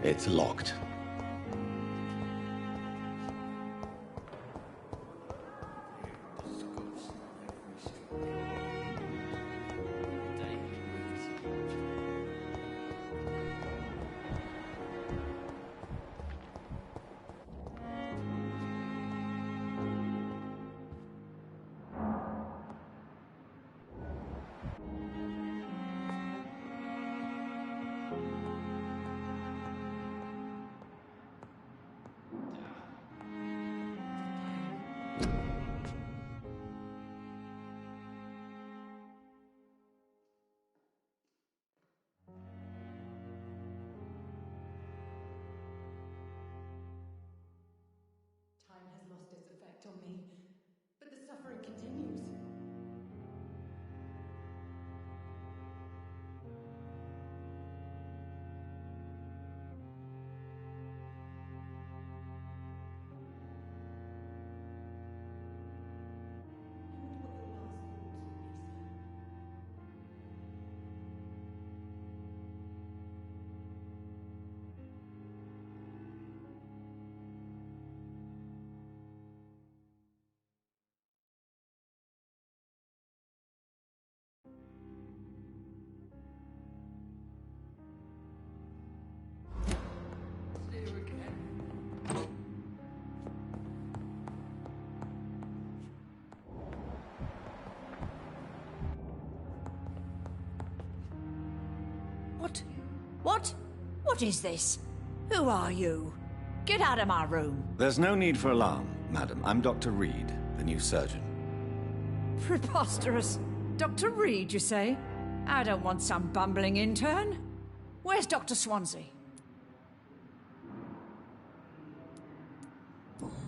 It's locked. Time has lost its effect on me, but the suffering continues. I wonder what your last thoughts would be, sir. What is this? Who are you? Get out of my room. There's no need for alarm, madam. I'm Dr. Reed, the new surgeon. Preposterous. Dr. Reed, you say? I don't want some bumbling intern. Where's Dr. Swansea?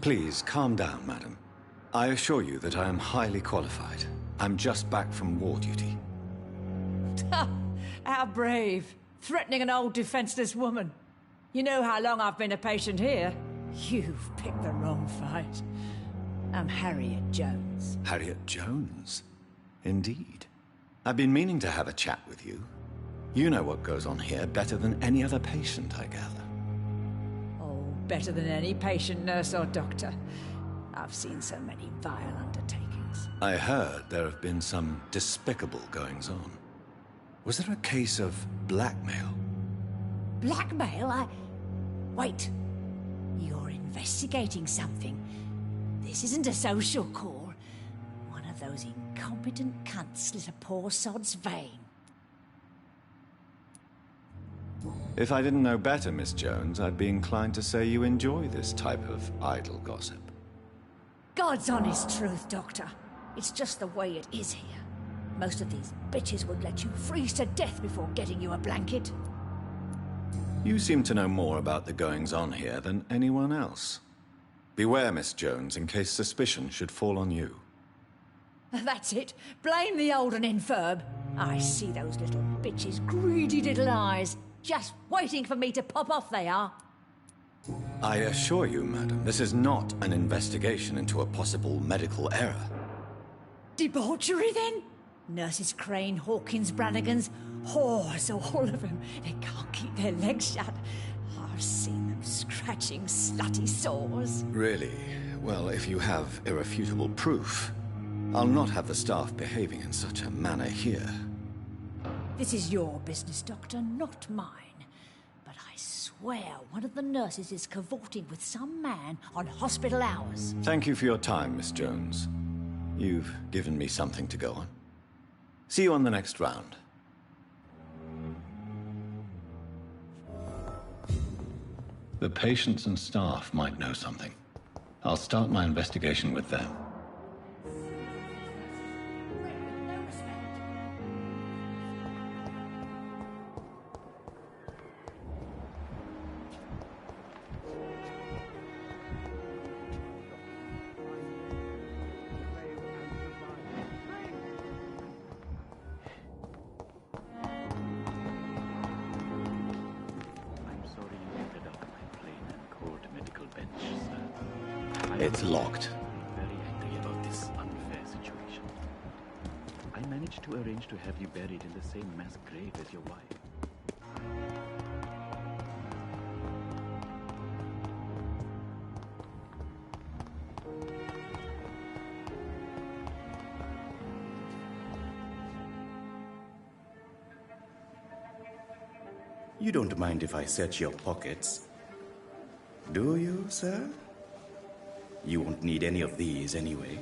Please, calm down, madam. I assure you that I am highly qualified. I'm just back from war duty. How brave. Threatening an old defenseless woman. You know how long I've been a patient here? You've picked the wrong fight. I'm Harriet Jones. Harriet Jones? Indeed. I've been meaning to have a chat with you. You know what goes on here better than any other patient, I gather. Oh, better than any patient, nurse or doctor. I've seen so many vile undertakings. I heard there have been some despicable goings-on. Was there a case of blackmail? Blackmail? Wait. You're investigating something. This isn't a social call. One of those incompetent cunts slit a poor sod's vein. If I didn't know better, Miss Jones, I'd be inclined to say you enjoy this type of idle gossip. God's honest truth, Doctor. It's just the way it is here. Most of these bitches would let you freeze to death before getting you a blanket. You seem to know more about the goings-on here than anyone else. Beware, Miss Jones, in case suspicion should fall on you. That's it. Blame the old and infirm. I see those little bitches' greedy little eyes. Just waiting for me to pop off they are. I assure you, madam, this is not an investigation into a possible medical error. Debauchery, then? Nurses Crane, Hawkins, Brannigans, whores, all of them. They can't keep their legs shut. I've seen them scratching slutty sores. Really? Well, if you have irrefutable proof, I'll not have the staff behaving in such a manner here. This is your business, Doctor, not mine. But I swear one of the nurses is cavorting with some man on hospital hours. Thank you for your time, Miss Jones. You've given me something to go on. See you on the next round. The patients and staff might know something. I'll start my investigation with them. It's locked. I'm very angry about this unfair situation. I managed to arrange to have you buried in the same mass grave as your wife. You don't mind if I search your pockets, do you, sir? You won't need any of these anyway.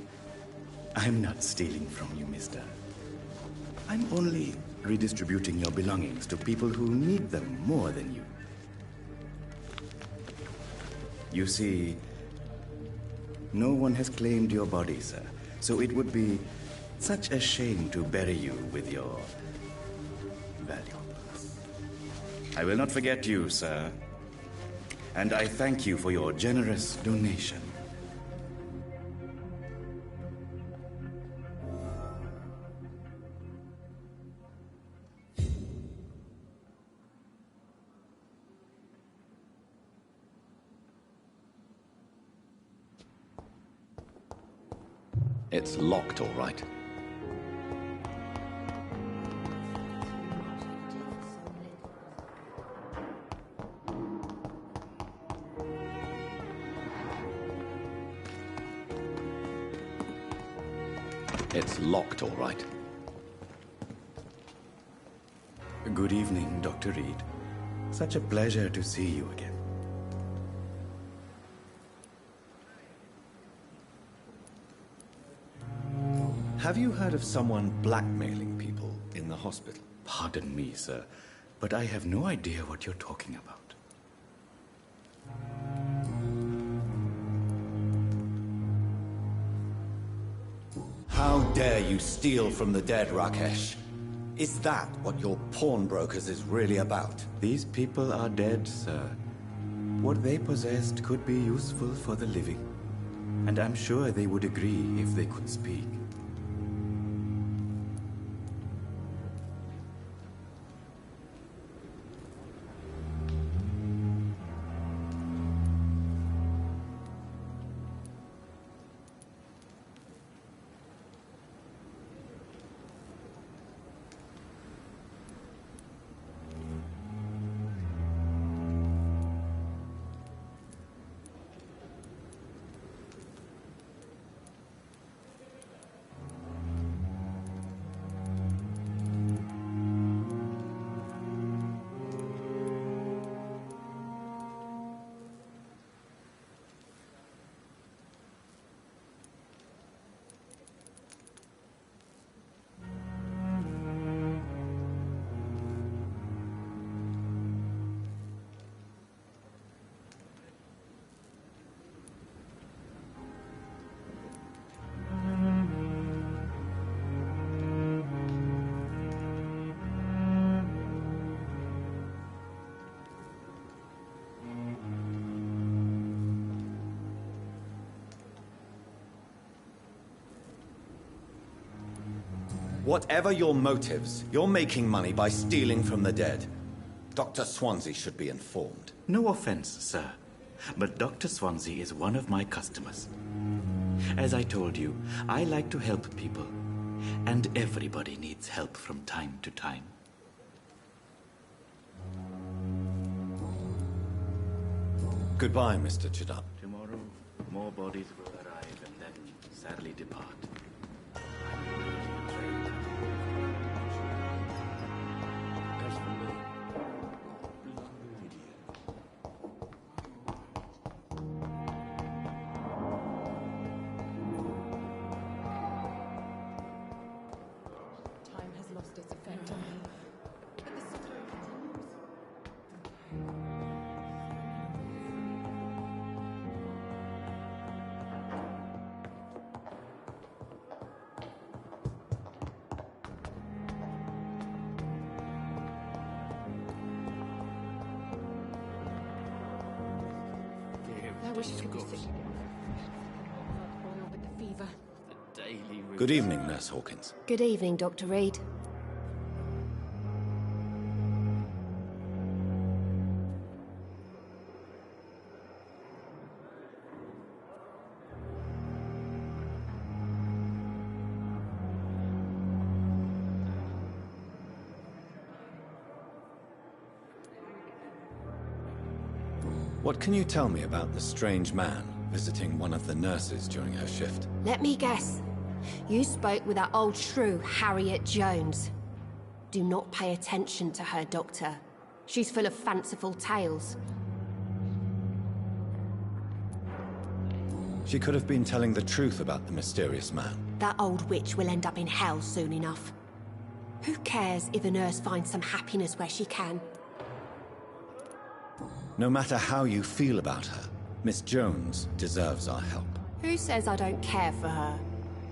I'm not stealing from you, mister. I'm only redistributing your belongings to people who need them more than you. You see, no one has claimed your body, sir, so it would be such a shame to bury you with your valuables. I will not forget you, sir, and I thank you for your generous donation. It's locked, all right. It's locked, all right. Good evening, Dr. Reed. Such a pleasure to see you again. Have you heard of someone blackmailing people in the hospital? Pardon me, sir, but I have no idea what you're talking about. How dare you steal from the dead, Rakesh? Is that what your pawnbrokers is really about? These people are dead, sir. What they possessed could be useful for the living. And I'm sure they would agree if they could speak. Whatever your motives, you're making money by stealing from the dead. Dr. Swansea should be informed. No offense, sir, but Dr. Swansea is one of my customers. As I told you, I like to help people, and everybody needs help from time to time. Goodbye, Mr. Chidap. Tomorrow, more bodies will arrive and then sadly depart. Time has lost its effect on me. But the suffering continues. I wish I could be sick again. Boil with the fever. Good evening, Nurse Hawkins. Good evening, Dr. Reed. What can you tell me about the strange man visiting one of the nurses during her shift? Let me guess. You spoke with that old shrew, Harriet Jones. Do not pay attention to her, Doctor. She's full of fanciful tales. She could have been telling the truth about the mysterious man. That old witch will end up in hell soon enough. Who cares if a nurse finds some happiness where she can? No matter how you feel about her, Miss Jones deserves our help. Who says I don't care for her?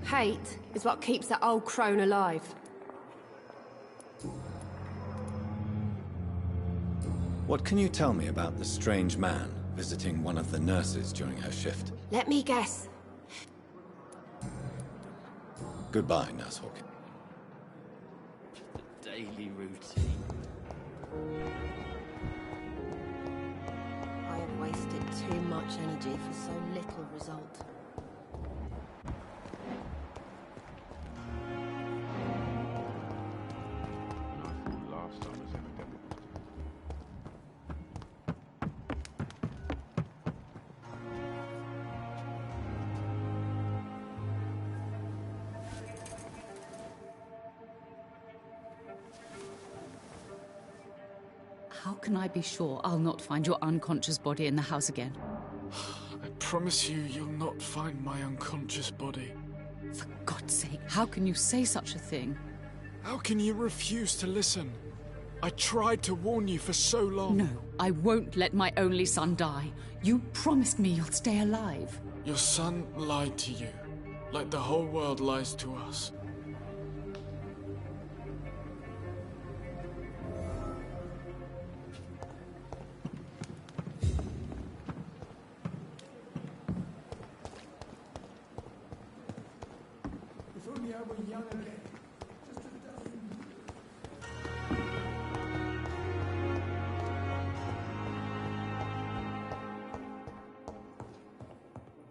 Hate is what keeps that old crone alive. What can you tell me about the strange man visiting one of the nurses during her shift? Let me guess. Goodbye, Nurse Hawkins. Daily routine. I have wasted too much energy for so little result. Last time was ever done. How can I be sure I'll not find your unconscious body in the house again? I promise you, you'll not find my unconscious body. For God's sake, how can you say such a thing? How can you refuse to listen? I tried to warn you for so long. No, I won't let my only son die. You promised me you'll stay alive. Your son lied to you, like the whole world lies to us.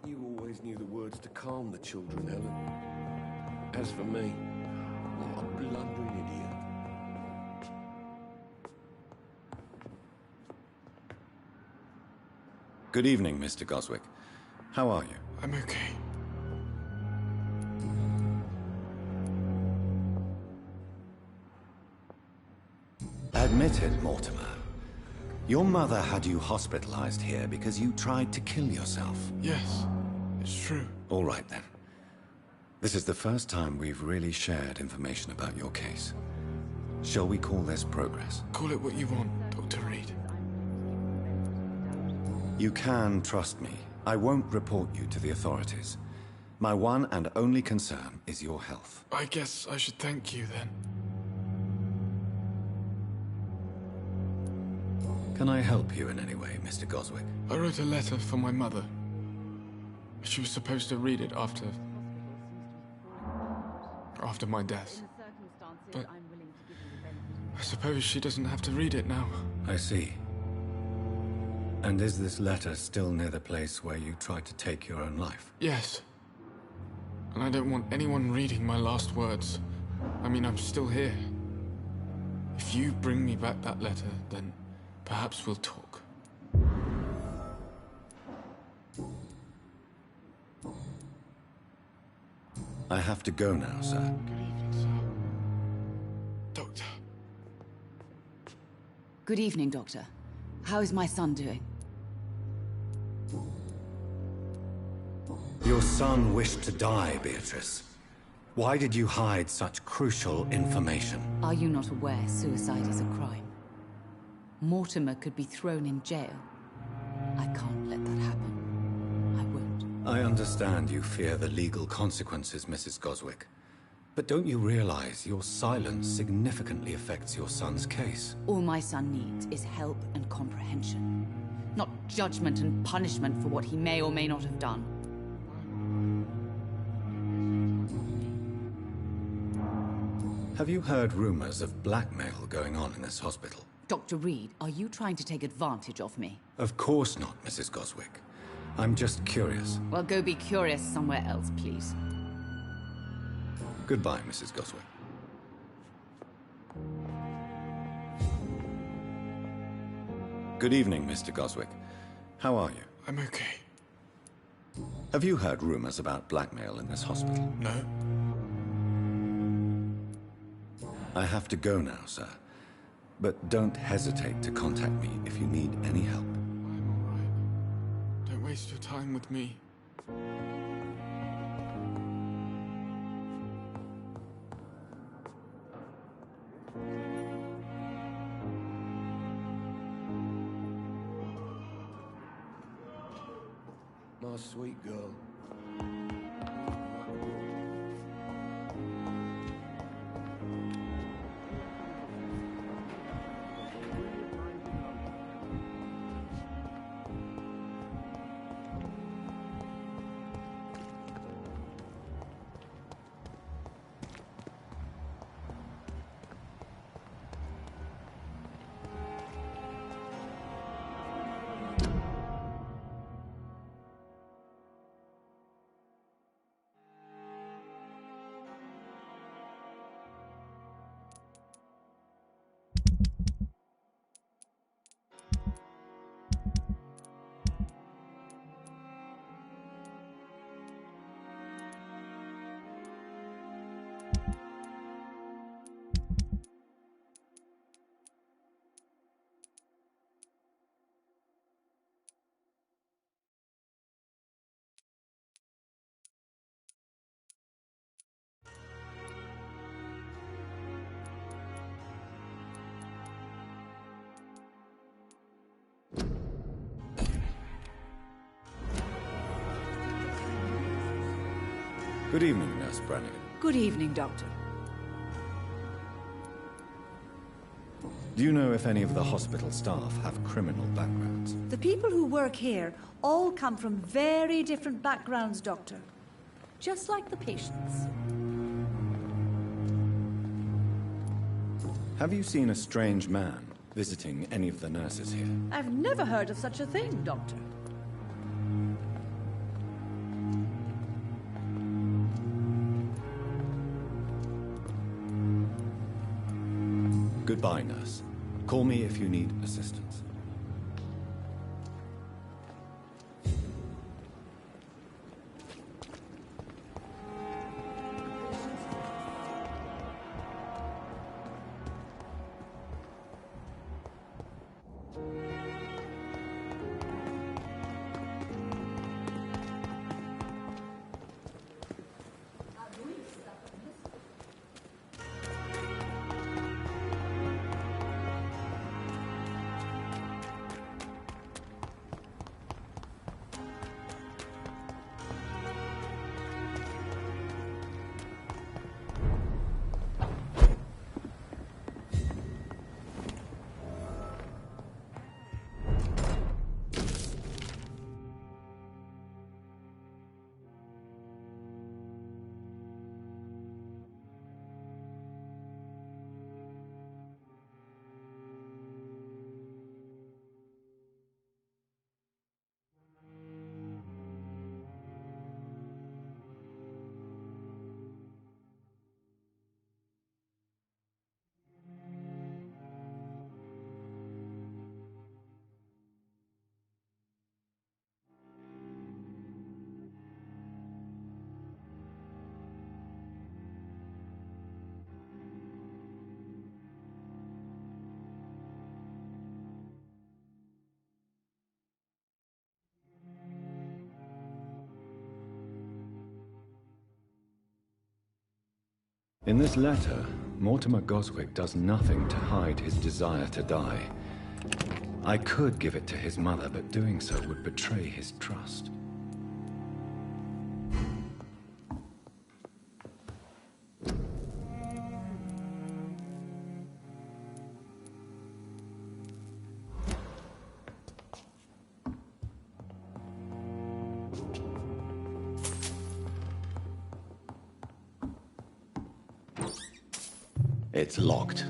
You always knew the words to calm the children, Helen. As for me, what a blundering idiot. Good evening, Mr. Goswick. How are you? I'm okay. Admit it, Mortimer. Your mother had you hospitalized here because you tried to kill yourself. Yes, it's true. All right, then. This is the first time we've really shared information about your case. Shall we call this progress? Call it what you want, Dr. Reed. You can trust me. I won't report you to the authorities. My one and only concern is your health. I guess I should thank you then. Can I help you in any way, Mr. Goswick? I wrote a letter for my mother. She was supposed to read it after my death. But I suppose she doesn't have to read it now. I see. And is this letter still near the place where you tried to take your own life? Yes. And I don't want anyone reading my last words. I mean, I'm still here. If you bring me back that letter, then perhaps we'll talk. I have to go now, sir. Good evening, sir. Doctor. Good evening, Doctor. How is my son doing? Your son wished to die, Beatrice. Why did you hide such crucial information? Are you not aware suicide is a crime? Mortimer could be thrown in jail. I can't let that happen. I won't. I understand you fear the legal consequences, Mrs. Goswick. But don't you realize your silence significantly affects your son's case? All my son needs is help and comprehension. Not judgment and punishment for what he may or may not have done. Have you heard rumors of blackmail going on in this hospital? Dr. Reed, are you trying to take advantage of me? Of course not, Mrs. Goswick. I'm just curious. Well, go be curious somewhere else, please. Goodbye, Mrs. Goswick. Good evening, Mr. Goswick. How are you? I'm okay. Have you heard rumors about blackmail in this hospital? No? I have to go now, sir. But don't hesitate to contact me if you need any help. I'm all right. Don't waste your time with me. My sweet girl. Good evening, Nurse Brannigan. Good evening, Doctor. Do you know if any of the hospital staff have criminal backgrounds? The people who work here all come from very different backgrounds, Doctor. Just like the patients. Have you seen a strange man visiting any of the nurses here? I've never heard of such a thing, Doctor. Goodbye, nurse. Call me if you need assistance. In this letter, Mortimer Goswick does nothing to hide his desire to die. I could give it to his mother, but doing so would betray his trust. It's locked.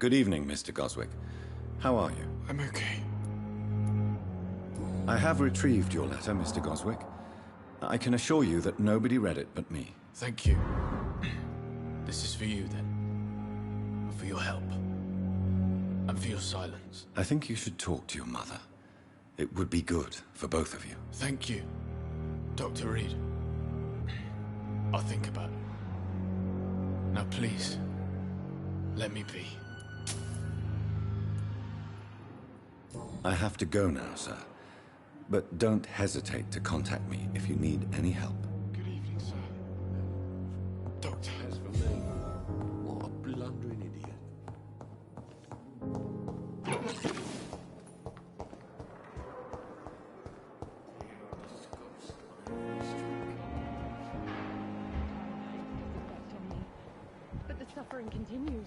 Good evening, Mr. Goswick. How are you? I'm okay. I have retrieved your letter, Mr. Goswick. I can assure you that nobody read it but me. Thank you. This is for you, then. For your help. And for your silence. I think you should talk to your mother. It would be good for both of you. Thank you, Dr. Reed. I'll think about it. Now please, let me be. I have to go now, sir. But don't hesitate to contact me if you need any help. Good evening, sir. Doctor. As for me, what a blundering idiot. But the suffering continues.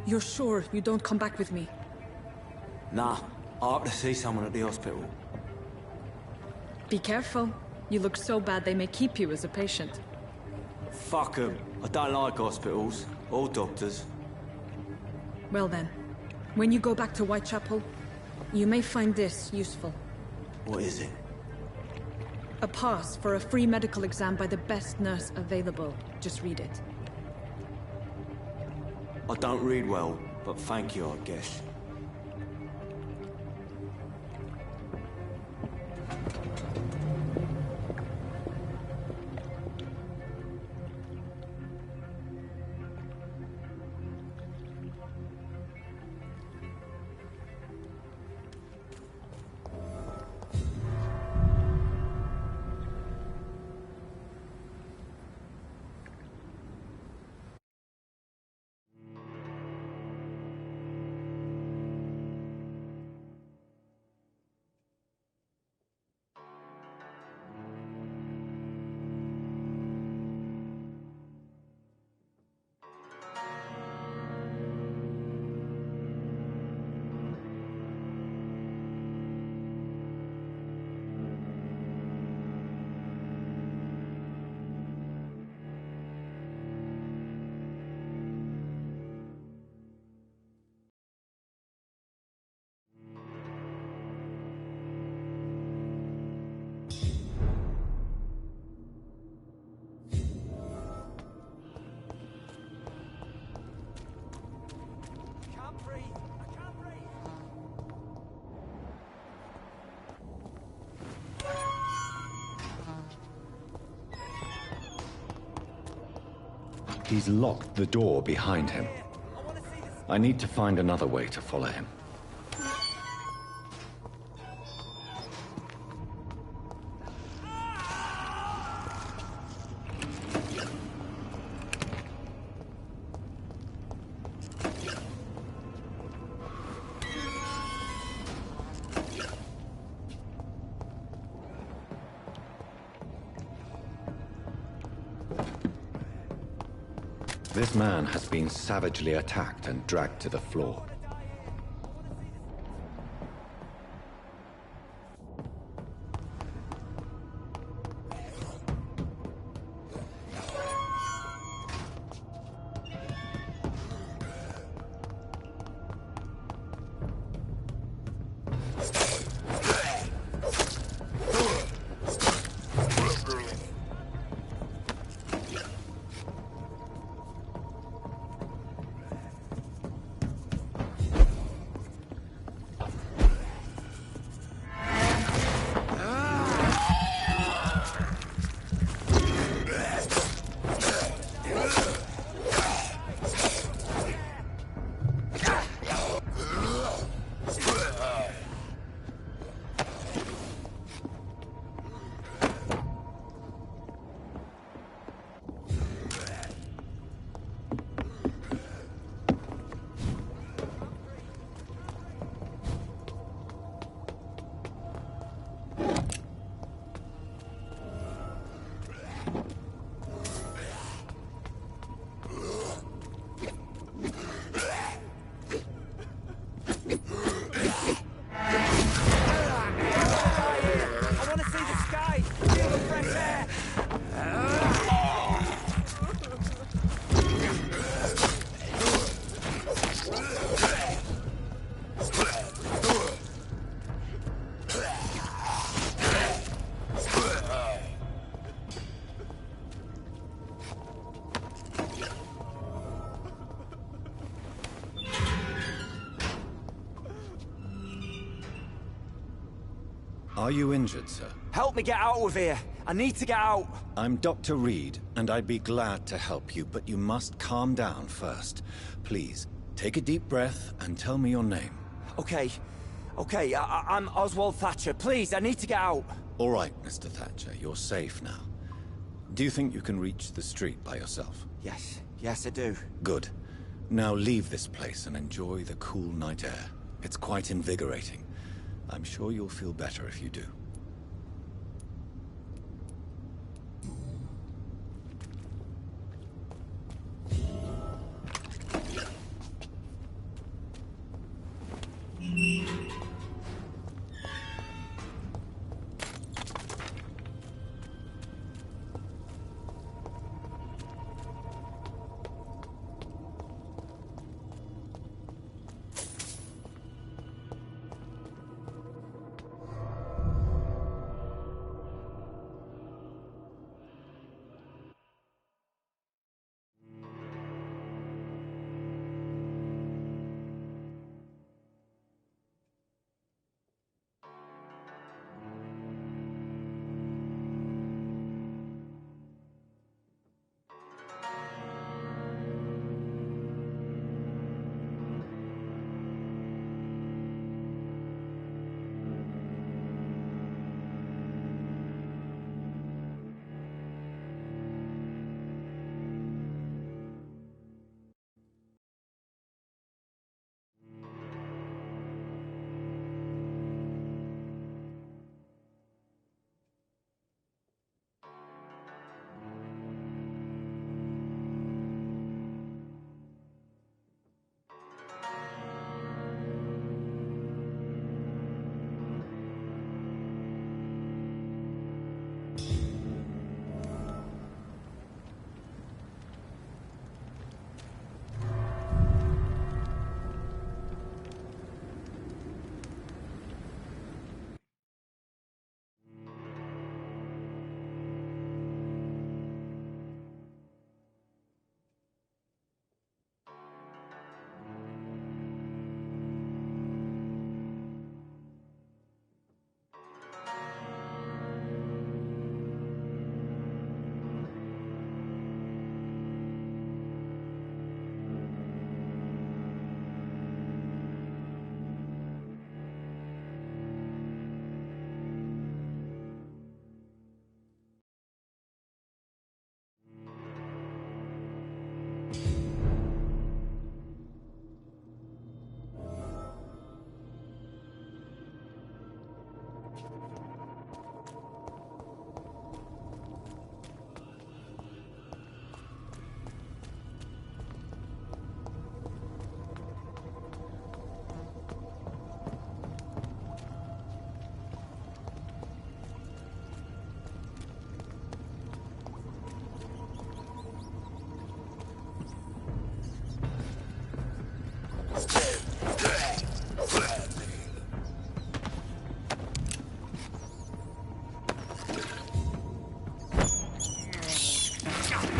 You're sure you don't come back with me? Nah, I have to see someone at the hospital. Be careful. You look so bad they may keep you as a patient. Fuck 'em. I don't like hospitals, or doctors. Well then, when you go back to Whitechapel, you may find this useful. What is it? A pass for a free medical exam by the best nurse available. Just read it. I don't read well, but thank you, I guess. He's locked the door behind him. I need to find another way to follow him. This man has been savagely attacked and dragged to the floor. Are you injured, sir? Help me get out of here. I need to get out. I'm Dr. Reed, and I'd be glad to help you, but you must calm down first. Please, take a deep breath and tell me your name. Okay. I'm Oswald Thatcher. Please, I need to get out. All right, Mr. Thatcher, you're safe now. Do you think you can reach the street by yourself? Yes, I do. Good. Now leave this place and enjoy the cool night air. It's quite invigorating. I'm sure you'll feel better if you do.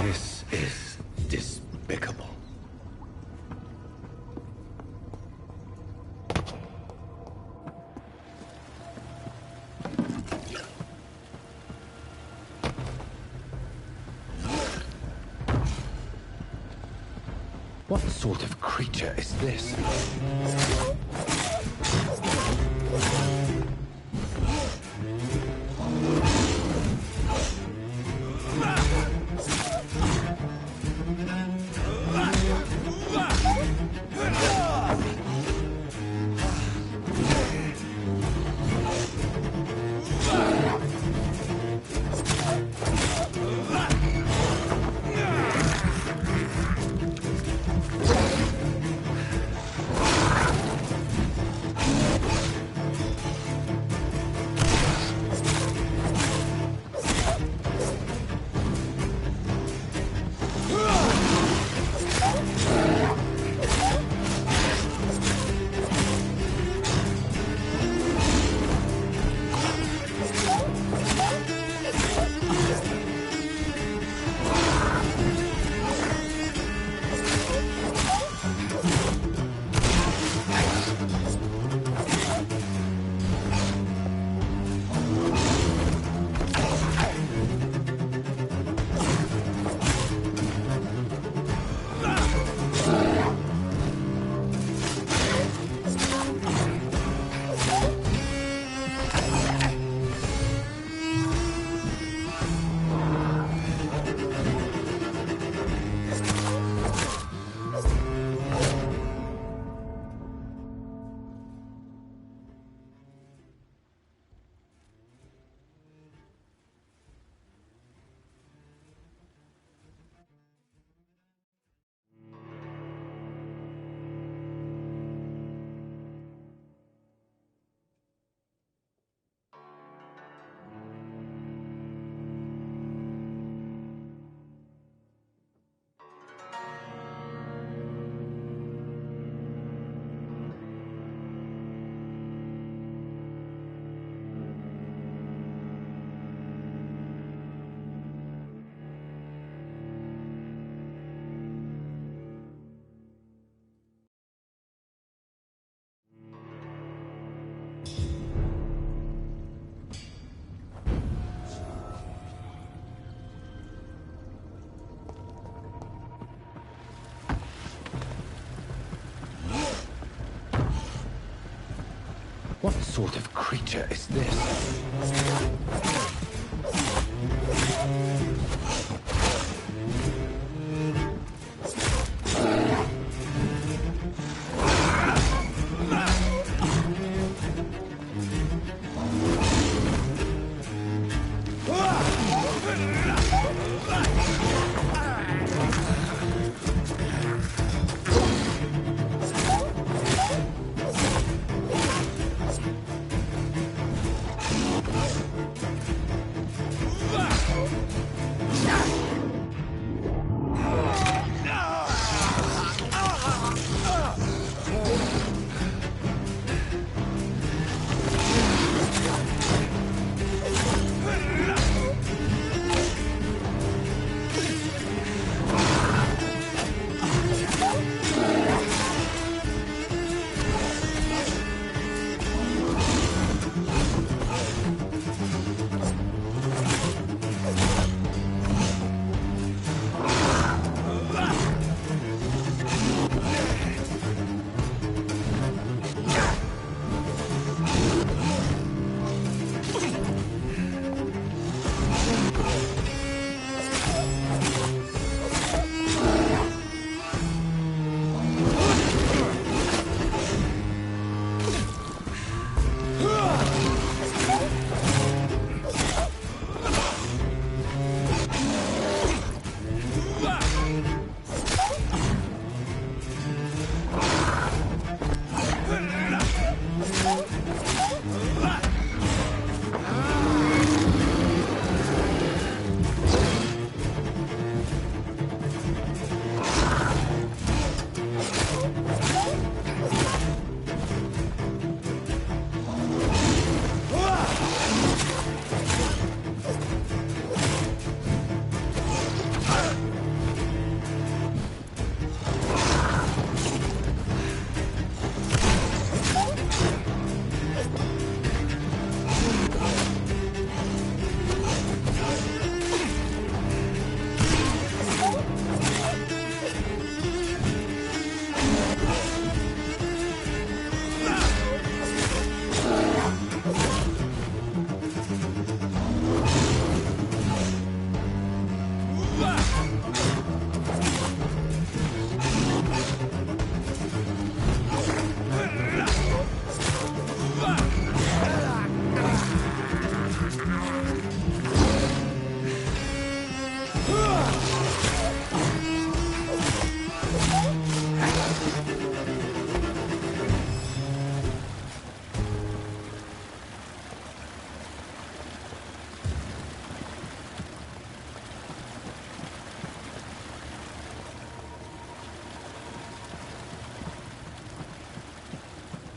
This is despicable. What sort of creature is this? sort of creature is this?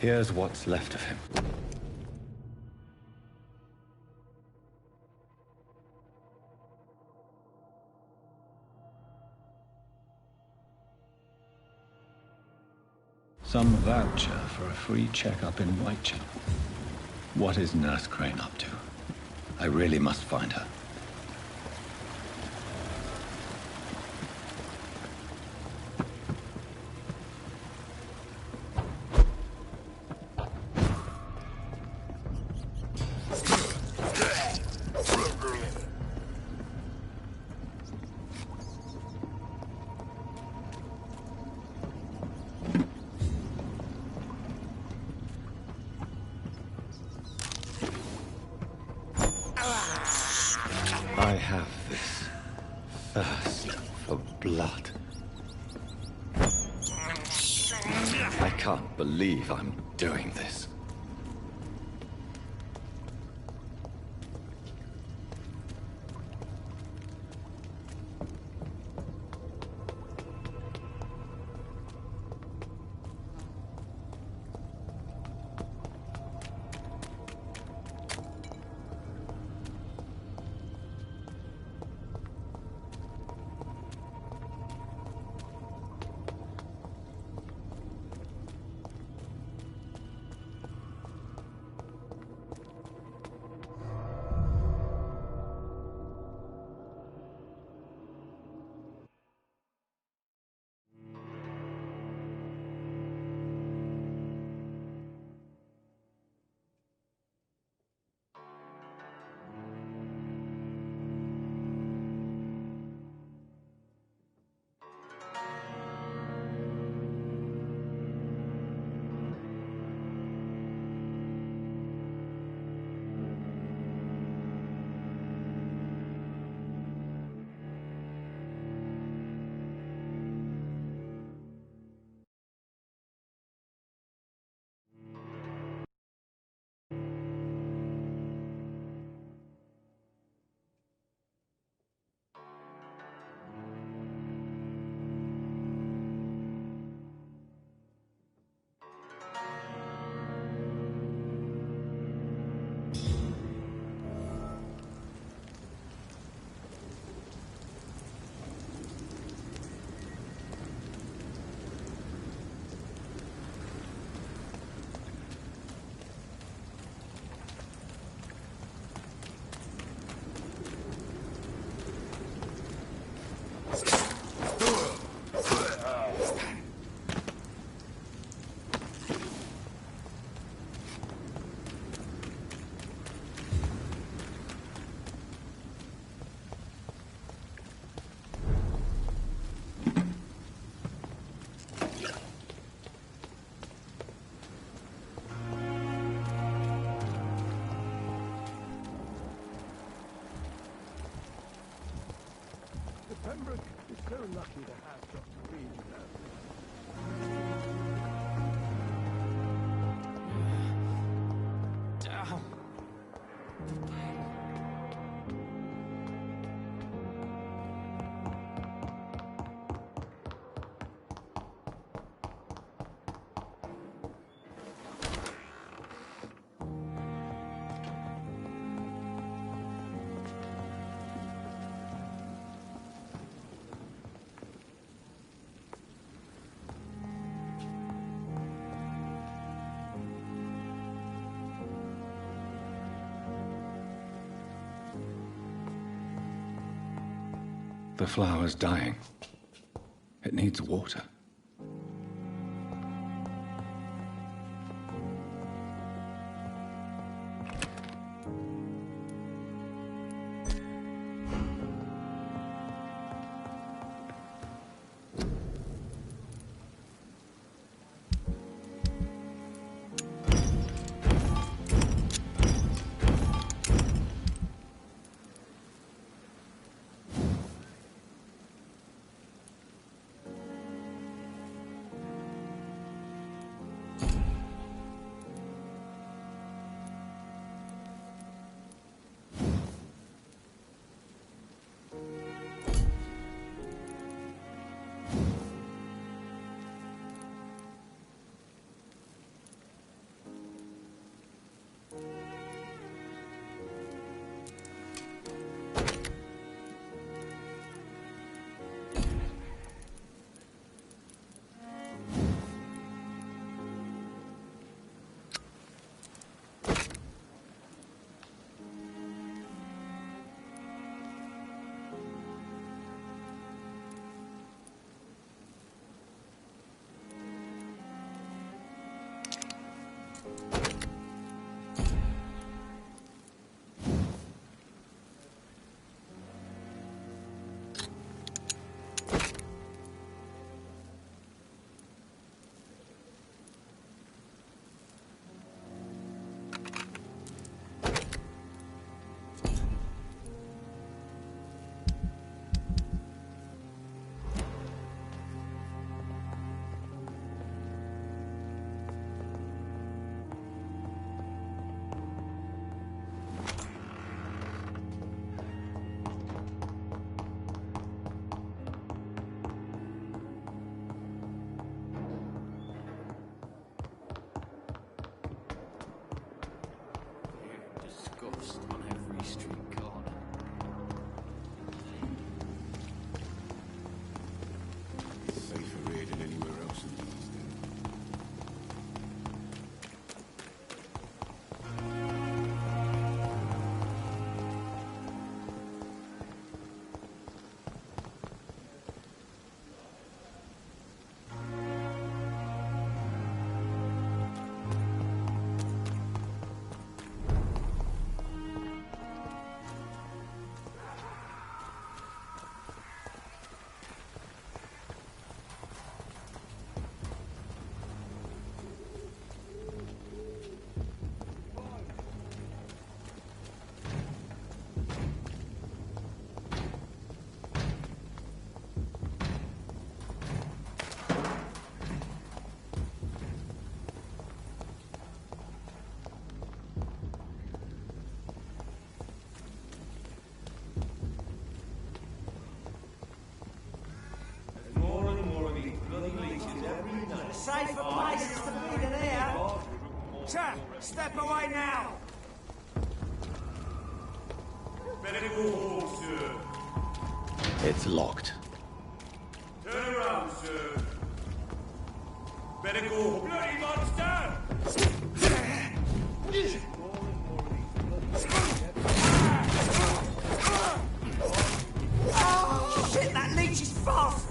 Here's what's left of him. Some voucher for a free checkup in Whitechapel. What is Nurse Crane up to? I really must find her. I have this thirst for blood. I can't believe I'm doing this. Pembroke is so lucky to have Dr. Reed, you know. The flower's dying. It needs water. On every street corner. Safer here than anywhere else in the East End. Safer places to be than here. Sir, step away now. Better go home, sir. It's locked. Turn around, sir. Better go home. Bloody monster! Oh, shit, that leech is fast.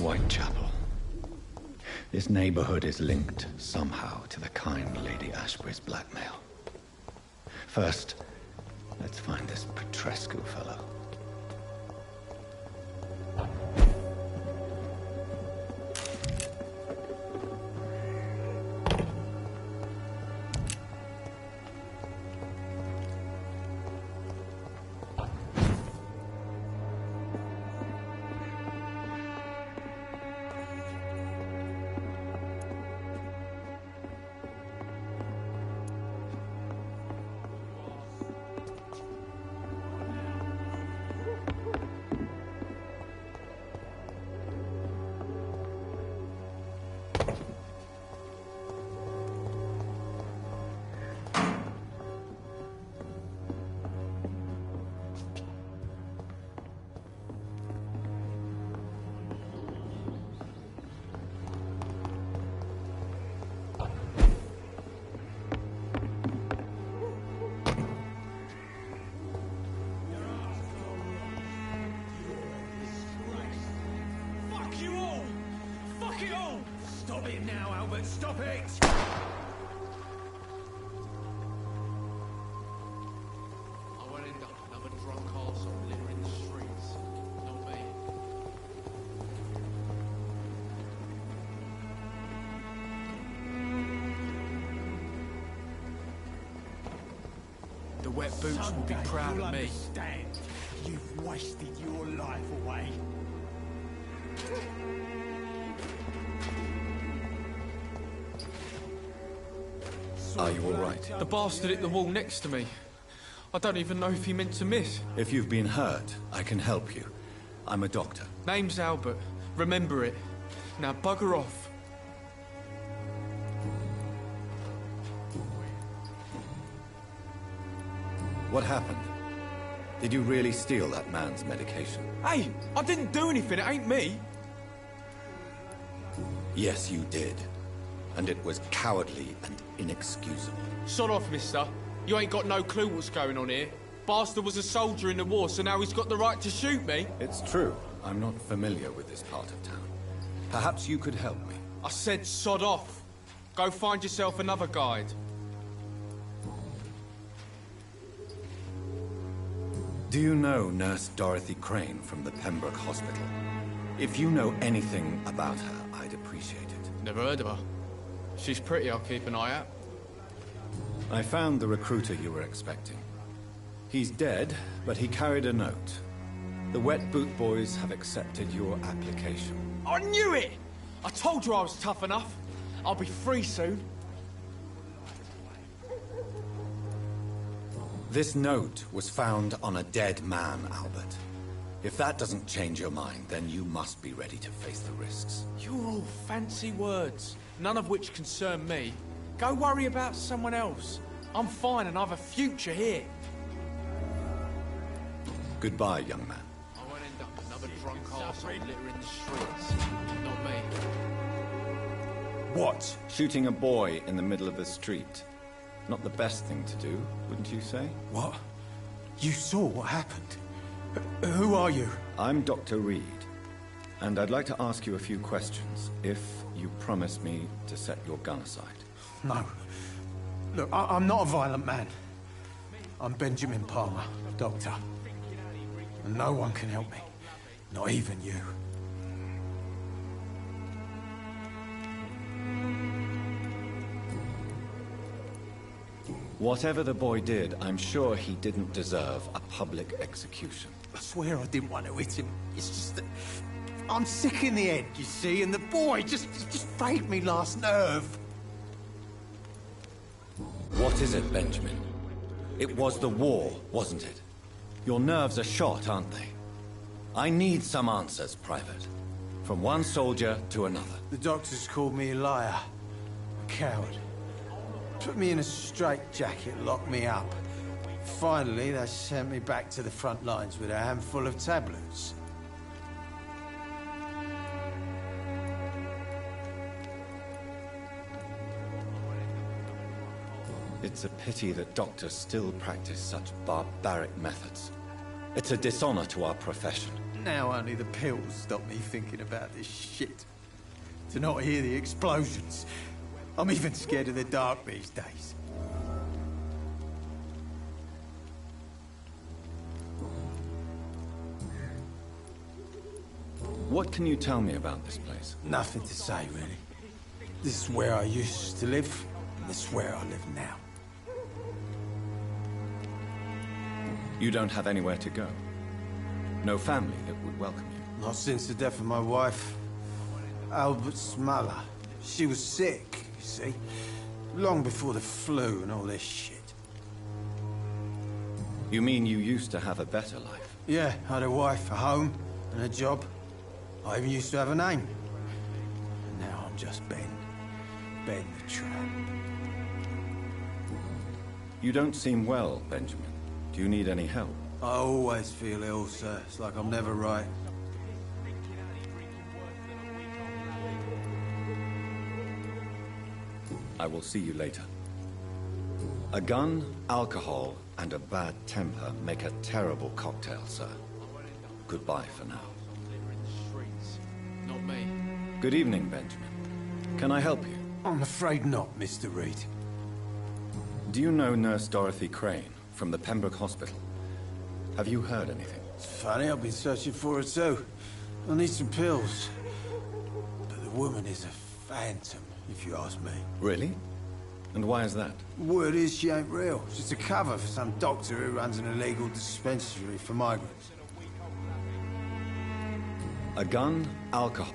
Whitechapel. This neighborhood is linked somehow to the kind Lady Ashbury's blackmail. First, let's find this Petrescu fellow. Stop it now, Albert! Stop it! I won't end up another drunk arsehole littering the streets. Not me. The wet boots will be proud of me. Understand. You've wasted your life away. Are you all right? The bastard hit the wall next to me. I don't even know if he meant to miss. If you've been hurt, I can help you. I'm a doctor. Name's Albert. Remember it. Now bugger off. What happened? Did you really steal that man's medication? Hey, I didn't do anything. It ain't me. Yes, you did. And it was cowardly and inexcusable. Sod off, mister. You ain't got no clue what's going on here. Bastard was a soldier in the war, so now he's got the right to shoot me. It's true. I'm not familiar with this part of town. Perhaps you could help me. I said sod off. Go find yourself another guide. Do you know Nurse Dorothy Crane from the Pembroke Hospital? If you know anything about her, I'd appreciate it. Never heard of her. She's pretty, I'll keep an eye out. I found the recruiter you were expecting. He's dead, but he carried a note. The Wet Boot Boys have accepted your application. I knew it! I told you I was tough enough. I'll be free soon. This note was found on a dead man, Albert. If that doesn't change your mind, then you must be ready to face the risks. You're all fancy words, none of which concern me. Go worry about someone else. I'm fine and I have a future here. Goodbye, young man. I won't end up another drunk arsehole littering the streets. Not me. What? Shooting a boy in the middle of the street. Not the best thing to do, wouldn't you say? What? You saw what happened? Who are you? I'm Dr. Reed, and I'd like to ask you a few questions, if you promise me to set your gun aside. No. Look, I'm not a violent man. I'm Benjamin Palmer, doctor. And no one can help me. Not even you. Whatever the boy did, I'm sure he didn't deserve a public execution. I swear I didn't want to hit him. It's just that I'm sick in the head, you see, and the boy just frayed me last nerve. What is it, Benjamin? It was the war, wasn't it? Your nerves are shot, aren't they? I need some answers, Private. From one soldier to another. The doctors called me a liar. A coward. Put me in a straitjacket, locked me up. Finally, they sent me back to the front lines with a handful of tablets. It's a pity that doctors still practice such barbaric methods. It's a dishonor to our profession. Now only the pills stop me thinking about this shit. To not hear the explosions. I'm even scared of the dark these days. What can you tell me about this place? Nothing to say, really. This is where I used to live, and this is where I live now. You don't have anywhere to go? No family that would welcome you? Not since the death of my wife, Albert Smuller. She was sick, you see. Long before the flu and all this shit. You mean you used to have a better life? Yeah, I had a wife, a home, and a job. I even used to have a name. And now I'm just Ben. Ben the Tramp. You don't seem well, Benjamin. Do you need any help? I always feel ill, sir. It's like I'm never right. I will see you later. A gun, alcohol, and a bad temper make a terrible cocktail, sir. Goodbye for now. Not me. Good evening, Benjamin. Can I help you? I'm afraid not, Mr. Reed. Do you know Nurse Dorothy Crane from the Pembroke Hospital? Have you heard anything? It's funny, I've been searching for her too. I need some pills. But the woman is a phantom, if you ask me. Really? And why is that? Word is she ain't real. She's a cover for some doctor who runs an illegal dispensary for migrants. A gun, alcohol.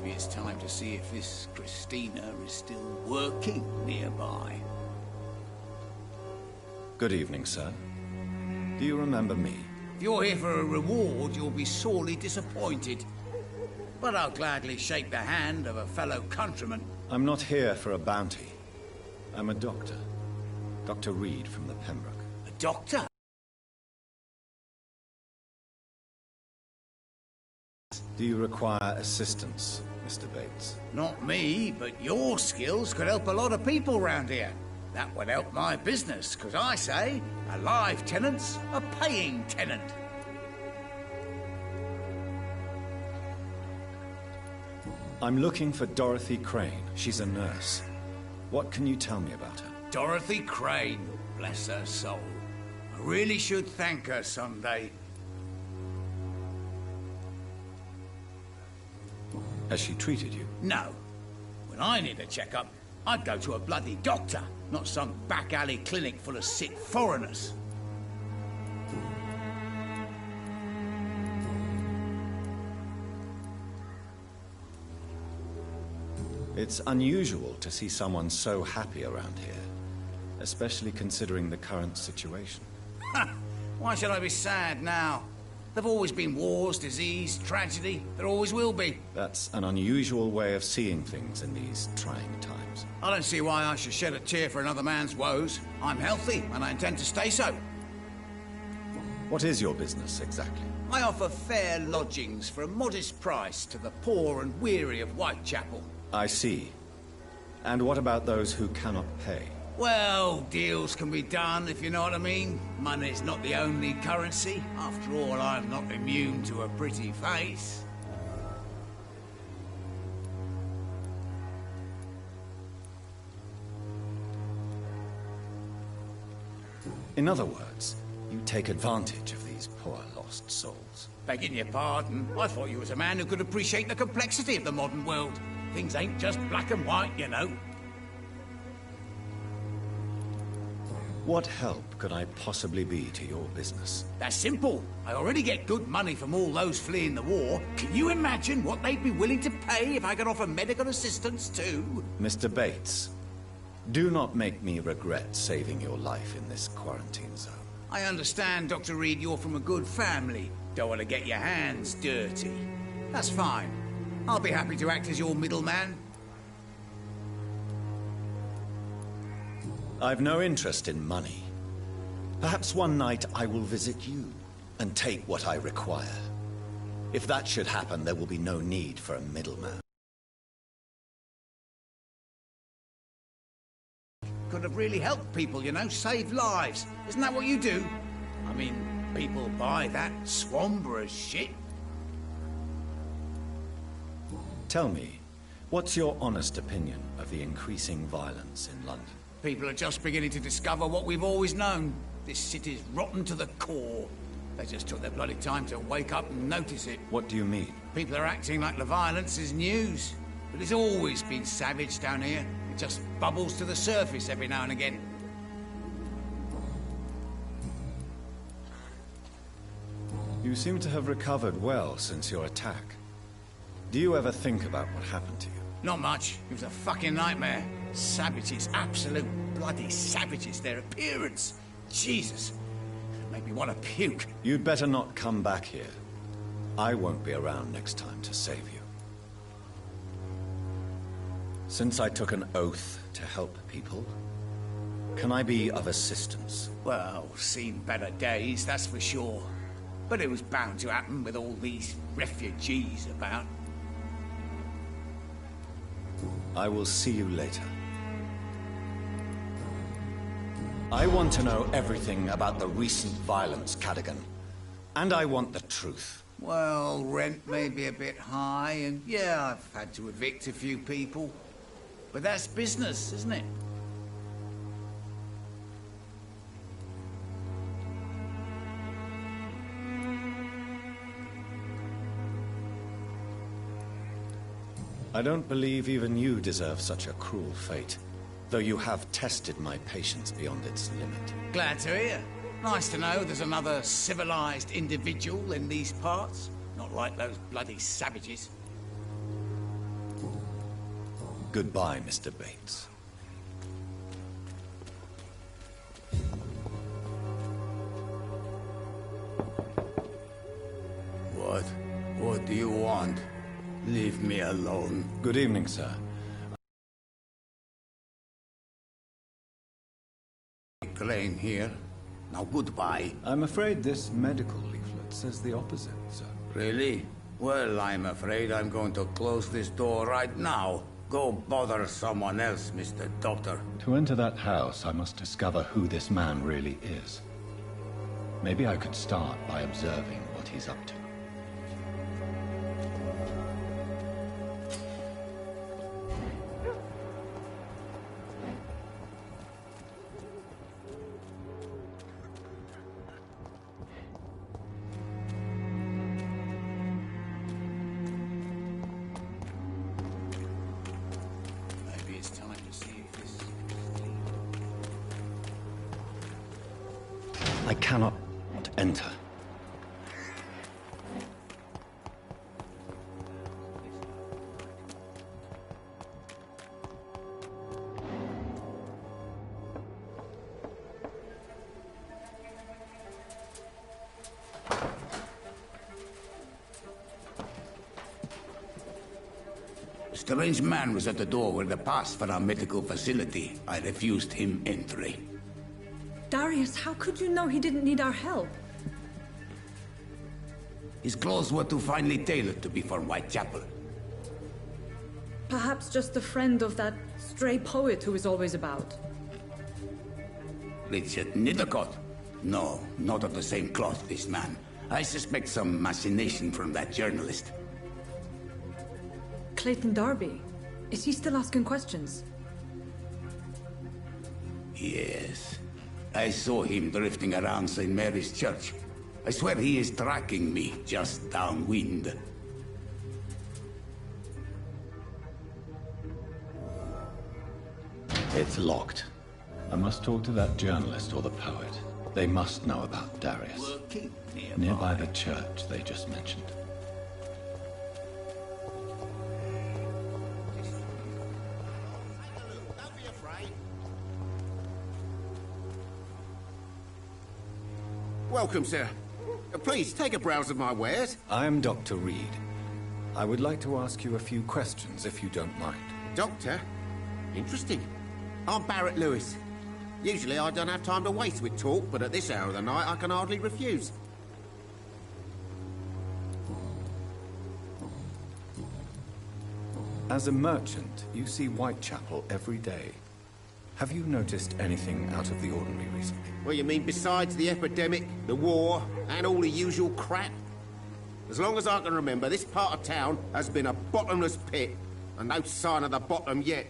It's time to see if this Christina is still working nearby. Good evening, sir. Do you remember me? If you're here for a reward, you'll be sorely disappointed. But I'll gladly shake the hand of a fellow countryman. I'm not here for a bounty. I'm a doctor. Dr. Reed from the Pembroke. A doctor? Do you require assistance, Mr. Bates? Not me, but your skills could help a lot of people round here. That would help my business, because I say a live tenant's a paying tenant. I'm looking for Dorothy Crane. She's a nurse. What can you tell me about her? Dorothy Crane, bless her soul. I really should thank her someday. Has she treated you? No. When I need a checkup, I'd go to a bloody doctor, not some back alley clinic full of sick foreigners. It's unusual to see someone so happy around here, especially considering the current situation. Why should I be sad now? There've always been wars, disease, tragedy. There always will be. That's an unusual way of seeing things in these trying times. I don't see why I should shed a tear for another man's woes. I'm healthy, and I intend to stay so. What is your business, exactly? I offer fair lodgings for a modest price to the poor and weary of Whitechapel. I see. And what about those who cannot pay? Well, deals can be done, if you know what I mean. Money's not the only currency. After all, I'm not immune to a pretty face. In other words, you take advantage of these poor lost souls. Begging your pardon, I thought you was a man who could appreciate the complexity of the modern world. Things ain't just black and white, you know. What help could I possibly be to your business? That's simple. I already get good money from all those fleeing the war. Can you imagine what they'd be willing to pay if I could offer medical assistance too? Mr. Bates, do not make me regret saving your life in this quarantine zone. I understand, Dr. Reed, you're from a good family. Don't want to get your hands dirty. That's fine. I'll be happy to act as your middleman. I've no interest in money. Perhaps one night I will visit you and take what I require. If that should happen, there will be no need for a middleman. Could have really helped people, you know, save lives. Isn't that what you do? I mean, people buy that Swamburgh shit. Tell me, what's your honest opinion of the increasing violence in London? People are just beginning to discover what we've always known. This city's rotten to the core. They just took their bloody time to wake up and notice it. What do you mean? People are acting like the violence is news. But it's always been savage down here. It just bubbles to the surface every now and again. You seem to have recovered well since your attack. Do you ever think about what happened to you? Not much. It was a fucking nightmare. Savages, absolute bloody savages. Their appearance. Jesus. It made me want to puke. You'd better not come back here. I won't be around next time to save you. Since I took an oath to help people, can I be of assistance? Well, seen better days, that's for sure. But it was bound to happen with all these refugees about. I will see you later. I want to know everything about the recent violence, Cadogan. And I want the truth. Well, rent may be a bit high, and yeah, I've had to evict a few people. But that's business, isn't it? I don't believe even you deserve such a cruel fate, though you have tested my patience beyond its limit. Glad to hear. Nice to know there's another civilized individual in these parts. Not like those bloody savages. Goodbye, Mr. Bates. What do you want? Leave me alone. Good evening, sir. Claim here. Now goodbye. I'm afraid this medical leaflet says the opposite, sir. Really? Well, I'm afraid I'm going to close this door right now. Go bother someone else, Mr. Doctor. To enter that house, I must discover who this man really is. Maybe I could start by observing what he's up to. I cannot enter. A strange man was at the door with a pass for our medical facility. I refused him entry. Darius, how could you know he didn't need our help? His clothes were too finely tailored to be for Whitechapel. Perhaps just a friend of that stray poet who is always about. Richard Nithercott? No, not of the same cloth, this man. I suspect some machination from that journalist. Clayton Darby. Is he still asking questions? Yes. I saw him drifting around St. Mary's Church. I swear he is tracking me just downwind. It's locked. I must talk to that journalist or the poet. They must know about Darius. Nearby the church they just mentioned. Welcome, sir. Please, take a browse of my wares. I am Dr. Reed. I would like to ask you a few questions, if you don't mind. Doctor? Interesting. I'm Barrett Lewis. Usually I don't have time to waste with talk, but at this hour of the night I can hardly refuse. As a merchant, you see Whitechapel every day. Have you noticed anything out of the ordinary recently? Well, you mean besides the epidemic, the war, and all the usual crap? As long as I can remember, this part of town has been a bottomless pit, and no sign of the bottom yet.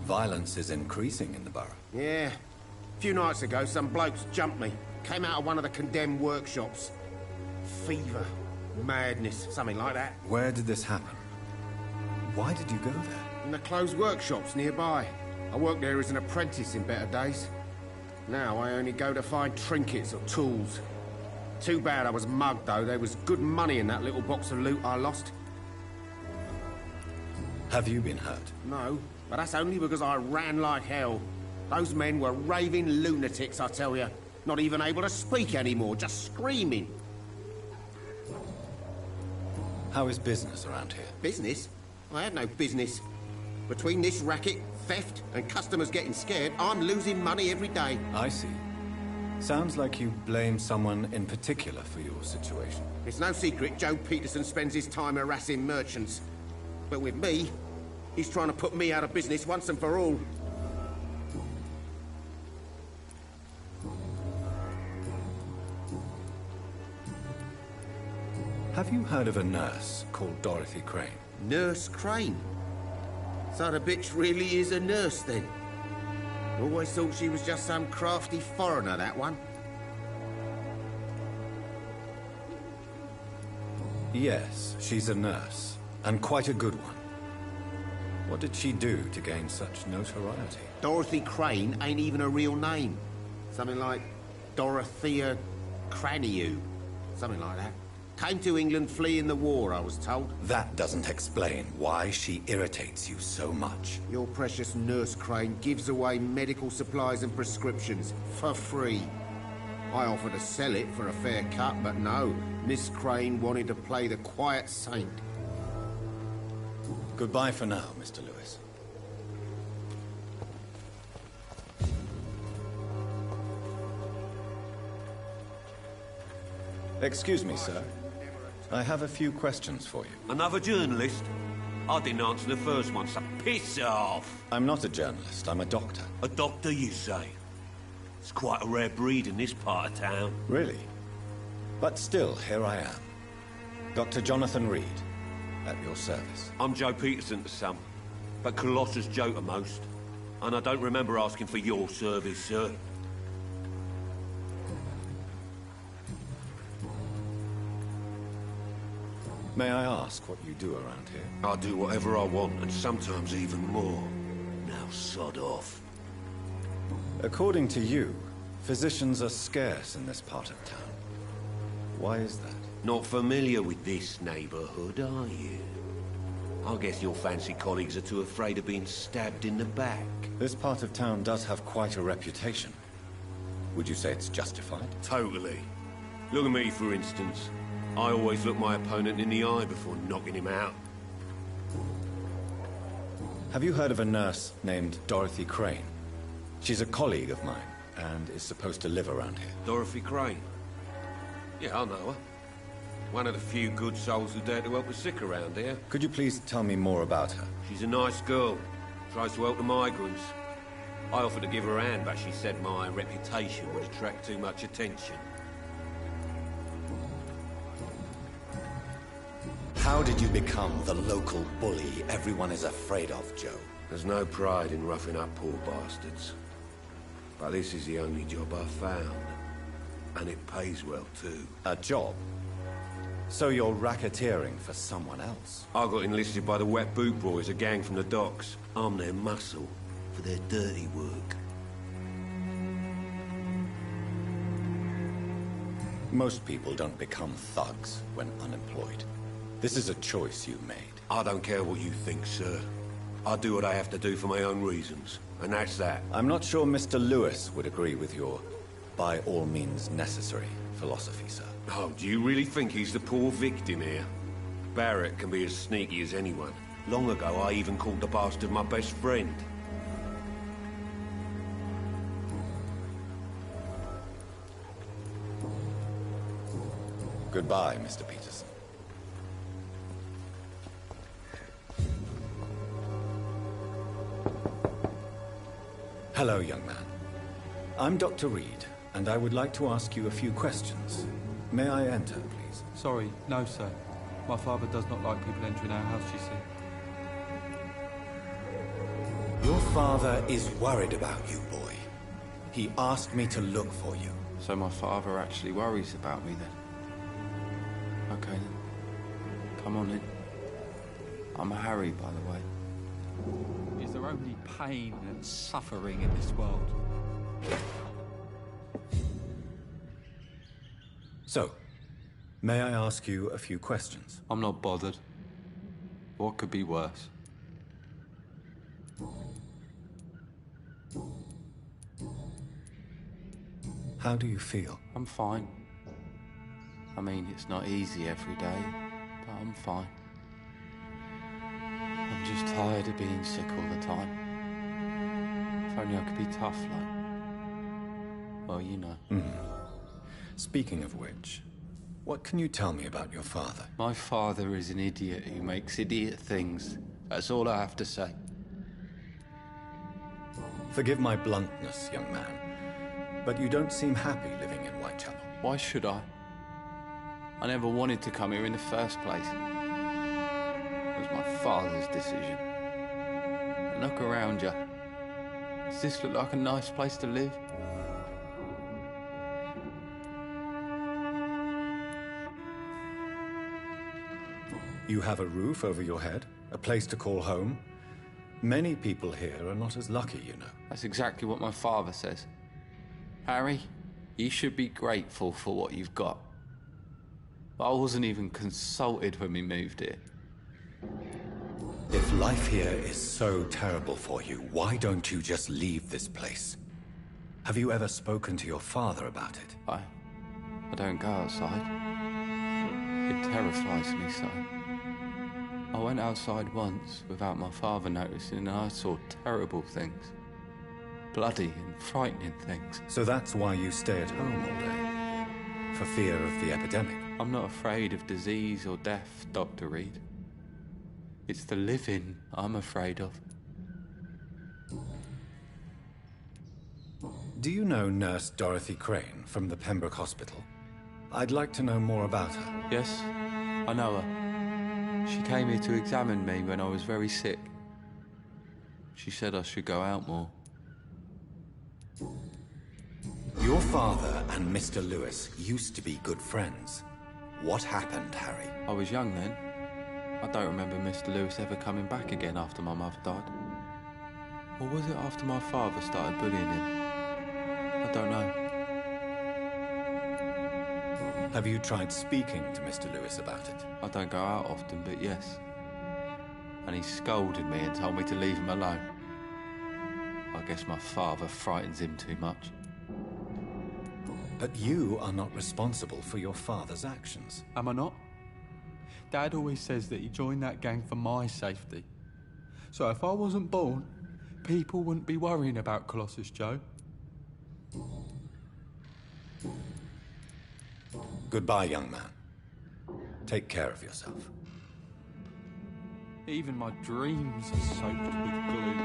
Violence is increasing in the borough. Yeah. A few nights ago, some blokes jumped me. Came out of one of the condemned workshops. Fever, madness, something like that. Where did this happen? Why did you go there? In the closed workshops nearby. I worked there as an apprentice in better days. Now I only go to find trinkets or tools. Too bad I was mugged, though. There was good money in that little box of loot I lost. Have you been hurt? No, but that's only because I ran like hell. Those men were raving lunatics, I tell you. Not even able to speak anymore, just screaming. How is business around here? Business? I have no business. Between this racket, theft, and customers getting scared, I'm losing money every day. I see. Sounds like you blame someone in particular for your situation. It's no secret Joe Peterson spends his time harassing merchants. But with me, he's trying to put me out of business once and for all. Have you heard of a nurse called Dorothy Crane? Nurse Crane? So the bitch really is a nurse, then? Always thought she was just some crafty foreigner, that one. Yes, she's a nurse, and quite a good one. What did she do to gain such notoriety? Dorothy Crane ain't even a real name. Something like Dorothea Craniu. Something like that. Came to England fleeing the war, I was told. That doesn't explain why she irritates you so much. Your precious Nurse Crane gives away medical supplies and prescriptions for free. I offered to sell it for a fair cut, but no. Miss Crane wanted to play the quiet saint. Goodbye for now, Mr. Lewis. Excuse me, sir. I have a few questions for you. Another journalist? I didn't answer the first one, so piss off! I'm not a journalist, I'm a doctor. A doctor, you say? It's quite a rare breed in this part of town. Really? But still, here I am. Dr. Jonathan Reed, at your service. I'm Joe Peterson to some, but Colossus Joe to most. And I don't remember asking for your service, sir. May I ask what you do around here? I do whatever I want, and sometimes even more. Now sod off. According to you, Physicians are scarce in this part of town. Why is that? Not familiar with this neighborhood, are you? I guess your fancy colleagues are too afraid of being stabbed in the back. This part of town does have quite a reputation. Would you say it's justified? Totally. Look at me, for instance. I always look my opponent in the eye before knocking him out. Have you heard of a nurse named Dorothy Crane? She's a colleague of mine, and is supposed to live around here. Dorothy Crane? Yeah, I know her. One of the few good souls who dare to help the sick around here. Could you please tell me more about her? She's a nice girl. Tries to help the migrants. I offered to give her a hand, but she said my reputation would attract too much attention. How did you become the local bully everyone is afraid of, Joe? There's no pride in roughing up poor bastards. But this is the only job I've found. And it pays well, too. A job? So you're racketeering for someone else? I got enlisted by the Wet Boot Boys, a gang from the docks. I'm their muscle for their dirty work. Most people don't become thugs when unemployed. This is a choice you made. I don't care what you think, sir. I do what I have to do for my own reasons, and that's that. I'm not sure Mr. Lewis would agree with your by all means necessary philosophy, sir. Oh, do you really think he's the poor victim here? Barrett can be as sneaky as anyone. Long ago, I even called the bastard my best friend. Goodbye, Mr. Peterson. Hello, young man. I'm Dr. Reed, and I would like to ask you a few questions. May I enter, please? Sorry, no, sir. My father does not like people entering our house, you see. Your father is worried about you, boy. He asked me to look for you. So my father actually worries about me, then? Okay, then. Come on in. I'm Harry, by the way. Is there only pain and suffering in this world? So, may I ask you a few questions? I'm not bothered. What could be worse? How do you feel? I'm fine. I mean, it's not easy every day, but I'm fine. I'm just tired of being sick all the time. If only I could be tough, like... Well, you know. Speaking of which, what can you tell me about your father? My father is an idiot who makes idiot things. That's all I have to say. Forgive my bluntness, young man, but you don't seem happy living in Whitechapel. Why should I? I never wanted to come here in the first place. It was my father's decision. Look around you. Does this look like a nice place to live? You have a roof over your head, a place to call home. Many people here are not as lucky, you know. That's exactly what my father says. Harry, you should be grateful for what you've got. But I wasn't even consulted when we moved here. If life here is so terrible for you, why don't you just leave this place? Have you ever spoken to your father about it? I don't go outside. It terrifies me so. I went outside once without my father noticing and I saw terrible things. Bloody and frightening things. So that's why you stay at home all day? For fear of the epidemic? I'm not afraid of disease or death, Dr. Reed. It's the living I'm afraid of. Do you know Nurse Dorothy Crane from the Pembroke Hospital? I'd like to know more about her. Yes, I know her. She came here to examine me when I was very sick. She said I should go out more. Your father and Mr. Lewis used to be good friends. What happened, Harry? I was young then. I don't remember Mr. Lewis ever coming back again after my mother died. Or was it after my father started bullying him? I don't know. Have you tried speaking to Mr. Lewis about it? I don't go out often, but yes. And he scolded me and told me to leave him alone. I guess my father frightens him too much. But you are not responsible for your father's actions. Am I not? Dad always says that he joined that gang for my safety. So if I wasn't born, people wouldn't be worrying about Colossus Joe. Goodbye, young man. Take care of yourself. Even my dreams are soaked with glue.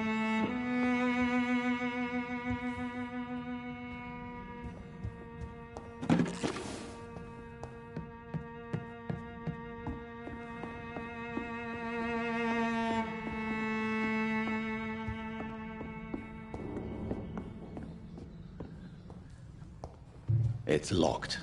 It's locked.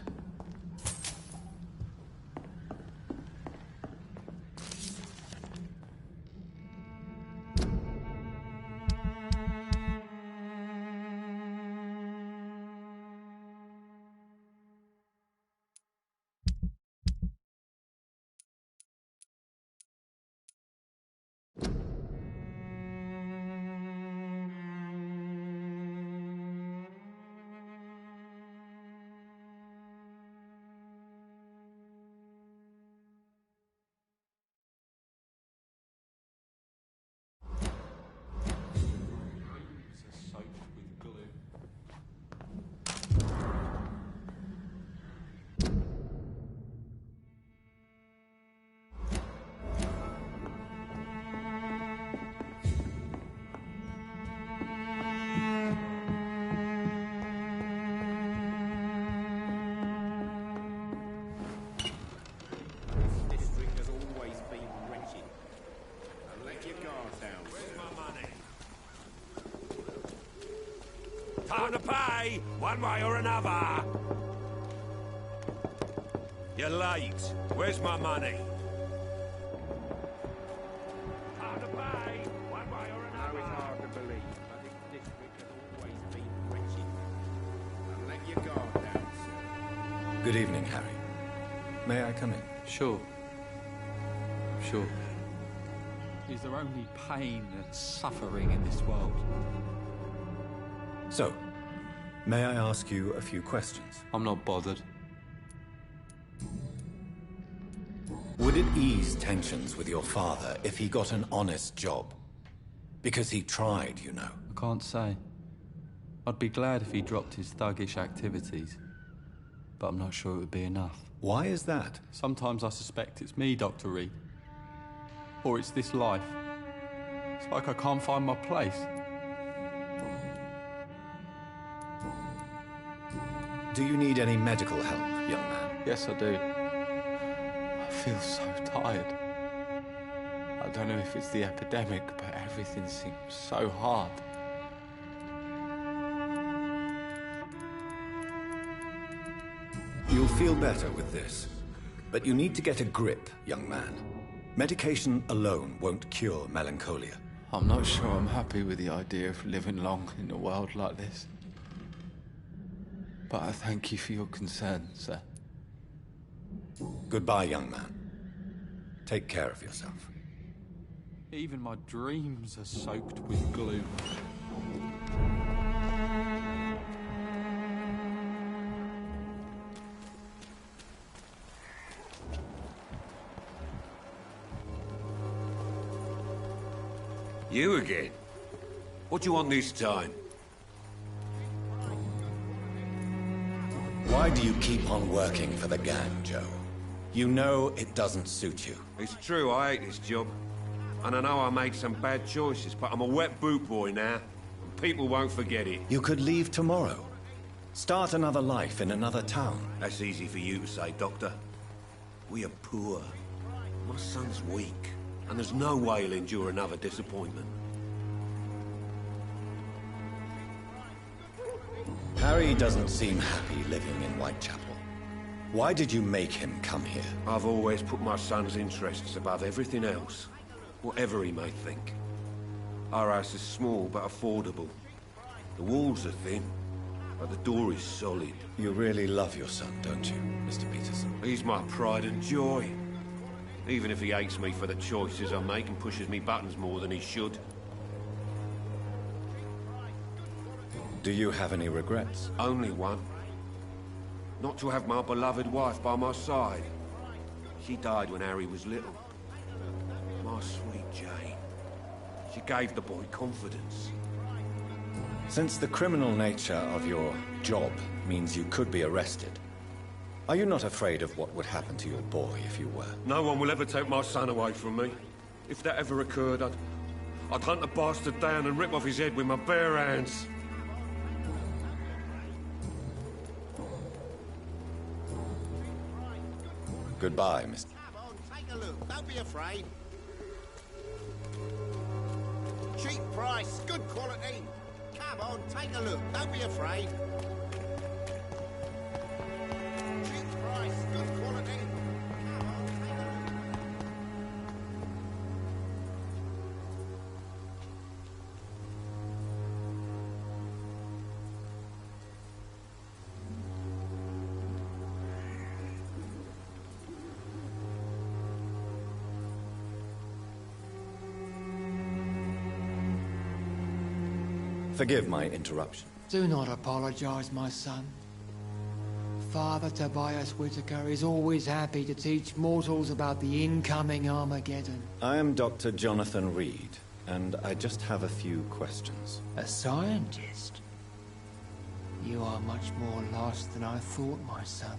Time to pay, one way or another. You're late. Where's my money? Time to pay, one way or another. It's hard to believe, but this district has always been wretched. Now let your guard down, sir. Good evening, Harry. May I come in? Sure. Sure. Is there only pain and suffering in this world? So, may I ask you a few questions? I'm not bothered. Would it ease tensions with your father if he got an honest job? Because he tried, you know. I can't say. I'd be glad if he dropped his thuggish activities. But I'm not sure it would be enough. Why is that? Sometimes I suspect it's me, Dr. Reed. Or it's this life. It's like I can't find my place. Do you need any medical help, young man? Yes, I do. I feel so tired. I don't know if it's the epidemic, but everything seems so hard. You'll feel better with this. But you need to get a grip, young man. Medication alone won't cure melancholia. I'm not sure I'm happy with the idea of living long in a world like this. But I thank you for your concern, sir. Goodbye, young man. Take care of yourself. Even my dreams are soaked with glue. You again? What do you want this time? Why do you keep on working for the gang, Joe? You know it doesn't suit you. It's true, I hate this job. And I know I made some bad choices, but I'm a wet boot boy now. And people won't forget it. You could leave tomorrow. Start another life in another town. That's easy for you to say, Doctor. We are poor. My son's weak. And there's no way he'll endure another disappointment. Harry doesn't seem happy living in Whitechapel. Why did you make him come here? I've always put my son's interests above everything else, whatever he may think. Our house is small but affordable. The walls are thin, but the door is solid. You really love your son, don't you, Mr. Peterson? He's my pride and joy. Even if he hates me for the choices I make and pushes me buttons more than he should. Do you have any regrets? Only one. Not to have my beloved wife by my side. She died when Harry was little. My sweet Jane. She gave the boy confidence. Since the criminal nature of your job means you could be arrested, are you not afraid of what would happen to your boy if you were? No one will ever take my son away from me. If that ever occurred, I'd hunt the bastard down and rip off his head with my bare hands. Goodbye, Mr. Come on, take a look. Don't be afraid. Cheap price, good quality. Come on, take a look. Don't be afraid. Cheap price, good quality. Come on, take a look. Forgive my interruption. Do not apologize, my son. Father Tobias Whitaker is always happy to teach mortals about the incoming Armageddon. I am Dr. Jonathan Reed, and I just have a few questions. A scientist? You are much more lost than I thought, my son.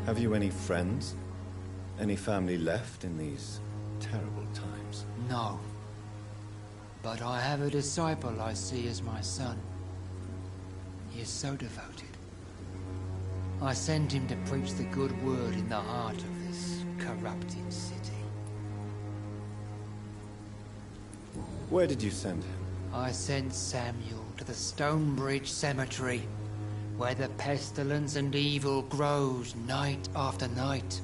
Have you any friends? Any family left in these terrible times? No. But I have a disciple I see as my son. He is so devoted. I sent him to preach the good word in the heart of this corrupted city. Where did you send him? I sent Samuel to the Stonebridge Cemetery, where the pestilence and evil grows night after night.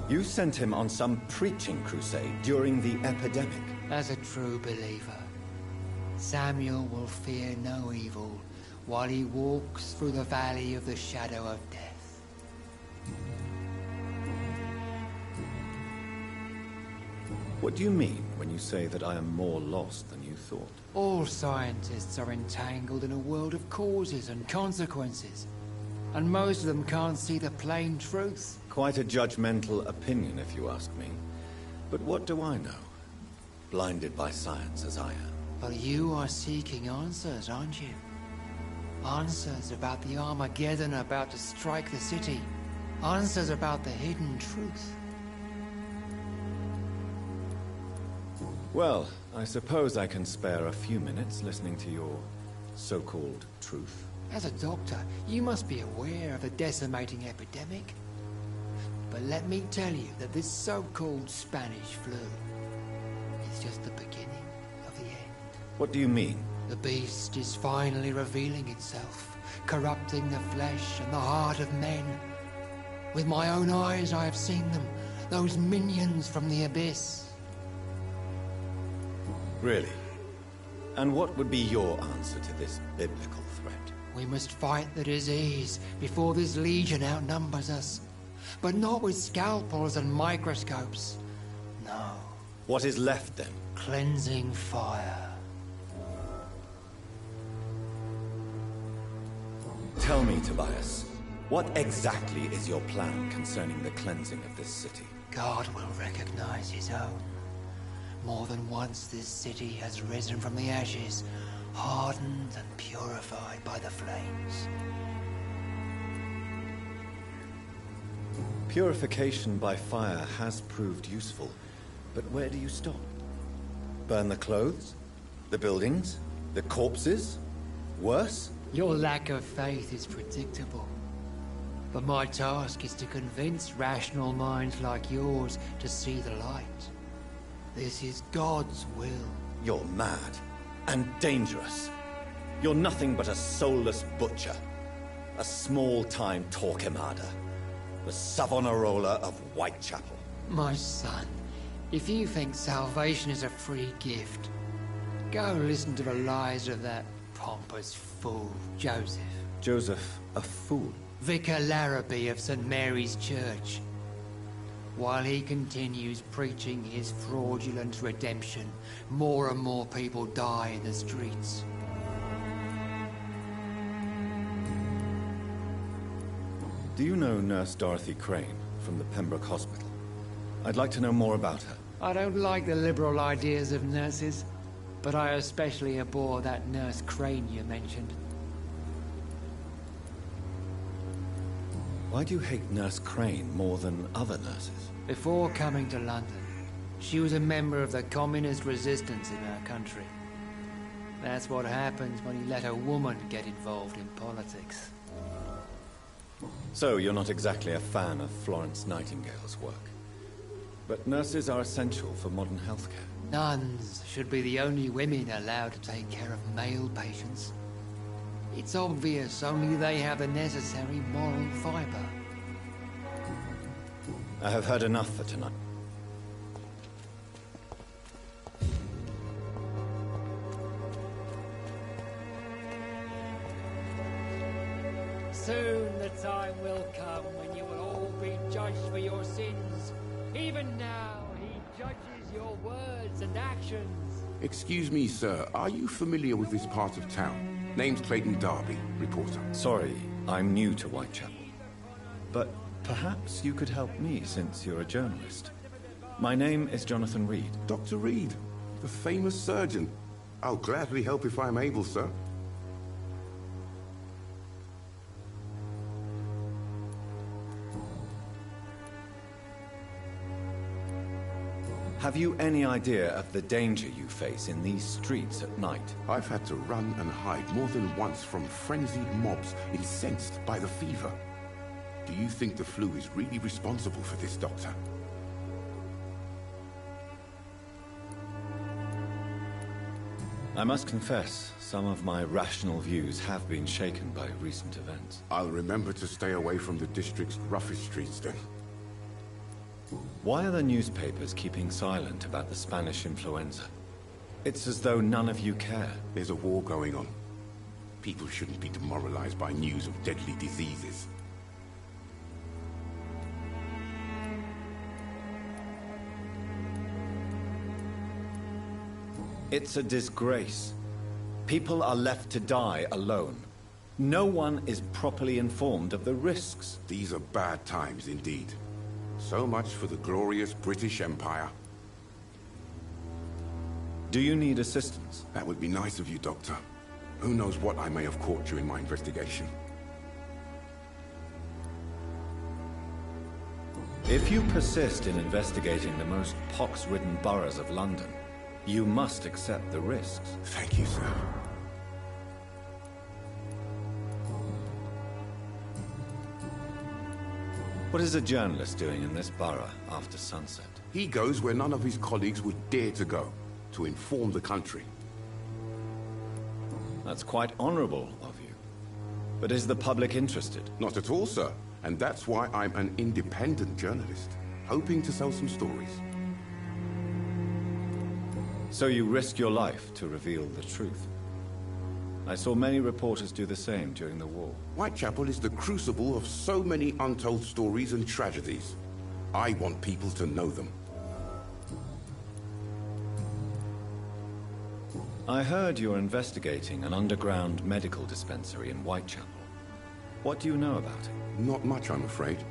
You sent him on some preaching crusade during the epidemic. As a true believer, Samuel will fear no evil while he walks through the valley of the shadow of death. What do you mean when you say that I am more lost than you thought? All scientists are entangled in a world of causes and consequences, and most of them can't see the plain truth. Quite a judgmental opinion, if you ask me. But what do I know? Blinded by science as I am. But you are seeking answers, aren't you? Answers about the Armageddon about to strike the city. Answers about the hidden truth. Well, I suppose I can spare a few minutes listening to your so-called truth. As a doctor, you must be aware of the decimating epidemic. But let me tell you that this so-called Spanish flu is just the beginning of the end. What do you mean? The beast is finally revealing itself, corrupting the flesh and the heart of men. With my own eyes I have seen them, those minions from the abyss. Really? And what would be your answer to this biblical threat? We must fight the disease before this legion outnumbers us. But not with scalpels and microscopes. No. What is left then? Cleansing fire. Tell me, Tobias, what exactly is your plan concerning the cleansing of this city? God will recognize his own. More than once this city has risen from the ashes, hardened and purified by the flames. Purification by fire has proved useful, but where do you stop? Burn the clothes? The buildings? The corpses? Worse? Your lack of faith is predictable. But my task is to convince rational minds like yours to see the light. This is God's will. You're mad and dangerous. You're nothing but a soulless butcher. A small-time Torquemada. The Savonarola of Whitechapel. My son, if you think salvation is a free gift, go listen to the lies of that pompous fool, Joseph. Joseph, a fool? Vicar Larrabee of St. Mary's Church. While he continues preaching his fraudulent redemption, more and more people die in the streets. Do you know Nurse Dorothy Crane from the Pembroke Hospital? I'd like to know more about her. I don't like the liberal ideas of nurses, but I especially abhor that Nurse Crane you mentioned. Why do you hate Nurse Crane more than other nurses? Before coming to London, she was a member of the communist resistance in her country. That's what happens when you let a woman get involved in politics. So, you're not exactly a fan of Florence Nightingale's work. But nurses are essential for modern healthcare. Nuns should be the only women allowed to take care of male patients. It's obvious only they have the necessary moral fiber. I have heard enough for tonight. Soon the time will come when you will all be judged for your sins. Even now, he judges your words and actions. Excuse me, sir. Are you familiar with this part of town? Name's Clayton Darby, reporter. Sorry, I'm new to Whitechapel. But perhaps you could help me since you're a journalist. My name is Jonathan Reed. Dr. Reed, the famous surgeon. I'll gladly help if I'm able, sir. Have you any idea of the danger you face in these streets at night? I've had to run and hide more than once from frenzied mobs incensed by the fever. Do you think the flu is really responsible for this, Doctor? I must confess, some of my rational views have been shaken by recent events. I'll remember to stay away from the district's roughest streets then. Why are the newspapers keeping silent about the Spanish influenza? It's as though none of you care. There's a war going on. People shouldn't be demoralized by news of deadly diseases. It's a disgrace. People are left to die alone. No one is properly informed of the risks. These are bad times indeed. So much for the glorious British Empire. Do you need assistance? That would be nice of you, Doctor. Who knows what I may have caught you in my investigation. If you persist in investigating the most pox-ridden boroughs of London, you must accept the risks. Thank you, sir. What is a journalist doing in this borough after sunset? He goes where none of his colleagues would dare to go, to inform the country. That's quite honorable of you. But is the public interested? Not at all, sir. And that's why I'm an independent journalist, hoping to sell some stories. So you risk your life to reveal the truth. I saw many reporters do the same during the war. Whitechapel is the crucible of so many untold stories and tragedies. I want people to know them. I heard you're investigating an underground medical dispensary in Whitechapel. What do you know about it? Not much, I'm afraid.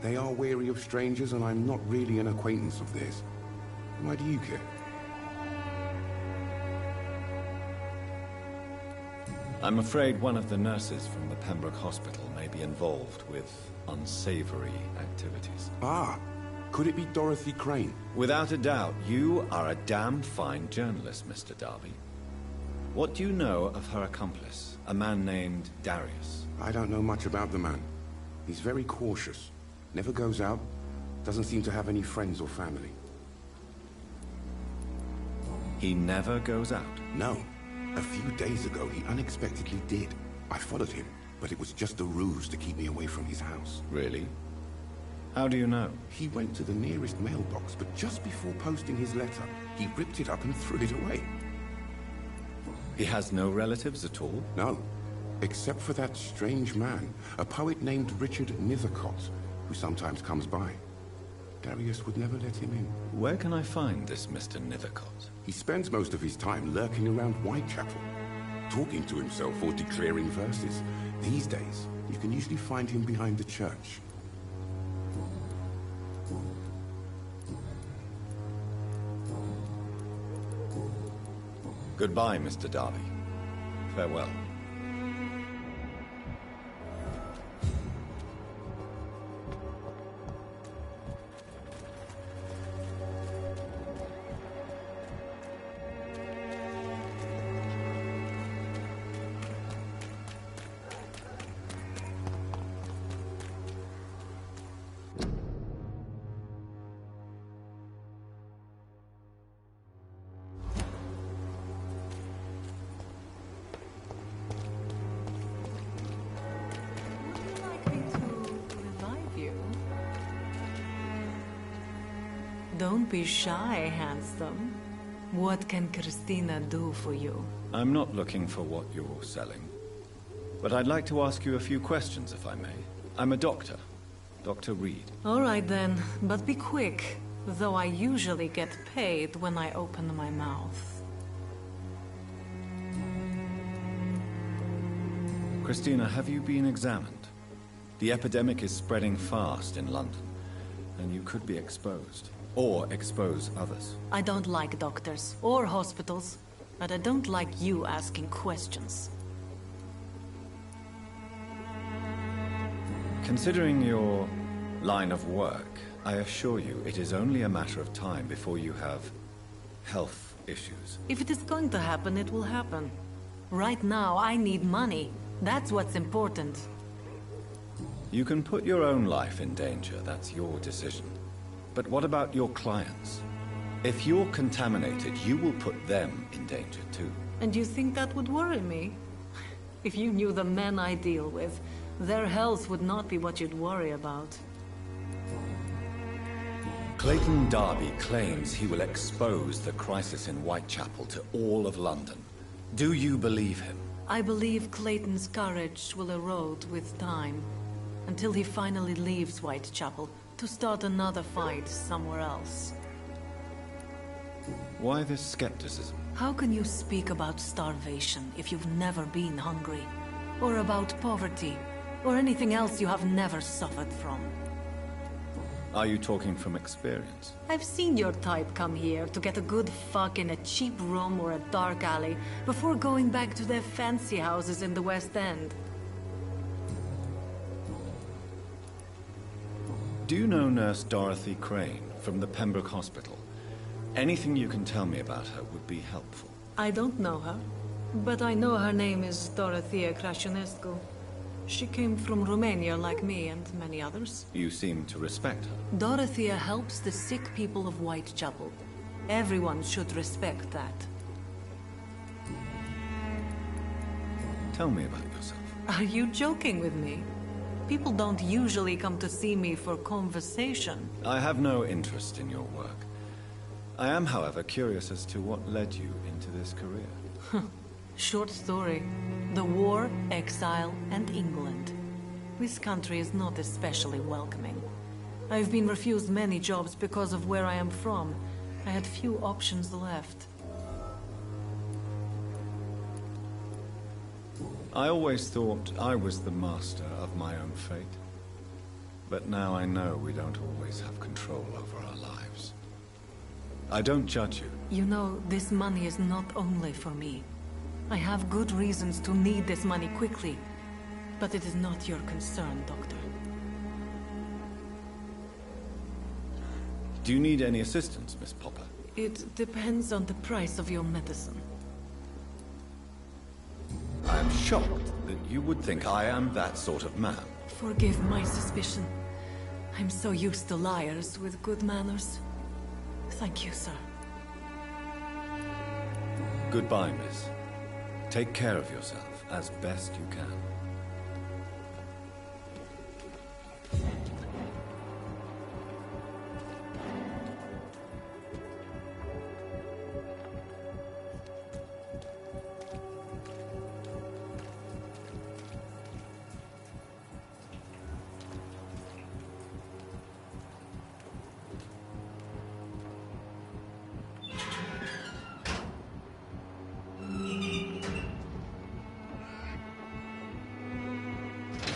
They are wary of strangers, and I'm not really an acquaintance of theirs. Why do you care? I'm afraid one of the nurses from the Pembroke Hospital may be involved with unsavory activities. Ah, could it be Dorothy Crane? Without a doubt, you are a damn fine journalist, Mr. Darby. What do you know of her accomplice, a man named Darius? I don't know much about the man. He's very cautious. Never goes out. Doesn't seem to have any friends or family. He never goes out? No. A few days ago, he unexpectedly did. I followed him, but it was just a ruse to keep me away from his house. Really? How do you know? He went to the nearest mailbox, but just before posting his letter, he ripped it up and threw it away. He has no relatives at all? No. Except for that strange man, a poet named Richard Nithercott, who sometimes comes by. Darius would never let him in. Where can I find this Mr. Nithercott? He spends most of his time lurking around Whitechapel, talking to himself or declaring verses. These days, you can usually find him behind the church. Goodbye, Mr. Darby. Farewell. Don't be shy, handsome. What can Christina do for you? I'm not looking for what you're selling. But I'd like to ask you a few questions, if I may. I'm a doctor. Dr. Reed. All right then, but be quick. Though I usually get paid when I open my mouth. Christina, have you been examined? The epidemic is spreading fast in London, and you could be exposed. Or expose others. I don't like doctors or hospitals, but I don't like you asking questions. Considering your line of work, I assure you it is only a matter of time before you have health issues. If it is going to happen, it will happen. Right now, I need money. That's what's important. You can put your own life in danger, that's your decision. But what about your clients? If you're contaminated, you will put them in danger too. And you think that would worry me? If you knew the men I deal with, their health would not be what you'd worry about. Clayton Darby claims he will expose the crisis in Whitechapel to all of London. Do you believe him? I believe Clayton's courage will erode with time, until he finally leaves Whitechapel to start another fight somewhere else. Why this skepticism? How can you speak about starvation if you've never been hungry? Or about poverty? Or anything else you have never suffered from? Are you talking from experience? I've seen your type come here to get a good fuck in a cheap room or a dark alley before going back to their fancy houses in the West End. Do you know Nurse Dorothy Crane from the Pembroke Hospital? Anything you can tell me about her would be helpful. I don't know her, but I know her name is Dorothea Crăciunescu. She came from Romania like me and many others. You seem to respect her. Dorothea helps the sick people of Whitechapel. Everyone should respect that. Tell me about yourself. Are you joking with me? People don't usually come to see me for conversation. I have no interest in your work. I am, however, curious as to what led you into this career. Short story. The war, exile, and England. This country is not especially welcoming. I've been refused many jobs because of where I am from. I had few options left. I always thought I was the master of my own fate. But now I know we don't always have control over our lives. I don't judge you. You know, this money is not only for me. I have good reasons to need this money quickly. But it is not your concern, Doctor. Do you need any assistance, Miss Popper? It depends on the price of your medicine. I am shocked that you would think I am that sort of man. Forgive my suspicion. I'm so used to liars with good manners. Thank you, sir. Goodbye, miss. Take care of yourself as best you can.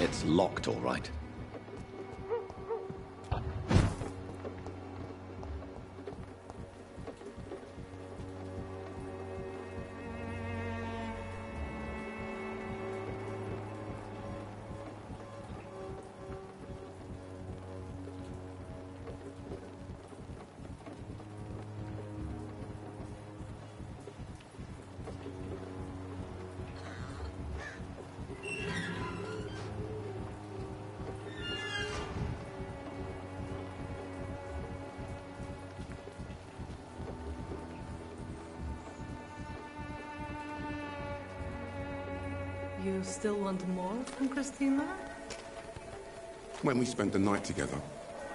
It's locked, all right. You still want more from Christina? When we spent the night together,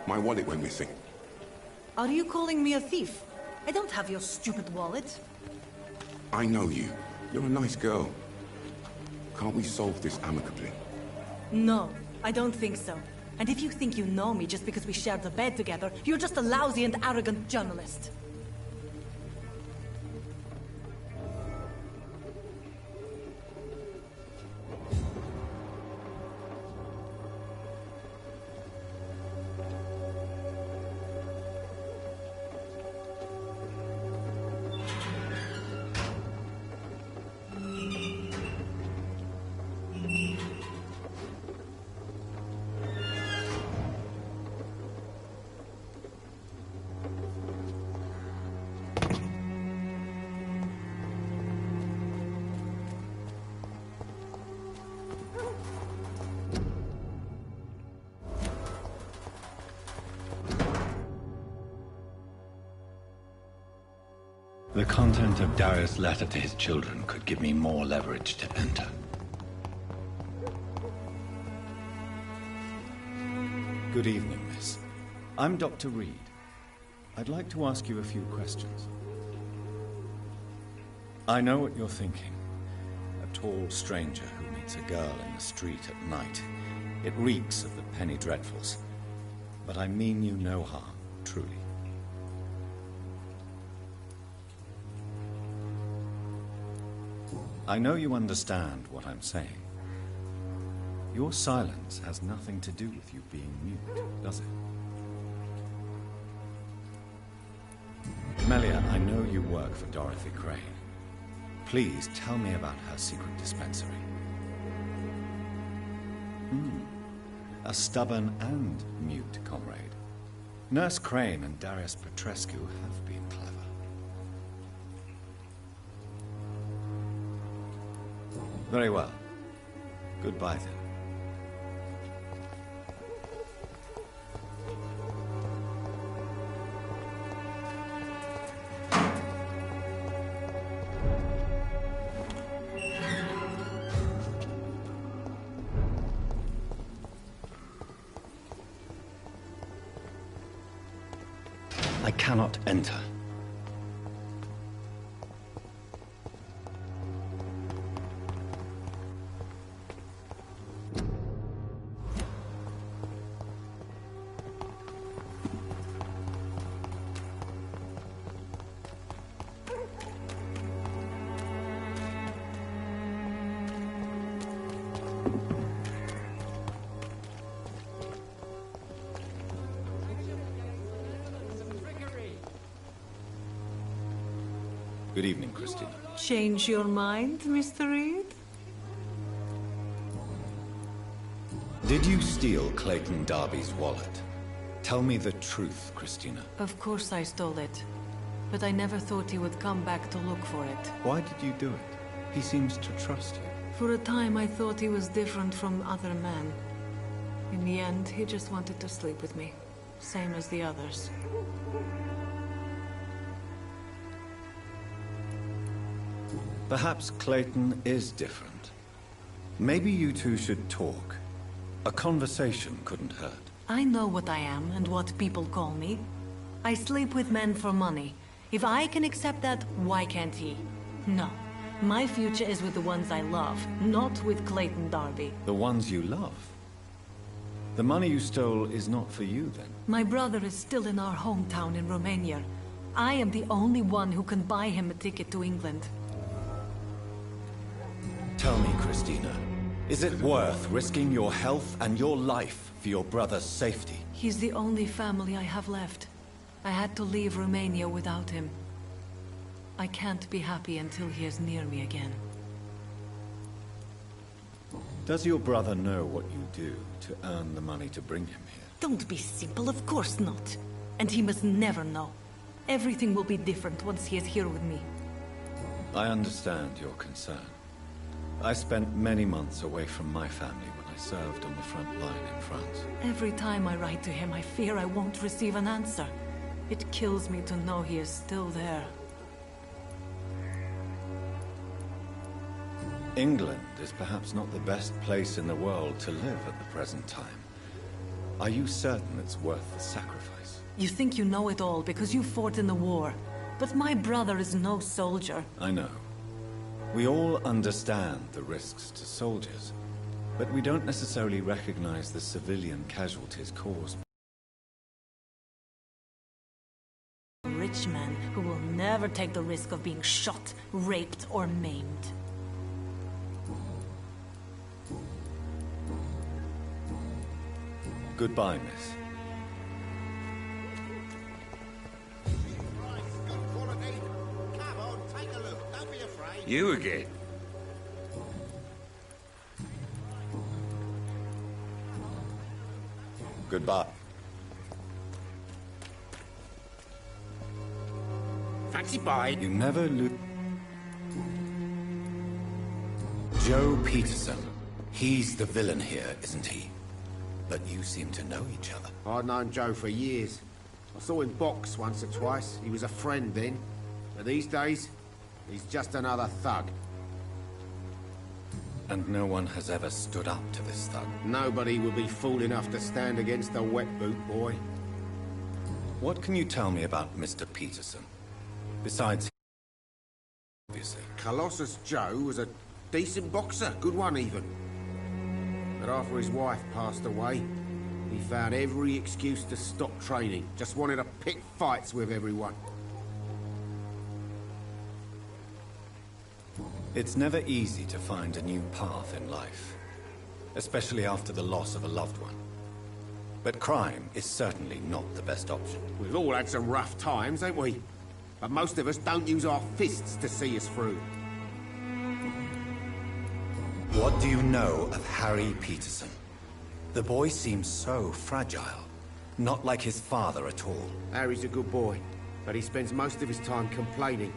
my wallet went missing. Are you calling me a thief? I don't have your stupid wallet. I know you. You're a nice girl. Can't we solve this amicably? No, I don't think so. And if you think you know me just because we shared the bed together, you're just a lousy and arrogant journalist. The content of Darius' letter to his children could give me more leverage to enter. Good evening, miss. I'm Dr. Reed. I'd like to ask you a few questions. I know what you're thinking. A tall stranger who meets a girl in the street at night. It reeks of the penny dreadfuls. But I mean you no harm, truly. I know you understand what I'm saying. Your silence has nothing to do with you being mute, does it? Melia, I know you work for Dorothy Crane. Please tell me about her secret dispensary. A stubborn and mute comrade. Nurse Crane and Darius Petrescu have been clever. Very well. Goodbye, then. I cannot enter. Good evening, Christina. Change your mind, Mr. Reed? Did you steal Clayton Darby's wallet? Tell me the truth, Christina. Of course I stole it. But I never thought he would come back to look for it. Why did you do it? He seems to trust you. For a time I thought he was different from other men. In the end, he just wanted to sleep with me. Same as the others. Perhaps Clayton is different. Maybe you two should talk. A conversation couldn't hurt. I know what I am and what people call me. I sleep with men for money. If I can accept that, why can't he? No. My future is with the ones I love, not with Clayton Darby. The ones you love? The money you stole is not for you, then? My brother is still in our hometown in Romania. I am the only one who can buy him a ticket to England. Tell me, Christina, Is it worth risking your health and your life for your brother's safety? He's the only family I have left. I had to leave Romania without him. I can't be happy until he is near me again. Does your brother know what you do to earn the money to bring him here? Don't be simple, of course not. And he must never know. Everything will be different once he is here with me. I understand your concern. I spent many months away from my family when I served on the front line in France. Every time I write to him, I fear I won't receive an answer. It kills me to know he is still there. England is perhaps not the best place in the world to live at the present time. Are you certain it's worth the sacrifice? You think you know it all because you fought in the war. But my brother is no soldier. I know. We all understand the risks to soldiers, but we don't necessarily recognize the civilian casualties caused. A rich man who will never take the risk of being shot, raped, or maimed. Goodbye, miss. You again? Goodbye. Fancy buying? You never lose. Joe Peterson. He's the villain here, isn't he? But you seem to know each other. I'd known Joe for years. I saw him box once or twice. He was a friend then. But these days, he's just another thug. And no one has ever stood up to this thug? Nobody would be fool enough to stand against a wet boot boy. What can you tell me about Mr. Peterson? Besides, obviously. Colossus Joe was a decent boxer, good one even. But after his wife passed away, he found every excuse to stop training. Just wanted to pick fights with everyone. It's never easy to find a new path in life, especially after the loss of a loved one. But crime is certainly not the best option. We've all had some rough times, ain't we? But most of us don't use our fists to see us through. What do you know of Harry Peterson? The boy seems so fragile. Not like his father at all. Harry's a good boy, but he spends most of his time complaining.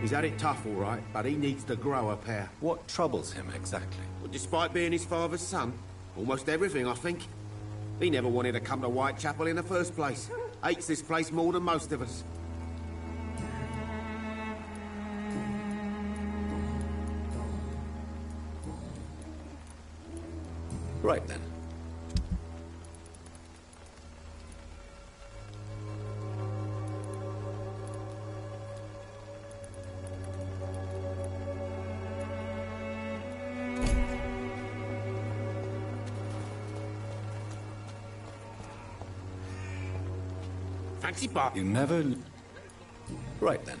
He's had it tough, all right, but he needs to grow a pair. What troubles him exactly? Well, despite being his father's son, almost everything, I think. He never wanted to come to Whitechapel in the first place. Hates this place more than most of us. Right then. Fancy bar. You never... Right then.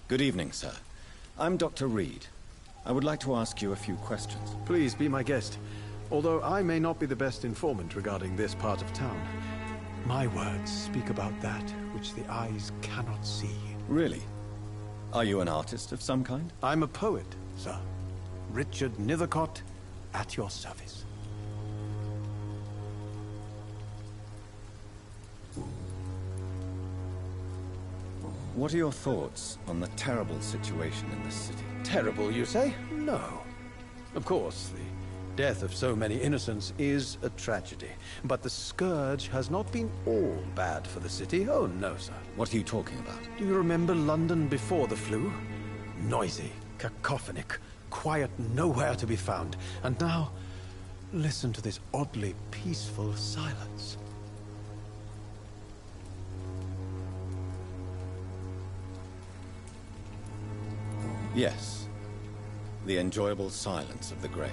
Good evening, sir. I'm Dr. Reed. I would like to ask you a few questions. Please be my guest. Although I may not be the best informant regarding this part of town, my words speak about that which the eyes cannot see. Really? Are you an artist of some kind? I'm a poet, sir. Richard Nethercott, at your service. What are your thoughts on the terrible situation in this city? Terrible, you say? No. Of course, the death of so many innocents is a tragedy. But the scourge has not been all bad for the city. Oh, no, sir. What are you talking about? Do you remember London before the flu? Noisy, cacophonic, quiet nowhere to be found. And now, listen to this oddly peaceful silence. Yes. The enjoyable silence of the grave.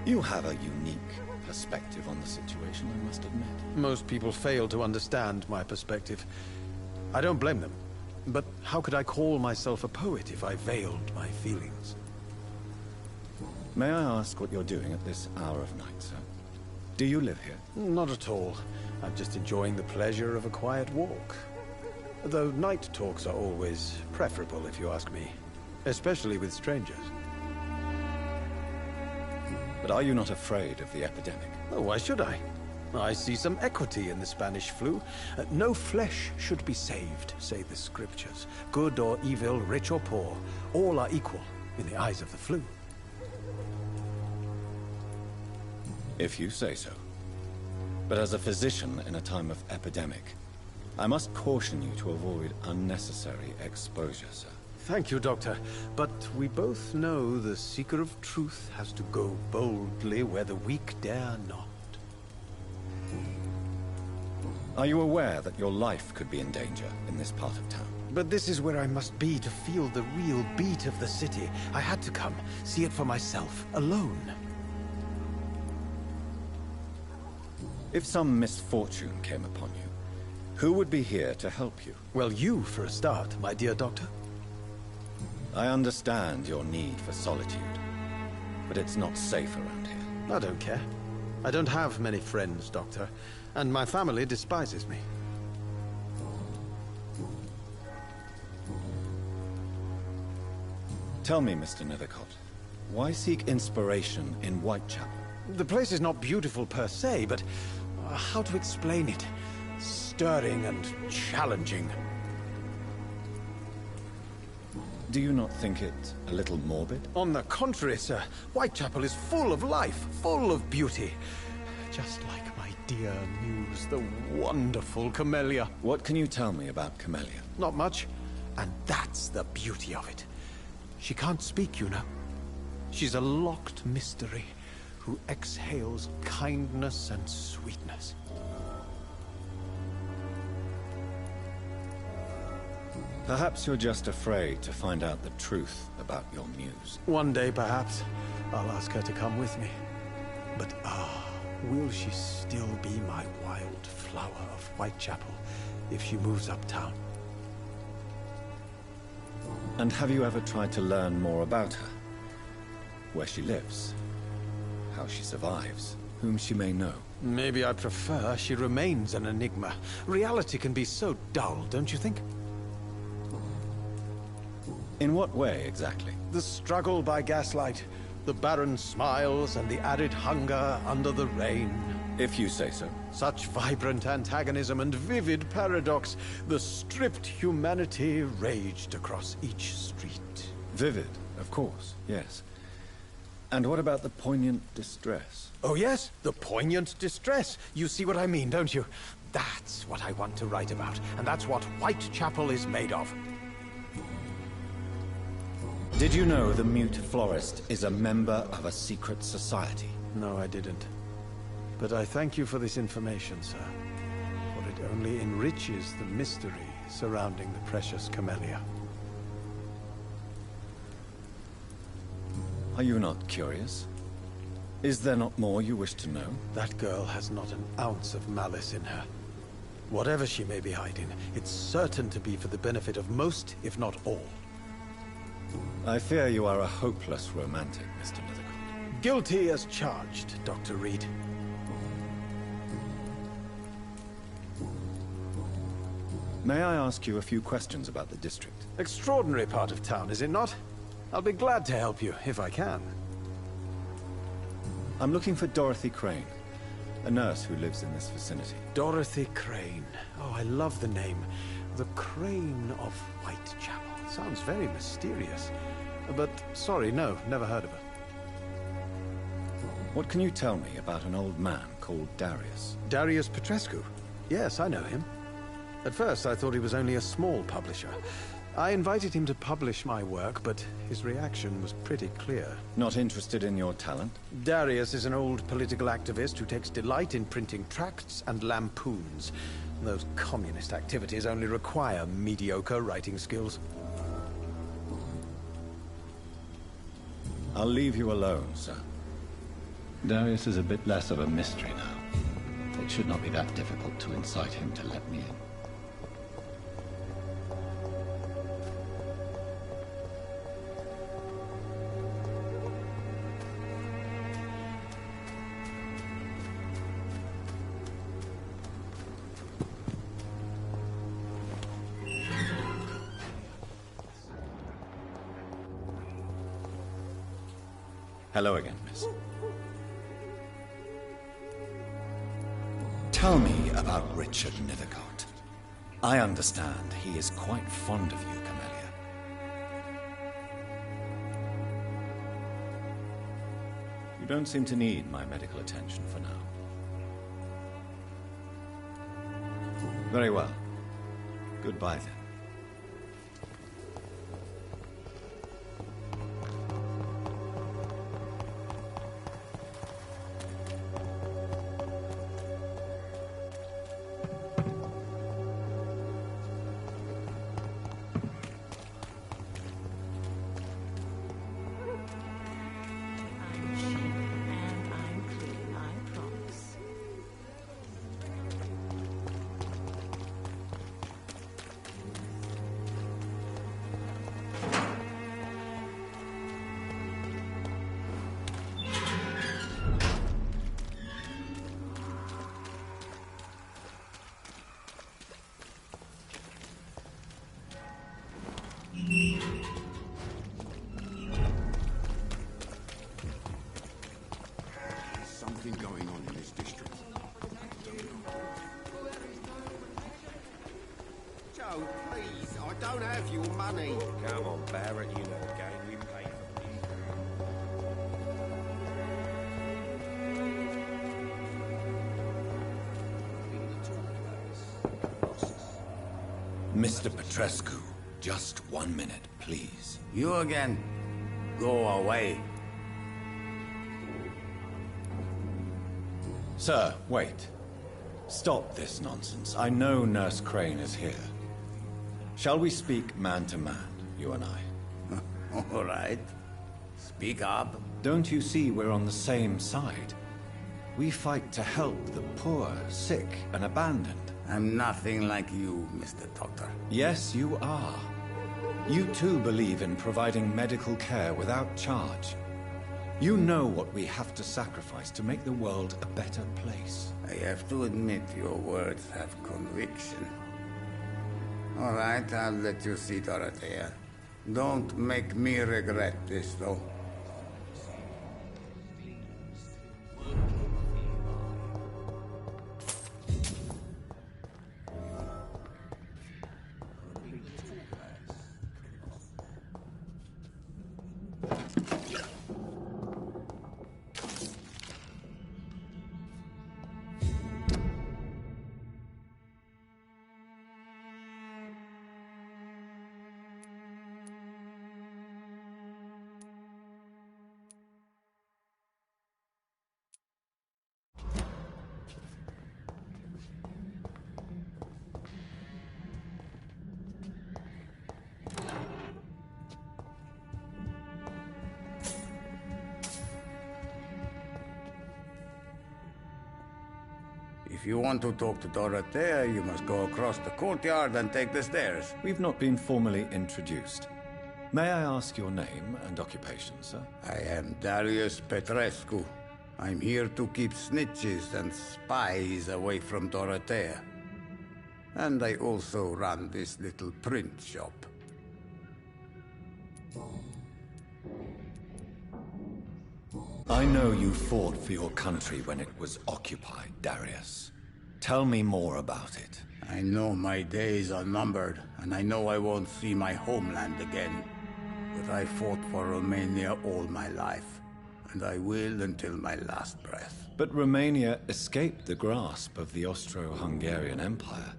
You have a unique perspective on the situation, I must admit. Most people fail to understand my perspective. I don't blame them. But how could I call myself a poet if I veiled my feelings? May I ask what you're doing at this hour of night, sir? Do you live here? Not at all. I'm just enjoying the pleasure of a quiet walk. Though night talks are always preferable, if you ask me. Especially with strangers. But are you not afraid of the epidemic? Oh, why should I? I see some equity in the Spanish flu. No flesh should be saved, say the scriptures. Good or evil, rich or poor, all are equal in the eyes of the flu. If you say so. But as a physician in a time of epidemic, I must caution you to avoid unnecessary exposure, sir. Thank you, Doctor. But we both know the seeker of truth has to go boldly where the weak dare not. Are you aware that your life could be in danger in this part of town? But this is where I must be to feel the real beat of the city. I had to come, see it for myself, alone. If some misfortune came upon you, who would be here to help you? Well, you for a start, my dear Doctor. I understand your need for solitude, but it's not safe around here. I don't care. I don't have many friends, Doctor, and my family despises me. Tell me, Mr. Nethercott, why seek inspiration in Whitechapel? The place is not beautiful per se, but how to explain it? Stirring and challenging. Do you not think it a little morbid? On the contrary, sir. Whitechapel is full of life, full of beauty. Just like my dear muse, the wonderful Camellia. What can you tell me about Camellia? Not much, and that's the beauty of it. She can't speak, you know. She's a locked mystery who exhales kindness and sweetness. Perhaps you're just afraid to find out the truth about your muse. One day, perhaps, I'll ask her to come with me. But will she still be my wild flower of Whitechapel if she moves uptown? And have you ever tried to learn more about her? Where she lives? How she survives? Whom she may know? Maybe I prefer she remains an enigma. Reality can be so dull, don't you think? In what way, exactly? The struggle by gaslight, the barren smiles and the added hunger under the rain. If you say so. Such vibrant antagonism and vivid paradox. The stripped humanity raged across each street. Vivid, of course, yes. And what about the poignant distress? Oh yes, the poignant distress. You see what I mean, don't you? That's what I want to write about, and that's what Whitechapel is made of. Did you know the Mute Florist is a member of a secret society? No, I didn't. But I thank you for this information, sir. For it only enriches the mystery surrounding the precious Camellia. Are you not curious? Is there not more you wish to know? That girl has not an ounce of malice in her. Whatever she may be hiding, it's certain to be for the benefit of most, if not all. I fear you are a hopeless romantic, Mr. Nethercott. Guilty as charged, Dr. Reed. May I ask you a few questions about the district? Extraordinary part of town, is it not? I'll be glad to help you, if I can. I'm looking for Dorothy Crane, a nurse who lives in this vicinity. Dorothy Crane. Oh, I love the name. The Crane of Whitechapel. Sounds very mysterious. But, sorry, no, never heard of her. What can you tell me about an old man called Darius? Darius Petrescu? Yes, I know him. At first, I thought he was only a small publisher. I invited him to publish my work, but his reaction was pretty clear. Not interested in your talent? Darius is an old political activist who takes delight in printing tracts and lampoons. Those communist activities only require mediocre writing skills. I'll leave you alone, sir. Darius is a bit less of a mystery now. It should not be that difficult to incite him to let me in. Hello again, miss. Tell me about Richard Nethercott. I understand he is quite fond of you, Camellia. You don't seem to need my medical attention for now. Very well. Goodbye, then. Something going on in this district. Joe, please, I don't have your money. Come on, Barrett, you know the game. We pay for these. Mr. Petrescu, just 1 minute, please. You again. Go away. Sir, wait. Stop this nonsense. I know Nurse Crane is here. Shall we speak man to man, you and I? All right. Speak up. Don't you see we're on the same side? We fight to help the poor, sick, and abandoned. I'm nothing like you, Mr. Doctor. Yes, you are. You too believe in providing medical care without charge. You know what we have to sacrifice to make the world a better place. I have to admit your words have conviction. All right, I'll let you see Dorothea. Don't make me regret this, though. If you want to talk to Dorothea, you must go across the courtyard and take the stairs. We've not been formally introduced. May I ask your name and occupation, sir? I am Darius Petrescu. I'm here to keep snitches and spies away from Dorothea. And I also run this little print shop. I know you fought for your country when it was occupied, Darius. Tell me more about it. I know my days are numbered, and I know I won't see my homeland again. But I fought for Romania all my life, and I will until my last breath. But Romania escaped the grasp of the Austro-Hungarian Empire.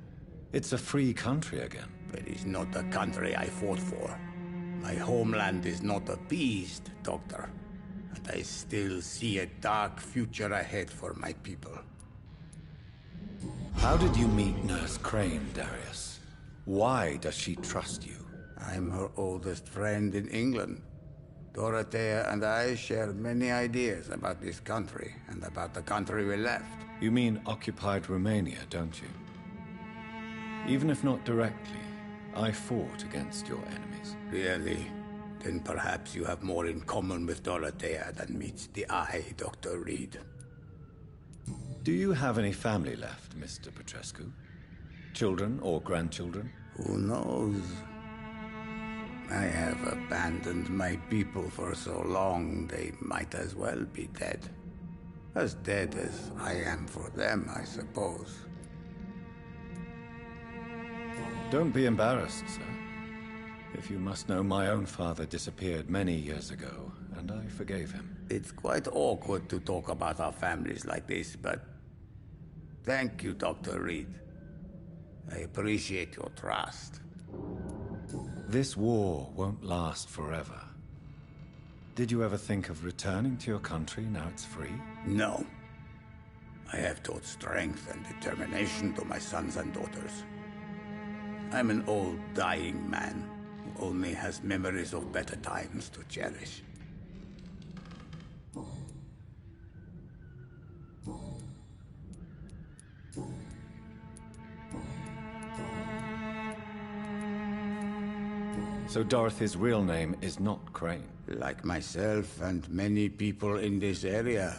It's a free country again. But it's not the country I fought for. My homeland is not appeased, Doctor. And I still see a dark future ahead for my people. How did you meet Nurse Crane, Darius? Why does she trust you? I'm her oldest friend in England. Dorothea and I share many ideas about this country and about the country we left. You mean occupied Romania, don't you? Even if not directly, I fought against your enemies. Really? Then perhaps you have more in common with Dorothea than meets the eye, Dr. Reed. Do you have any family left, Mr. Petrescu? Children or grandchildren? Who knows? I have abandoned my people for so long, they might as well be dead. As dead as I am for them, I suppose. Don't be embarrassed, sir. If you must know, my own father disappeared many years ago, and I forgave him. It's quite awkward to talk about our families like this, but thank you, Dr. Reed. I appreciate your trust. This war won't last forever. Did you ever think of returning to your country now it's free? No. I have taught strength and determination to my sons and daughters. I'm an old, dying man who only has memories of better times to cherish. So Dorothy's real name is not Crane? Like myself and many people in this area.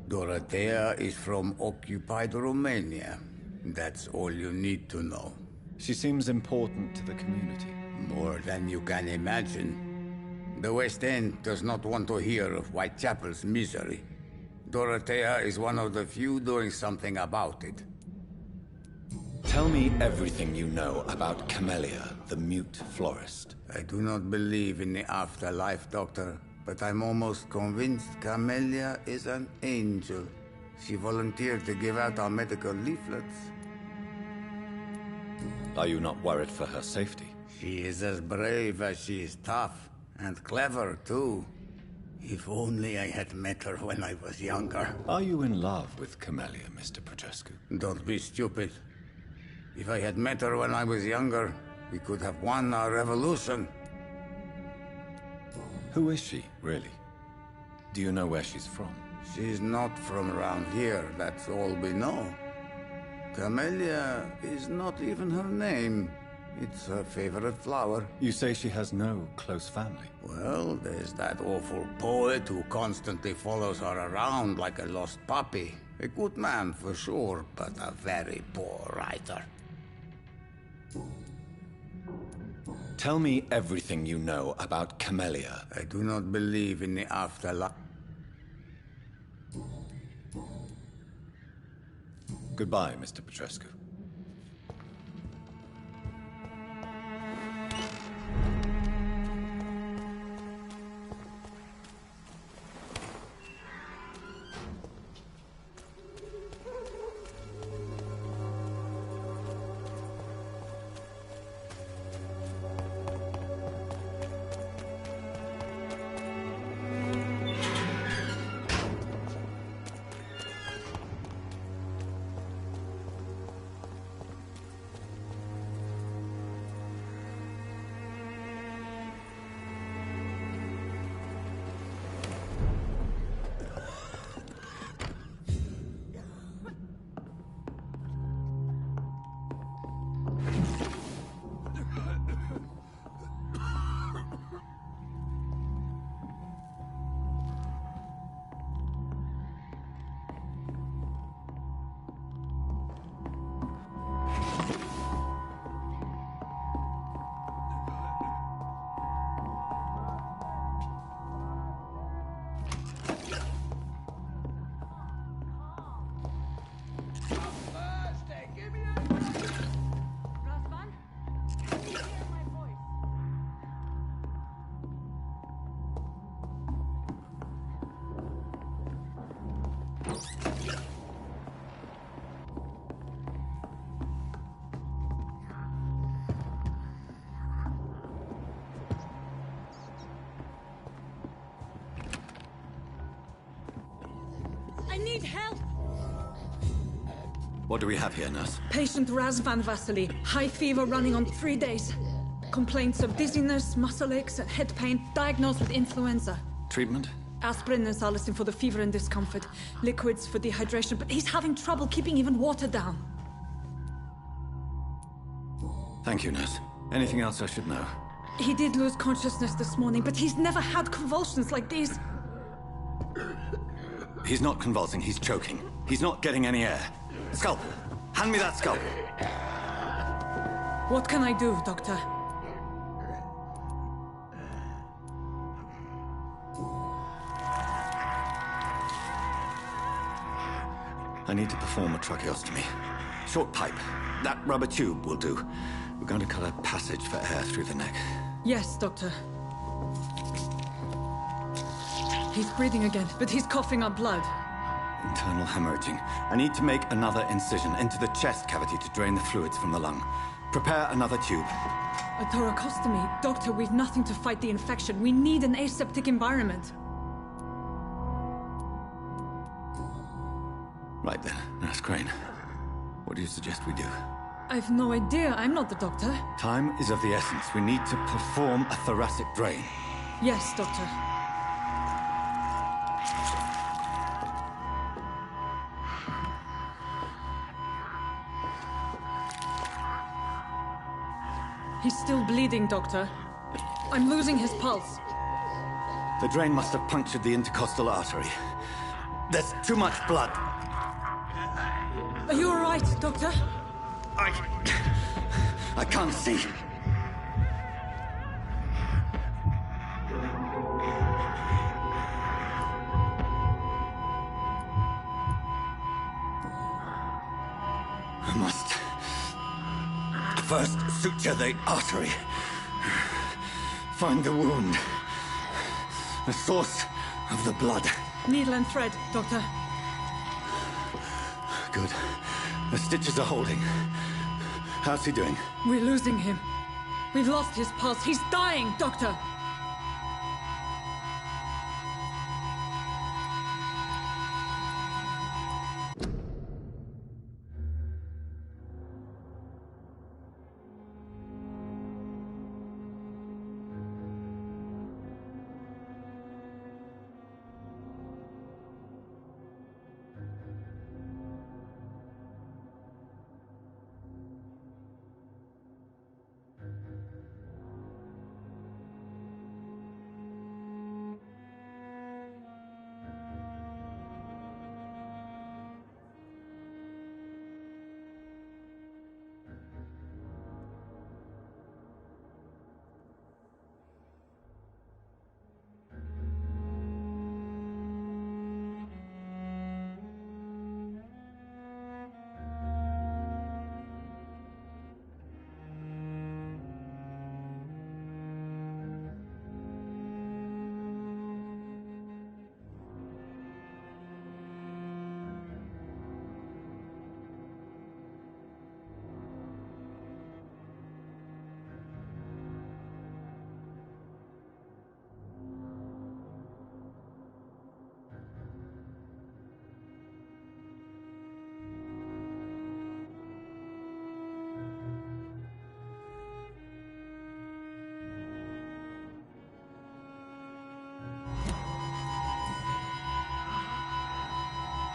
Dorothea is from occupied Romania. That's all you need to know. She seems important to the community. More than you can imagine. The West End does not want to hear of Whitechapel's misery. Dorothea is one of the few doing something about it. Tell me everything you know about Camellia, the mute florist. I do not believe in the afterlife, Doctor, but I'm almost convinced Camellia is an angel. She volunteered to give out our medical leaflets. Are you not worried for her safety? She is as brave as she is tough, and clever, too. If only I had met her when I was younger. Are you in love with Camellia, Mr. Petrescu? Don't be stupid. If I had met her when I was younger, we could have won our revolution. Who is she, really? Do you know where she's from? She's not from around here, that's all we know. Camellia is not even her name. It's her favorite flower. You say she has no close family? Well, there's that awful poet who constantly follows her around like a lost puppy. A good man for sure, but a very poor writer. Tell me everything you know about Camellia. I do not believe in the afterlife. Goodbye, Mr. Petrescu. What do we have here, nurse? Patient Raz Van Vasily. High fever running on 3 days. Complaints of dizziness, muscle aches, and head pain. Diagnosed with influenza. Treatment? Aspirin and salicin for the fever and discomfort. Liquids for dehydration, but he's having trouble keeping even water down. Thank you, nurse. Anything else I should know? He did lose consciousness this morning, but he's never had convulsions like these. He's not convulsing, he's choking. He's not getting any air. Scalpel! Hand me that scalpel! What can I do, Doctor? I need to perform a tracheostomy. Short pipe. That rubber tube will do. We're going to cut a passage for air through the neck. Yes, Doctor. He's breathing again, but he's coughing up blood. Internal hemorrhaging. I need to make another incision into the chest cavity to drain the fluids from the lung. Prepare another tube. A thoracostomy? Doctor, we've nothing to fight the infection. We need an aseptic environment. Right then, Nurse Crane. What do you suggest we do? I've no idea. I'm not the doctor. Time is of the essence. We need to perform a thoracic drain. Yes, Doctor. He's still bleeding, Doctor. I'm losing his pulse. The drain must have punctured the intercostal artery. There's too much blood. Are you all right, Doctor? I can't see. I must first suture the artery. Find the wound. The source of the blood. Needle and thread, Doctor. Good. The stitches are holding. How's he doing? We're losing him. We've lost his pulse. He's dying, Doctor!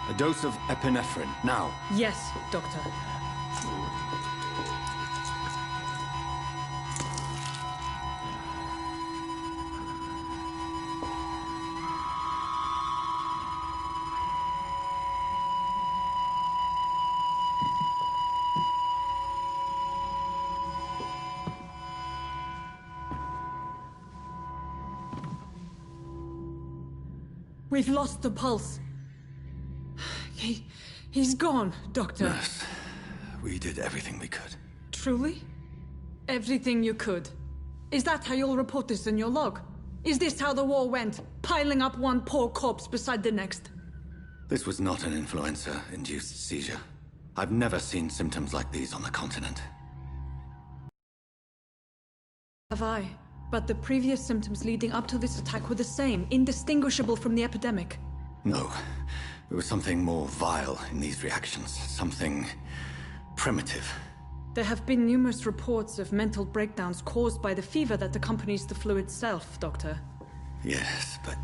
A dose of epinephrine, now. Yes, Doctor. We've lost the pulse. He's gone, Doctor. Nurse, we did everything we could. Truly? Everything you could? Is that how you'll report this in your log? Is this how the war went? Piling up one poor corpse beside the next? This was not an influenza-induced seizure. I've never seen symptoms like these on the continent. Have I? But the previous symptoms leading up to this attack were the same, indistinguishable from the epidemic. No. There was something more vile in these reactions. Something primitive. There have been numerous reports of mental breakdowns caused by the fever that accompanies the flu itself, Doctor. Yes, but...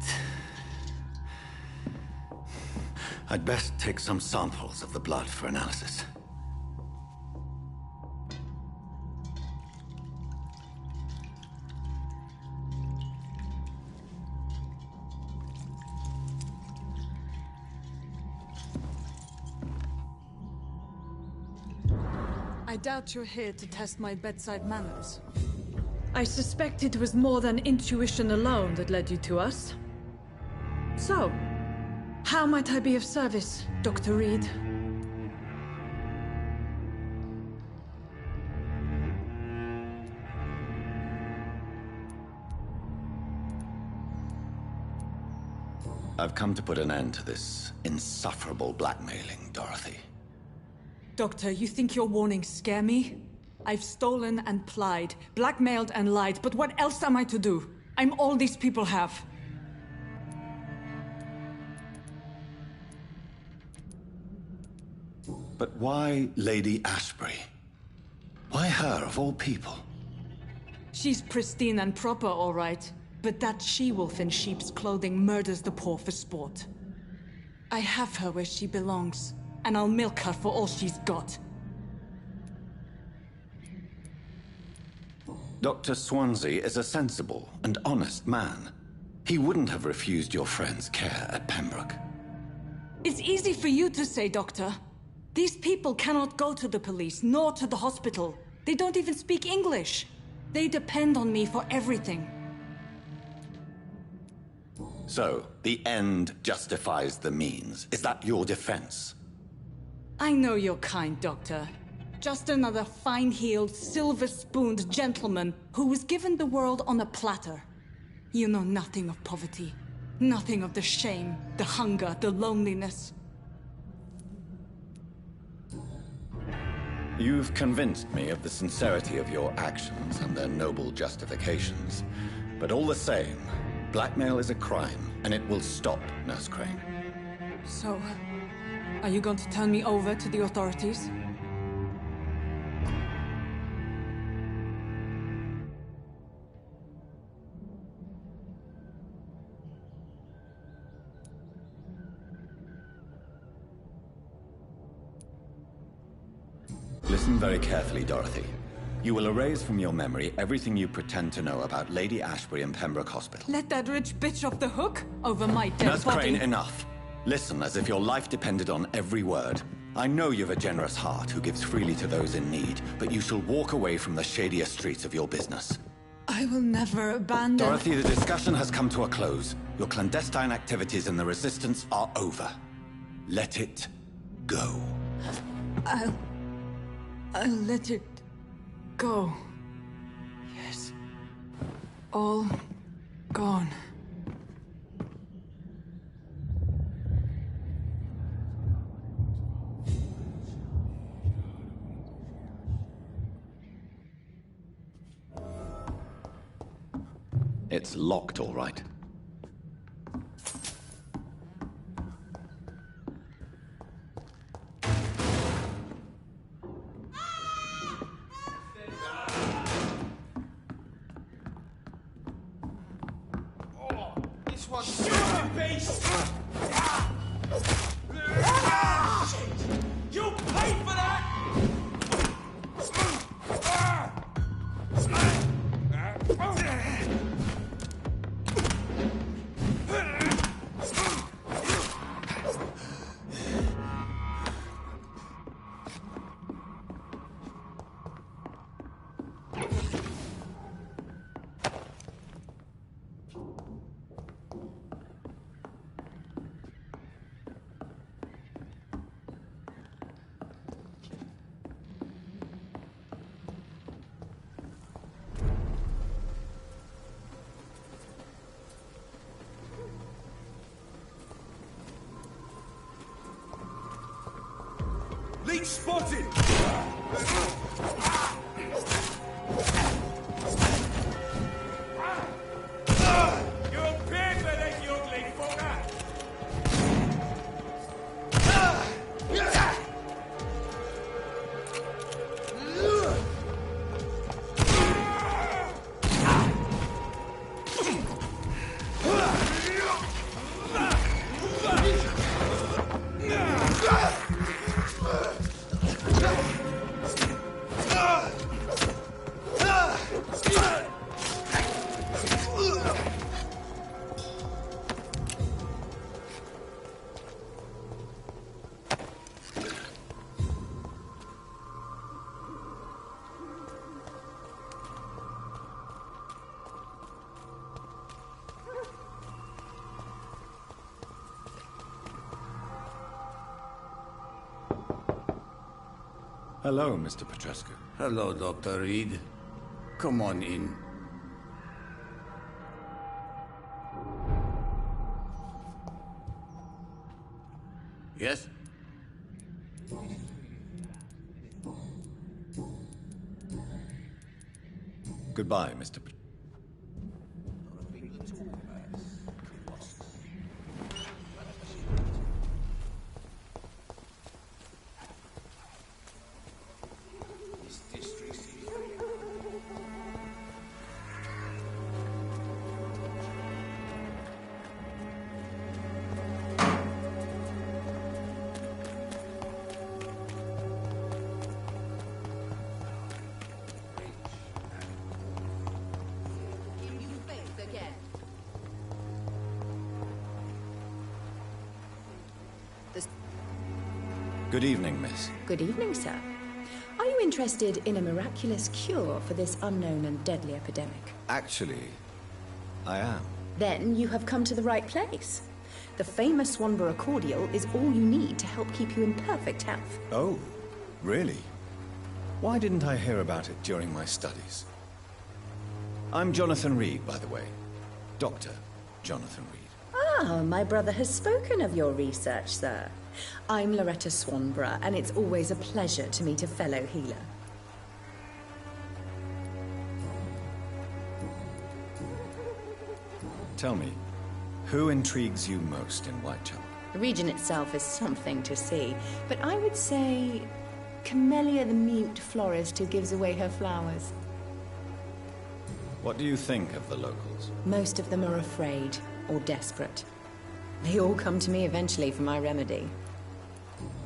I'd best take some samples of the blood for analysis. I doubt you're here to test my bedside manners. I suspect it was more than intuition alone that led you to us. So, how might I be of service, Dr. Reed? I've come to put an end to this insufferable blackmailing, Dorothy. Doctor, you think your warnings scare me? I've stolen and plied, blackmailed and lied, but what else am I to do? I'm all these people have. But why Lady Ashbury? Why her, of all people? She's pristine and proper, all right. But that she-wolf in sheep's clothing murders the poor for sport. I have her where she belongs, and I'll milk her for all she's got. Dr. Swansea is a sensible and honest man. He wouldn't have refused your friend's care at Pembroke. It's easy for you to say, Doctor. These people cannot go to the police, nor to the hospital. They don't even speak English. They depend on me for everything. So, the end justifies the means. Is that your defense? I know you're kind, Doctor. Just another fine-heeled, silver-spooned gentleman who was given the world on a platter. You know nothing of poverty. Nothing of the shame, the hunger, the loneliness. You've convinced me of the sincerity of your actions and their noble justifications. But all the same, blackmail is a crime, and it will stop, Nurse Crane. So, are you going to turn me over to the authorities? Listen very carefully, Dorothy. You will erase from your memory everything you pretend to know about Lady Ashbury and Pembroke Hospital. Let that rich bitch off the hook over my dead Nurse body. Crane, enough. Listen as if your life depended on every word. I know you've a generous heart who gives freely to those in need, but you shall walk away from the shadier streets of your business. I will never abandon... Dorothy, the discussion has come to a close. Your clandestine activities in the Resistance are over. Let it go. I'll let it go. Yes. All gone. It's locked, all right. This one's stupid beast! You paid for that! Leech spotted! You're big, little ugly fucker! Hello, Mr. Petrescu. Hello, Dr. Reed. Come on in. Yes? Goodbye, Mr. Good evening, miss. Good evening, sir. Are you interested in a miraculous cure for this unknown and deadly epidemic? Actually, I am. Then you have come to the right place. The famous Swanborough cordial is all you need to help keep you in perfect health. Oh, really? Why didn't I hear about it during my studies? I'm Jonathan Reed, by the way. Dr. Jonathan Reed. Ah, my brother has spoken of your research, sir. I'm Loretta Swanborough, and it's always a pleasure to meet a fellow healer. Tell me, who intrigues you most in Whitechapel? The region itself is something to see, but I would say Camellia the mute florist who gives away her flowers. What do you think of the locals? Most of them are afraid or desperate. They all come to me eventually for my remedy.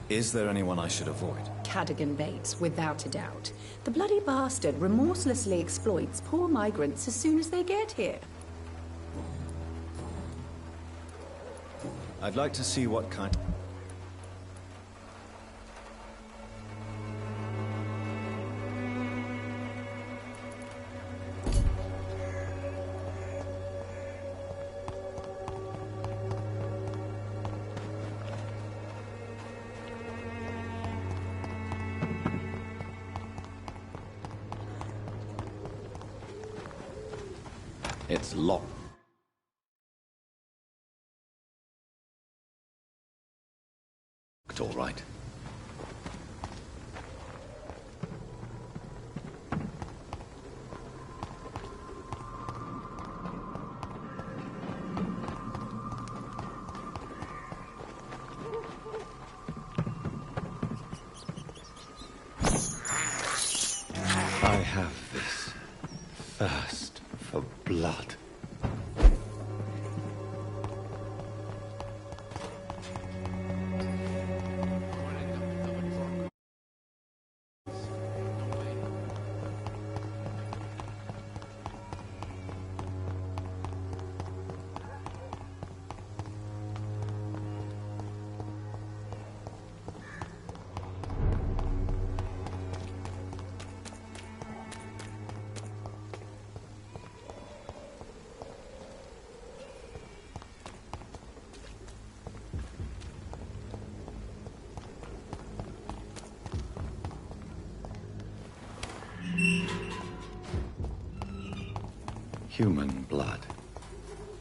Is there anyone I should avoid? Cadogan Bates, without a doubt. The bloody bastard remorselessly exploits poor migrants as soon as they get here. I'd like to see what kind... It's locked. All right. I have this thirst for blood. Human blood.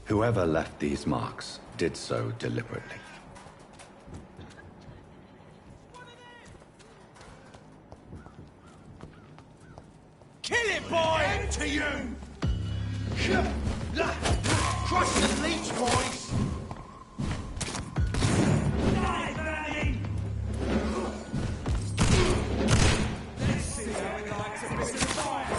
Whoever left these marks did so deliberately. Kill it, boy! End to you! Crush the leech, boys! Die, Bernie! Let's see how it likes a bit of fire!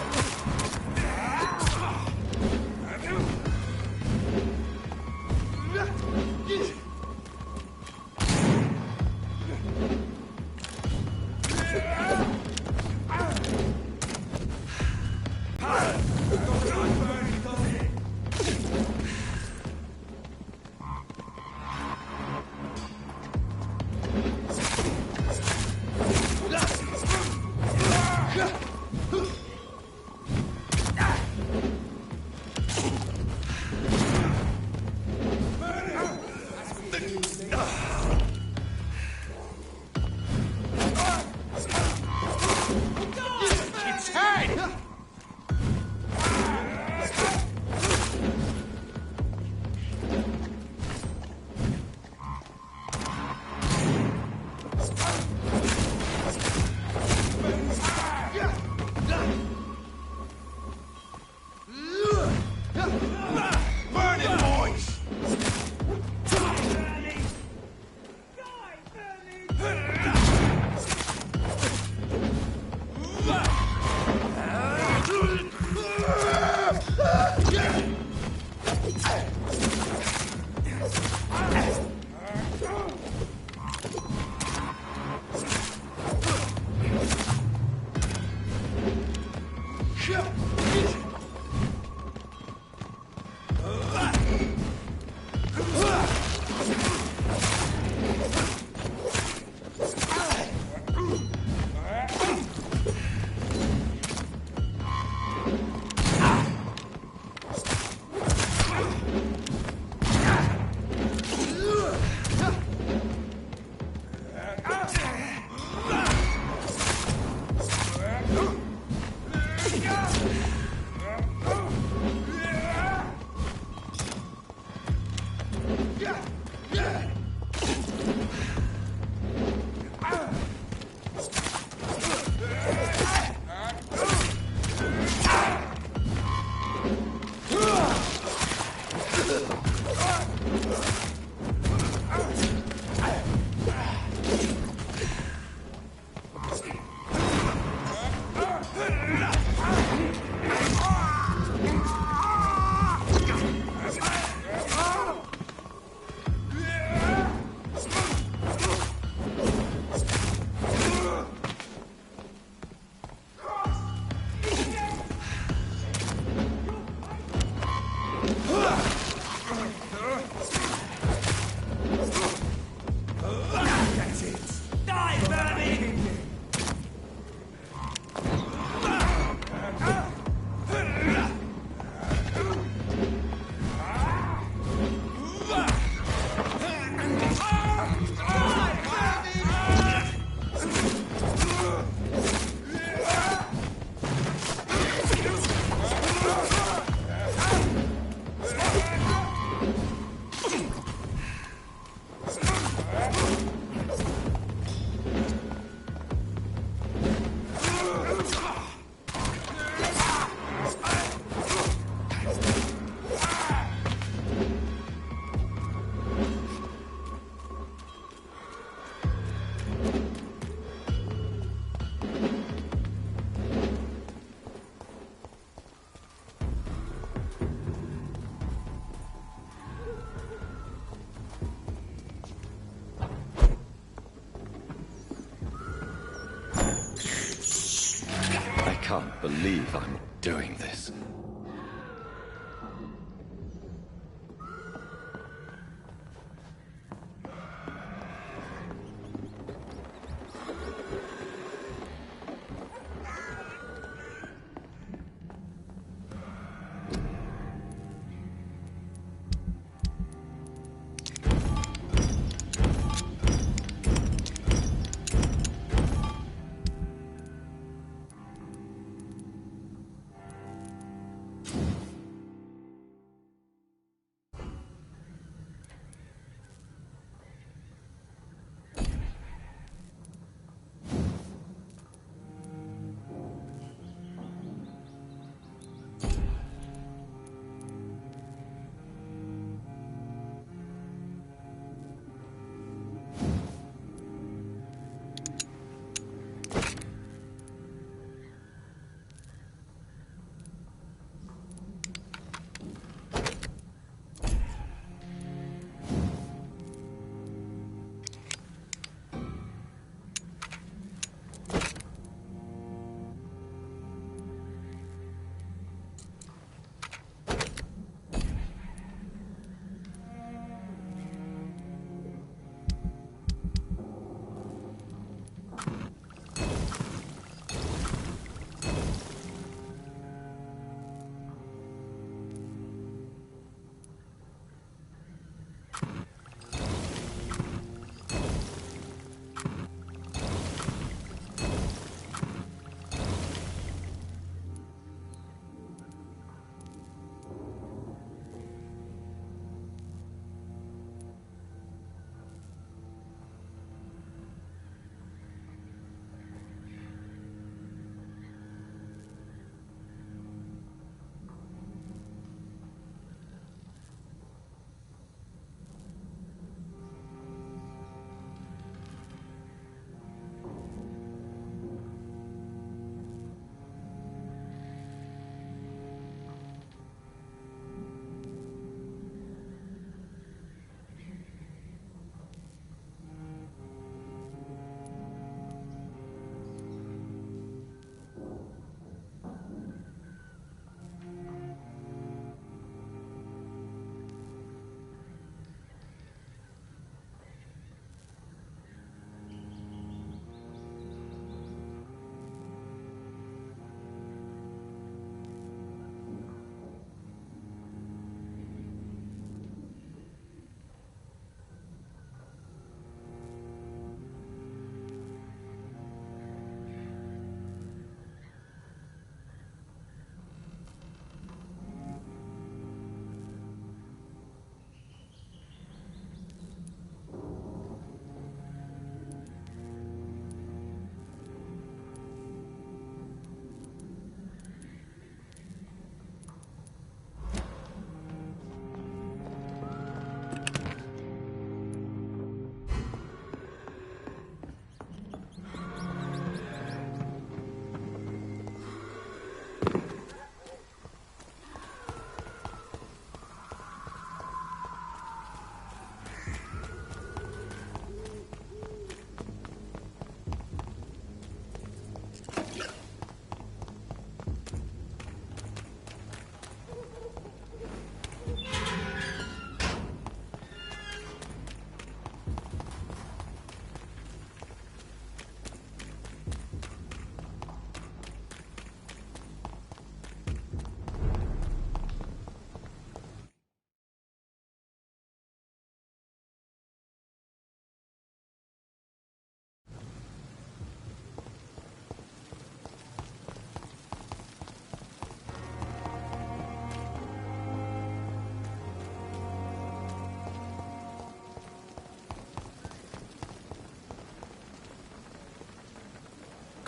I can't believe I'm doing this.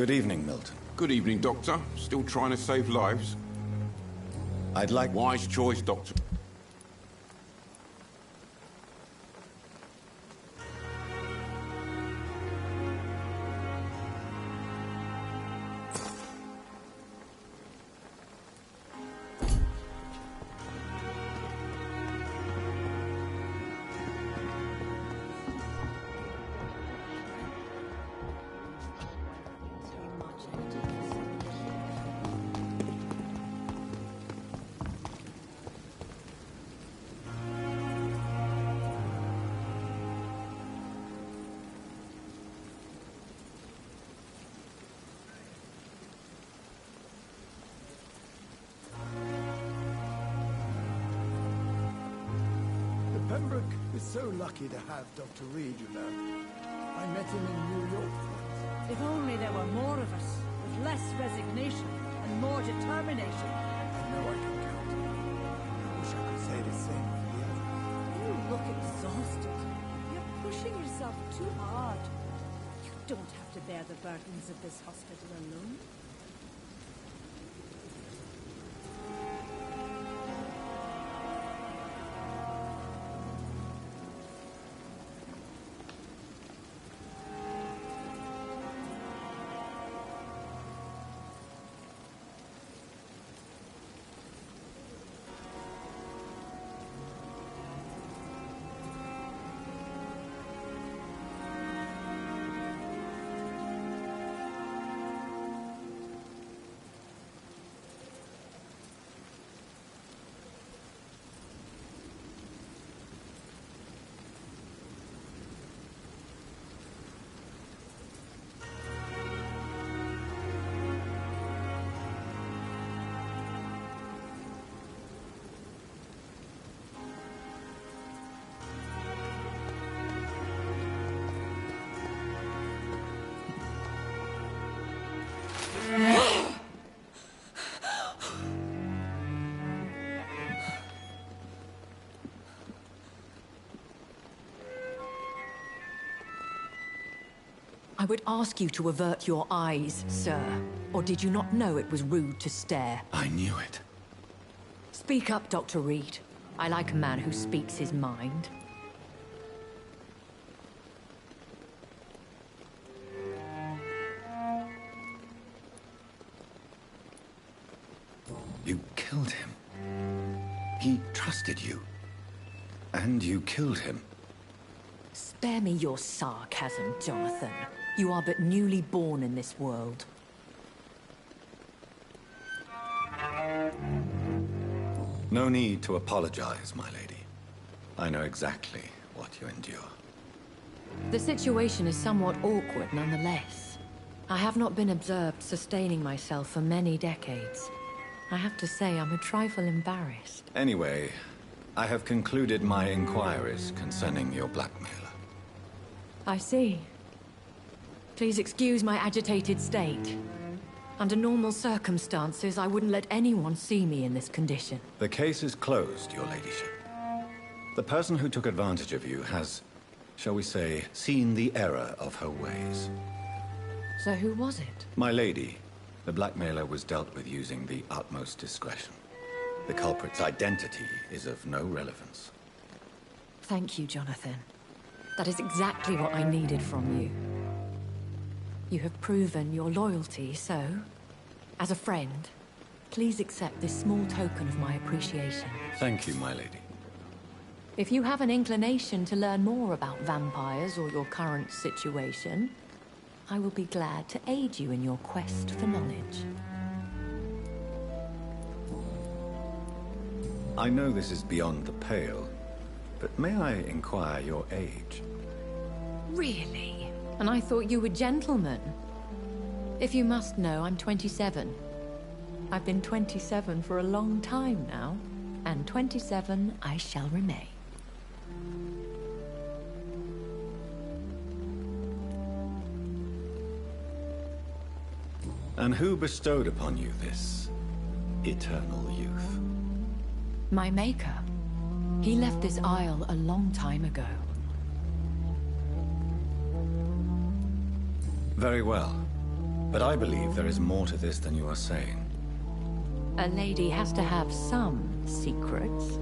Good evening, Milton. Good evening, Doctor. Still trying to save lives? I'd like... Wise choice, Doctor. Pembroke is so lucky to have Dr. Reed, you know. I met him in New York once. If only there were more of us, with less resignation and more determination. I know I can count. I wish I could say the same for the others. You look exhausted. You're pushing yourself too hard. You don't have to bear the burdens of this hospital alone. I would ask you to avert your eyes, sir. Or did you not know it was rude to stare? I knew it. Speak up, Dr. Reed. I like a man who speaks his mind. You killed him. He trusted you. And you killed him. Spare me your sarcasm, Jonathan. You are but newly born in this world. No need to apologize, my lady. I know exactly what you endure. The situation is somewhat awkward nonetheless. I have not been observed sustaining myself for many decades. I have to say I'm a trifle embarrassed. Anyway, I have concluded my inquiries concerning your blackmailer. I see. Please excuse my agitated state. Under normal circumstances, I wouldn't let anyone see me in this condition. The case is closed, your ladyship. The person who took advantage of you has, shall we say, seen the error of her ways. So who was it? My lady, the blackmailer was dealt with using the utmost discretion. The culprit's identity is of no relevance. Thank you, Jonathan. That is exactly what I needed from you. You have proven your loyalty, so, as a friend, please accept this small token of my appreciation. Thank you, my lady. If you have an inclination to learn more about vampires or your current situation, I will be glad to aid you in your quest for knowledge. I know this is beyond the pale, but may I inquire your age? Really? And I thought you were gentlemen. If you must know, I'm 27. I've been 27 for a long time now, and 27 I shall remain. And who bestowed upon you this eternal youth? My maker. He left this isle a long time ago. Very well. But I believe there is more to this than you are saying. A lady has to have some secrets.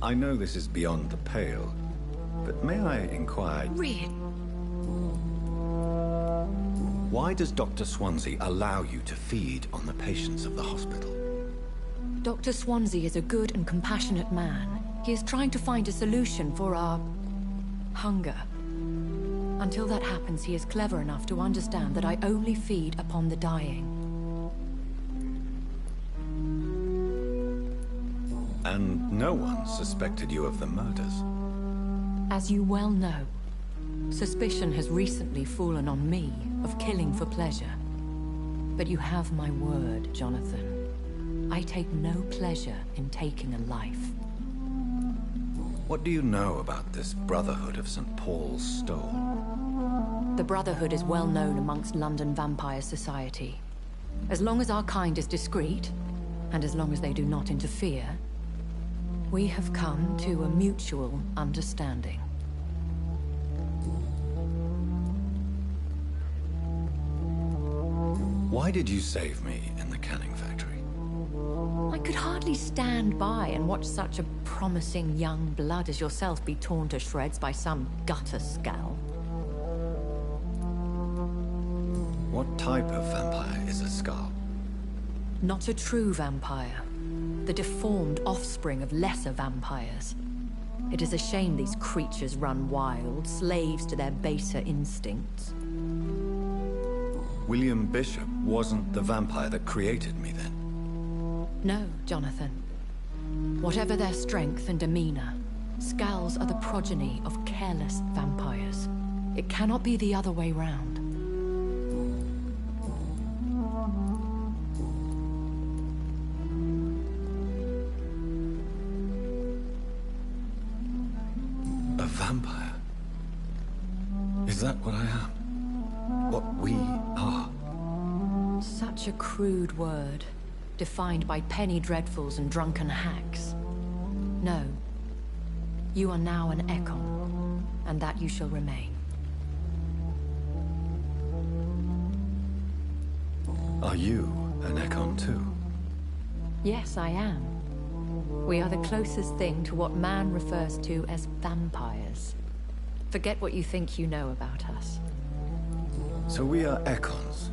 I know this is beyond the pale, but may I inquire... Really? Why does Dr. Swansea allow you to feed on the patients of the hospital? Dr. Swansea is a good and compassionate man. He is trying to find a solution for our... hunger. Until that happens, he is clever enough to understand that I only feed upon the dying. And no one suspected you of the murders? As you well know, suspicion has recently fallen on me of killing for pleasure. But you have my word, Jonathan. I take no pleasure in taking a life. What do you know about this Brotherhood of St. Paul's Stole? The Brotherhood is well known amongst London vampire society. As long as our kind is discreet, and as long as they do not interfere, we have come to a mutual understanding. Why did you save me in the canning factory? I could hardly stand by and watch such a promising young blood as yourself be torn to shreds by some gutter scowl. What type of vampire is a Scar? Not a true vampire. The deformed offspring of lesser vampires. It is a shame these creatures run wild, slaves to their baser instincts. William Bishop wasn't the vampire that created me, then? No, Jonathan. Whatever their strength and demeanor, Scowls are the progeny of careless vampires. It cannot be the other way round. A vampire? Is that what I am? What we are? Such a crude word, defined by penny dreadfuls and drunken hacks. No. You are now an Ekon, and that you shall remain. Are you an Ekon too? Yes, I am. We are the closest thing to what man refers to as vampires. Forget what you think you know about us. So we are Ekons.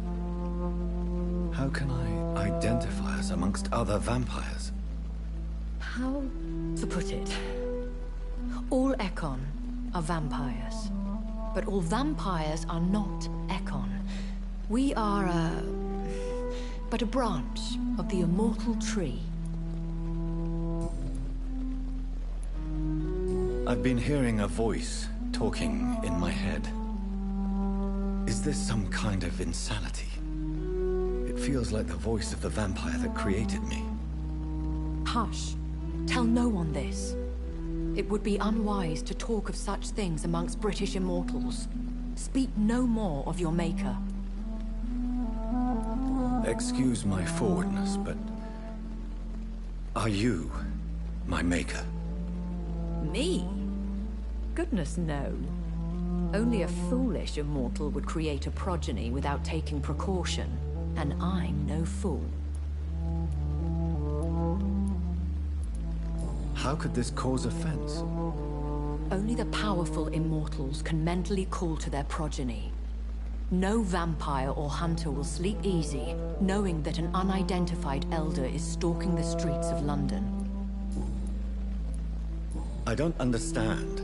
How can I identify us amongst other vampires? How to put it? All Ekon are vampires. But all vampires are not Ekon. We are but a branch of the immortal tree. I've been hearing a voice talking in my head. Is this some kind of insanity? It feels like the voice of the vampire that created me. Hush. Tell no one this. It would be unwise to talk of such things amongst British immortals. Speak no more of your maker. Excuse my forwardness, but... are you my maker? Me? Goodness, no. Only a foolish immortal would create a progeny without taking precaution, and I'm no fool. How could this cause offense? Only the powerful immortals can mentally call to their progeny. No vampire or hunter will sleep easy, knowing that an unidentified elder is stalking the streets of London. I don't understand.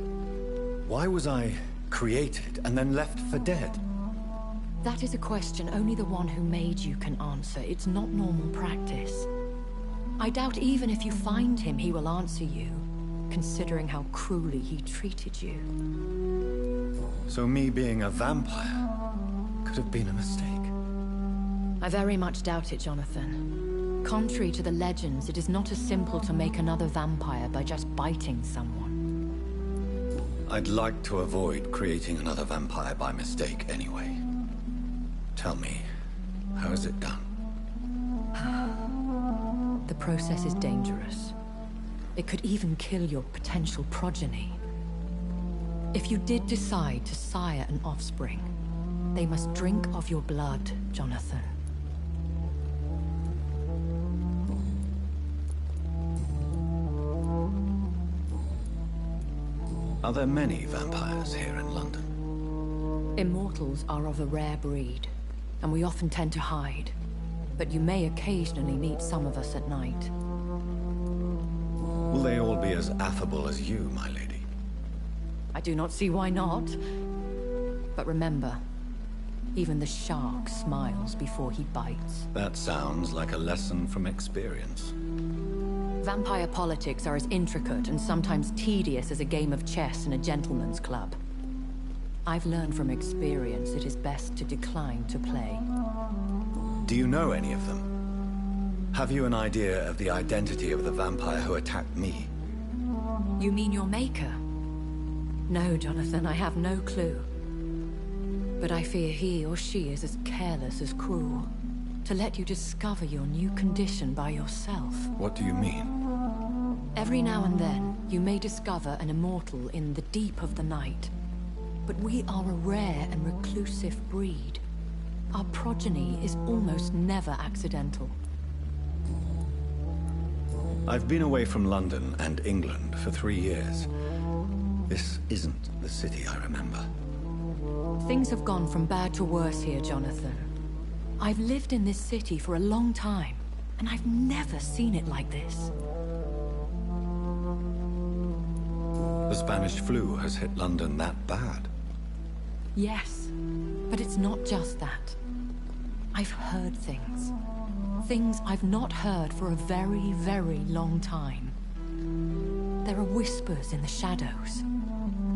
Why was I created and then left for dead? That is a question only the one who made you can answer. It's not normal practice. I doubt even if you find him, he will answer you, considering how cruelly he treated you. So me being a vampire could have been a mistake. I very much doubt it, Jonathan. Contrary to the legends, it is not as simple to make another vampire by just biting someone. I'd like to avoid creating another vampire by mistake anyway. Tell me, how is it done? The process is dangerous. It could even kill your potential progeny. If you did decide to sire an offspring, They must drink of your blood, Jonathan. Are there many vampires here in London? Immortals are of a rare breed, and we often tend to hide. But you may occasionally meet some of us at night. Will they all be as affable as you, my lady? I do not see why not. But remember, even the shark smiles before he bites. That sounds like a lesson from experience. Vampire politics are as intricate and sometimes tedious as a game of chess in a gentleman's club. I've learned from experience it is best to decline to play. Do you know any of them? Have you an idea of the identity of the vampire who attacked me? You mean your maker? No, Jonathan, I have no clue. But I fear he or she is as careless as cruel. To let you discover your new condition by yourself. What do you mean? Every now and then, you may discover an immortal in the deep of the night. But we are a rare and reclusive breed. Our progeny is almost never accidental. I've been away from London and England for 3 years. This isn't the city I remember. Things have gone from bad to worse here, Jonathan. I've lived in this city for a long time, and I've never seen it like this. The Spanish flu has hit London that bad? Yes, but it's not just that. I've heard things. Things I've not heard for a very, very long time. There are whispers in the shadows.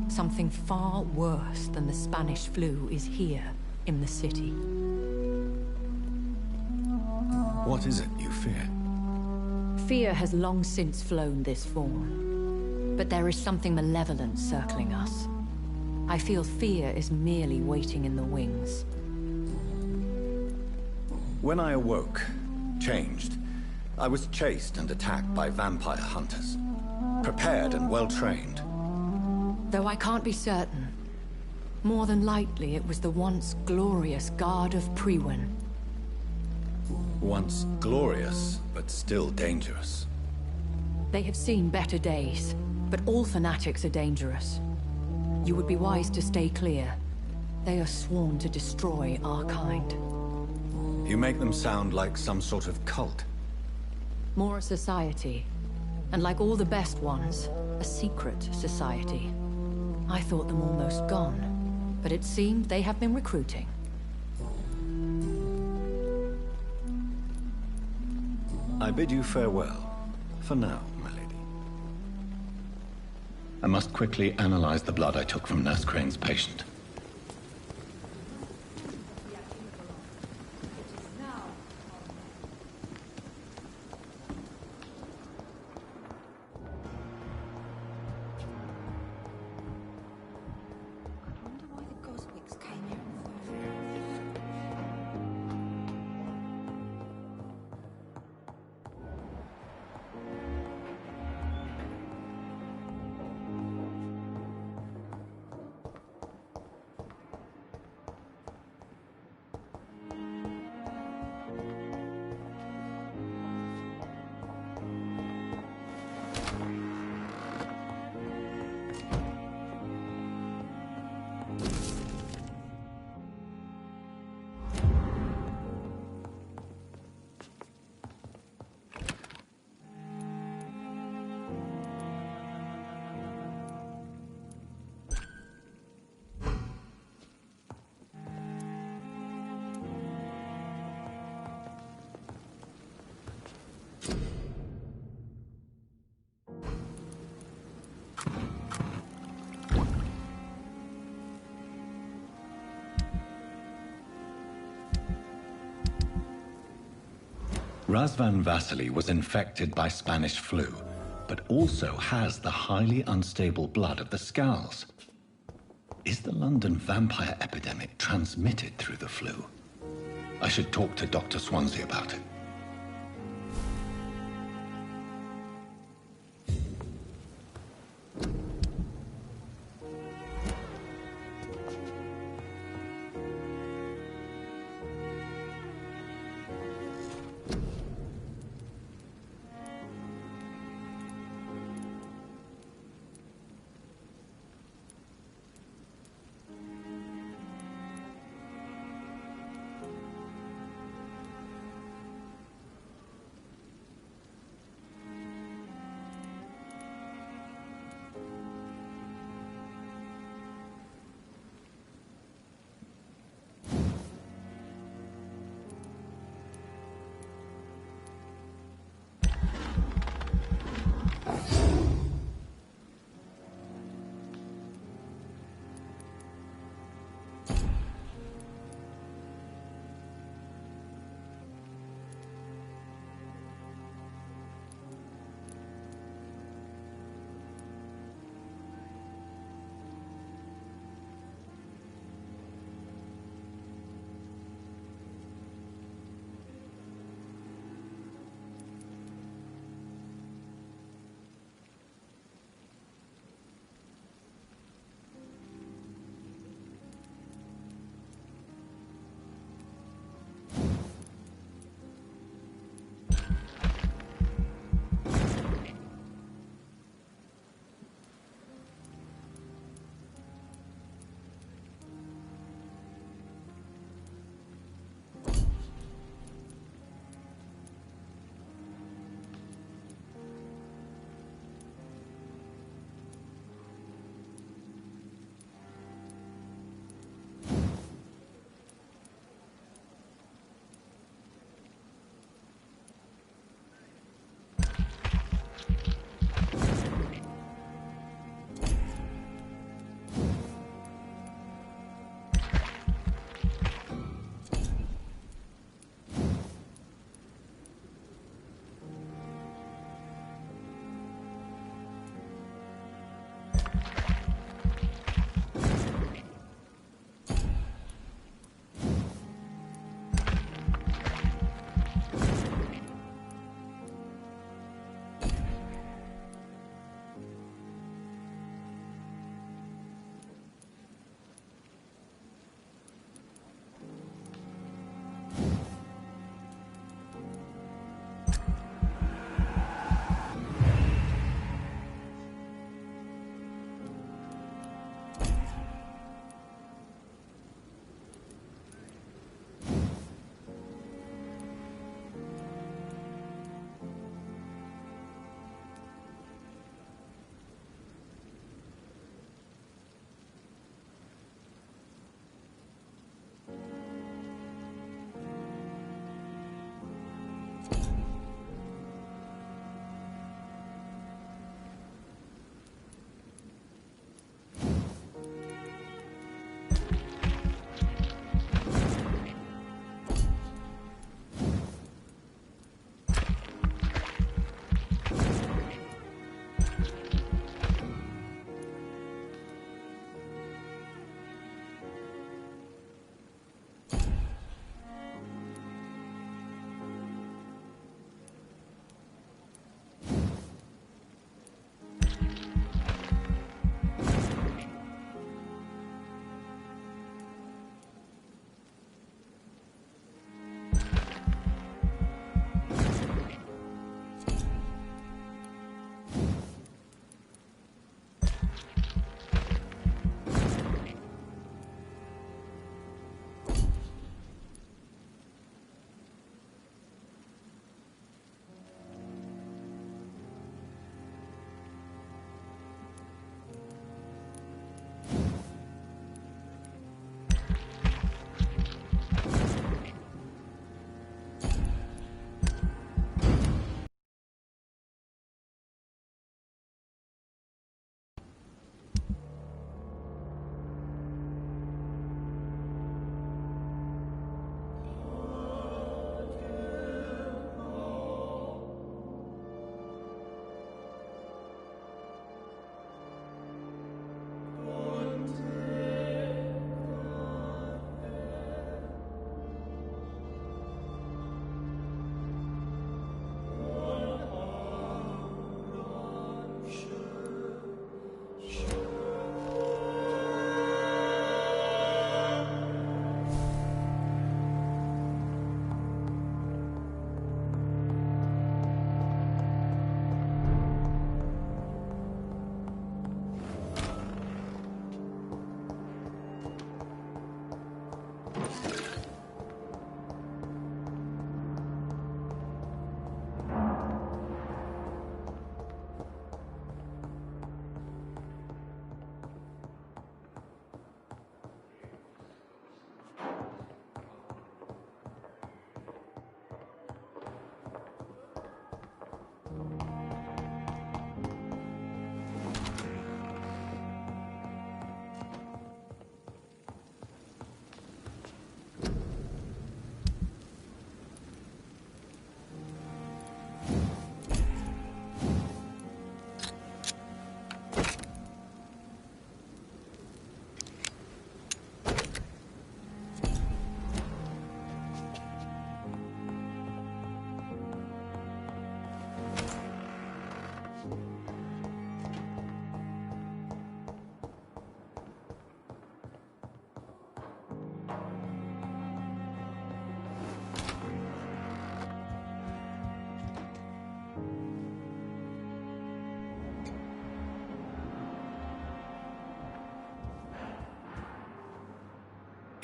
Something far worse than the Spanish flu is here in the city. What is it you fear? Fear has long since flown this form. But there is something malevolent circling us. I feel fear is merely waiting in the wings. When I awoke, changed, I was chased and attacked by vampire hunters. Prepared and well-trained. Though I can't be certain. More than likely, it was the once glorious Guard of Priwen. Once glorious, but still dangerous. They have seen better days, but all fanatics are dangerous. You would be wise to stay clear. They are sworn to destroy our kind. You make them sound like some sort of cult. More a society. And like all the best ones, a secret society. I thought them almost gone, but it seemed they have been recruiting. I bid you farewell, for now, my lady. I must quickly analyze the blood I took from Nurse Crane's patient. Razvan Vasily was infected by Spanish flu, but also has the highly unstable blood of the Scowls. Is the London vampire epidemic transmitted through the flu? I should talk to Dr. Swansea about it.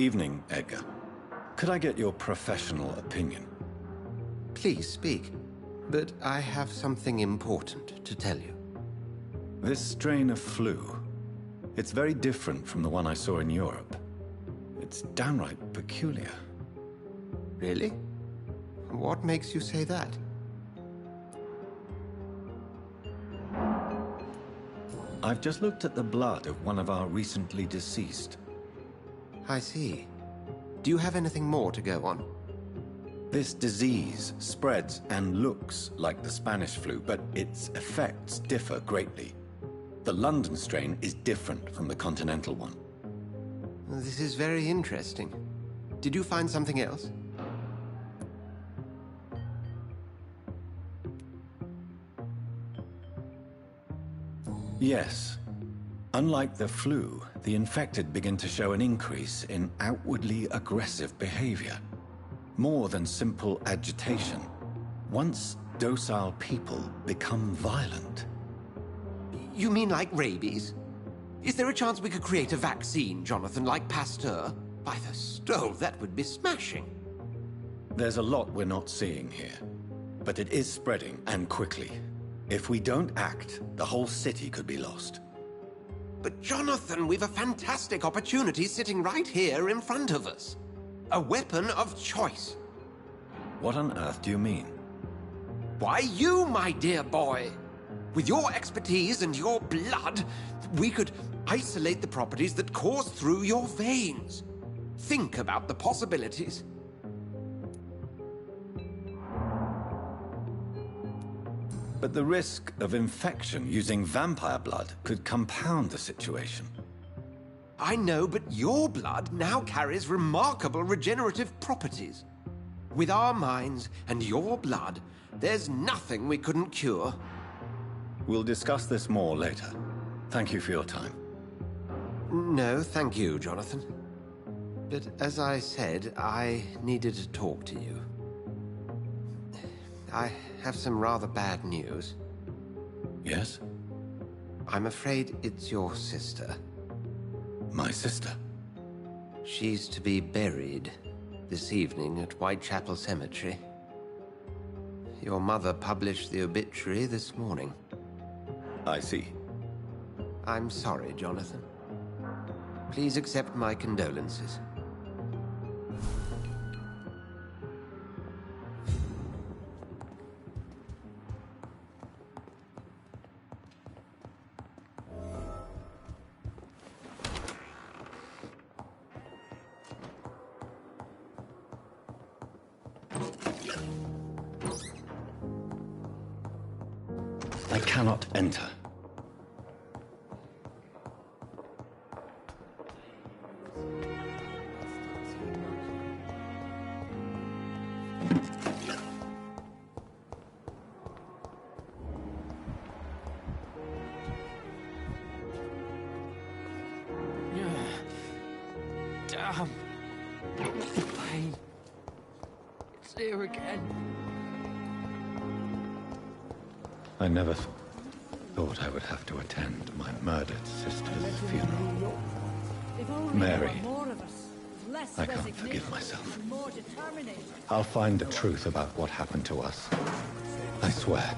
Evening, Edgar. Could I get your professional opinion? Please speak, but I have something important to tell you. This strain of flu, it's very different from the one I saw in Europe. It's downright peculiar. Really? What makes you say that? I've just looked at the blood of one of our recently deceased. I see. Do you have anything more to go on? This disease spreads and looks like the Spanish flu, but its effects differ greatly. The London strain is different from the continental one. This is very interesting. Did you find something else? Yes. Unlike the flu, the infected begin to show an increase in outwardly aggressive behavior. More than simple agitation. Once docile people become violent. You mean like rabies? Is there a chance we could create a vaccine, Jonathan, like Pasteur? By the stove, that would be smashing. There's a lot we're not seeing here. But it is spreading, and quickly. If we don't act, the whole city could be lost. But Jonathan, we've a fantastic opportunity sitting right here in front of us. A weapon of choice. What on earth do you mean? Why, you, my dear boy. With your expertise and your blood, we could isolate the properties that course through your veins. Think about the possibilities. But the risk of infection using vampire blood could compound the situation. I know, but your blood now carries remarkable regenerative properties. With our minds and your blood, there's nothing we couldn't cure. We'll discuss this more later. Thank you for your time. No, thank you, Jonathan. But as I said, I needed to talk to you. I have some rather bad news. Yes? I'm afraid it's your sister. My sister? She's to be buried this evening at Whitechapel Cemetery. Your mother published the obituary this morning. I see. I'm sorry, Jonathan. Please accept my condolences. I cannot enter. Damn. The pain. It's here again. I never thought I would have to attend my murdered sister's funeral. Mary, I can't forgive myself. I'll find the truth about what happened to us. I swear.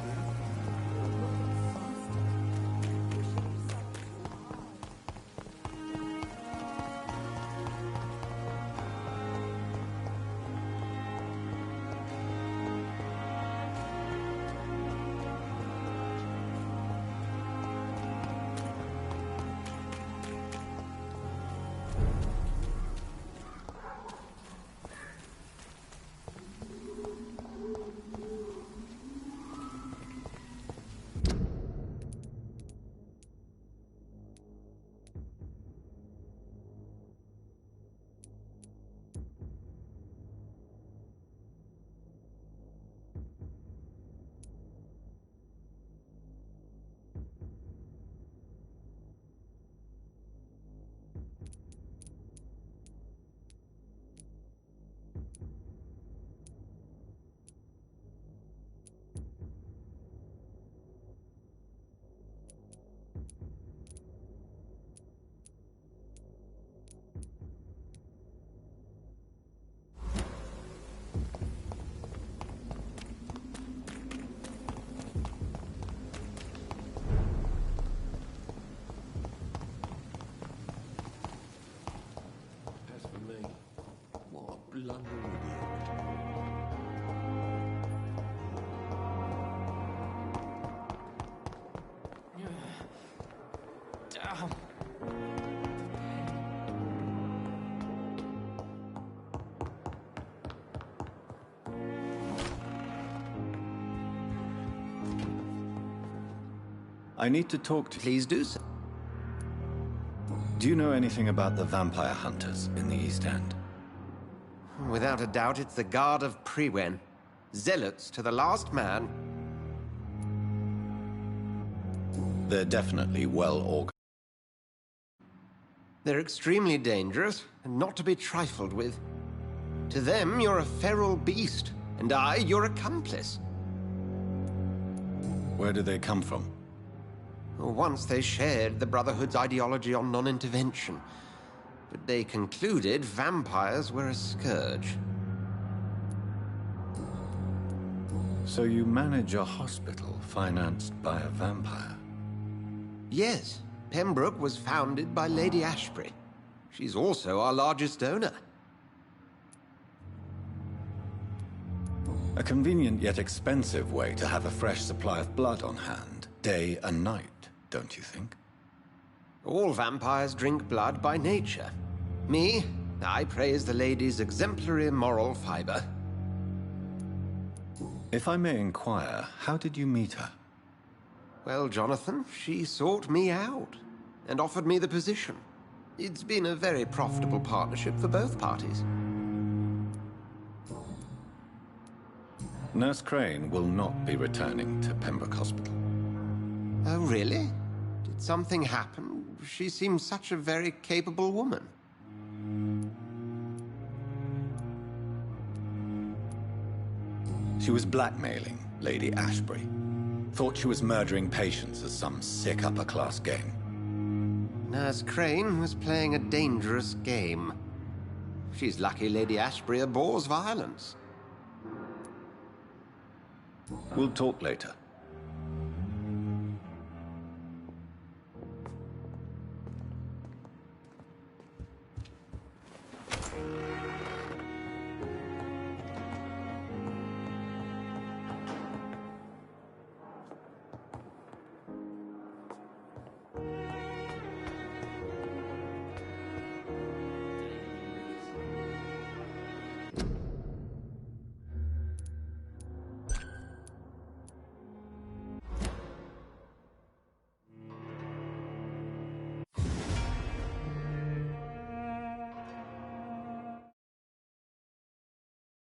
I need to talk to... Please do so. Do you know anything about the vampire hunters in the East End? Without a doubt, it's the Guard of Priwen. Zealots to the last man. They're definitely well organized. They're extremely dangerous and not to be trifled with. To them, you're a feral beast, and I, your accomplice. Where do they come from? Once they shared the Brotherhood's ideology on non-intervention, but they concluded vampires were a scourge. So you manage a hospital financed by a vampire? Yes, Pembroke was founded by Lady Ashbury. She's also our largest donor. A convenient yet expensive way to have a fresh supply of blood on hand, day and night, don't you think? All vampires drink blood by nature. Me, I praise the lady's exemplary moral fiber. If I may inquire, how did you meet her? Well, Jonathan, she sought me out and offered me the position. It's been a very profitable partnership for both parties. Nurse Crane will not be returning to Pembroke Hospital. Oh, really? Did something happen? She seems such a very capable woman. She was blackmailing Lady Ashbury. Thought she was murdering patients as some sick upper-class game. Nurse Crane was playing a dangerous game. She's lucky Lady Ashbury abhors violence. We'll talk later.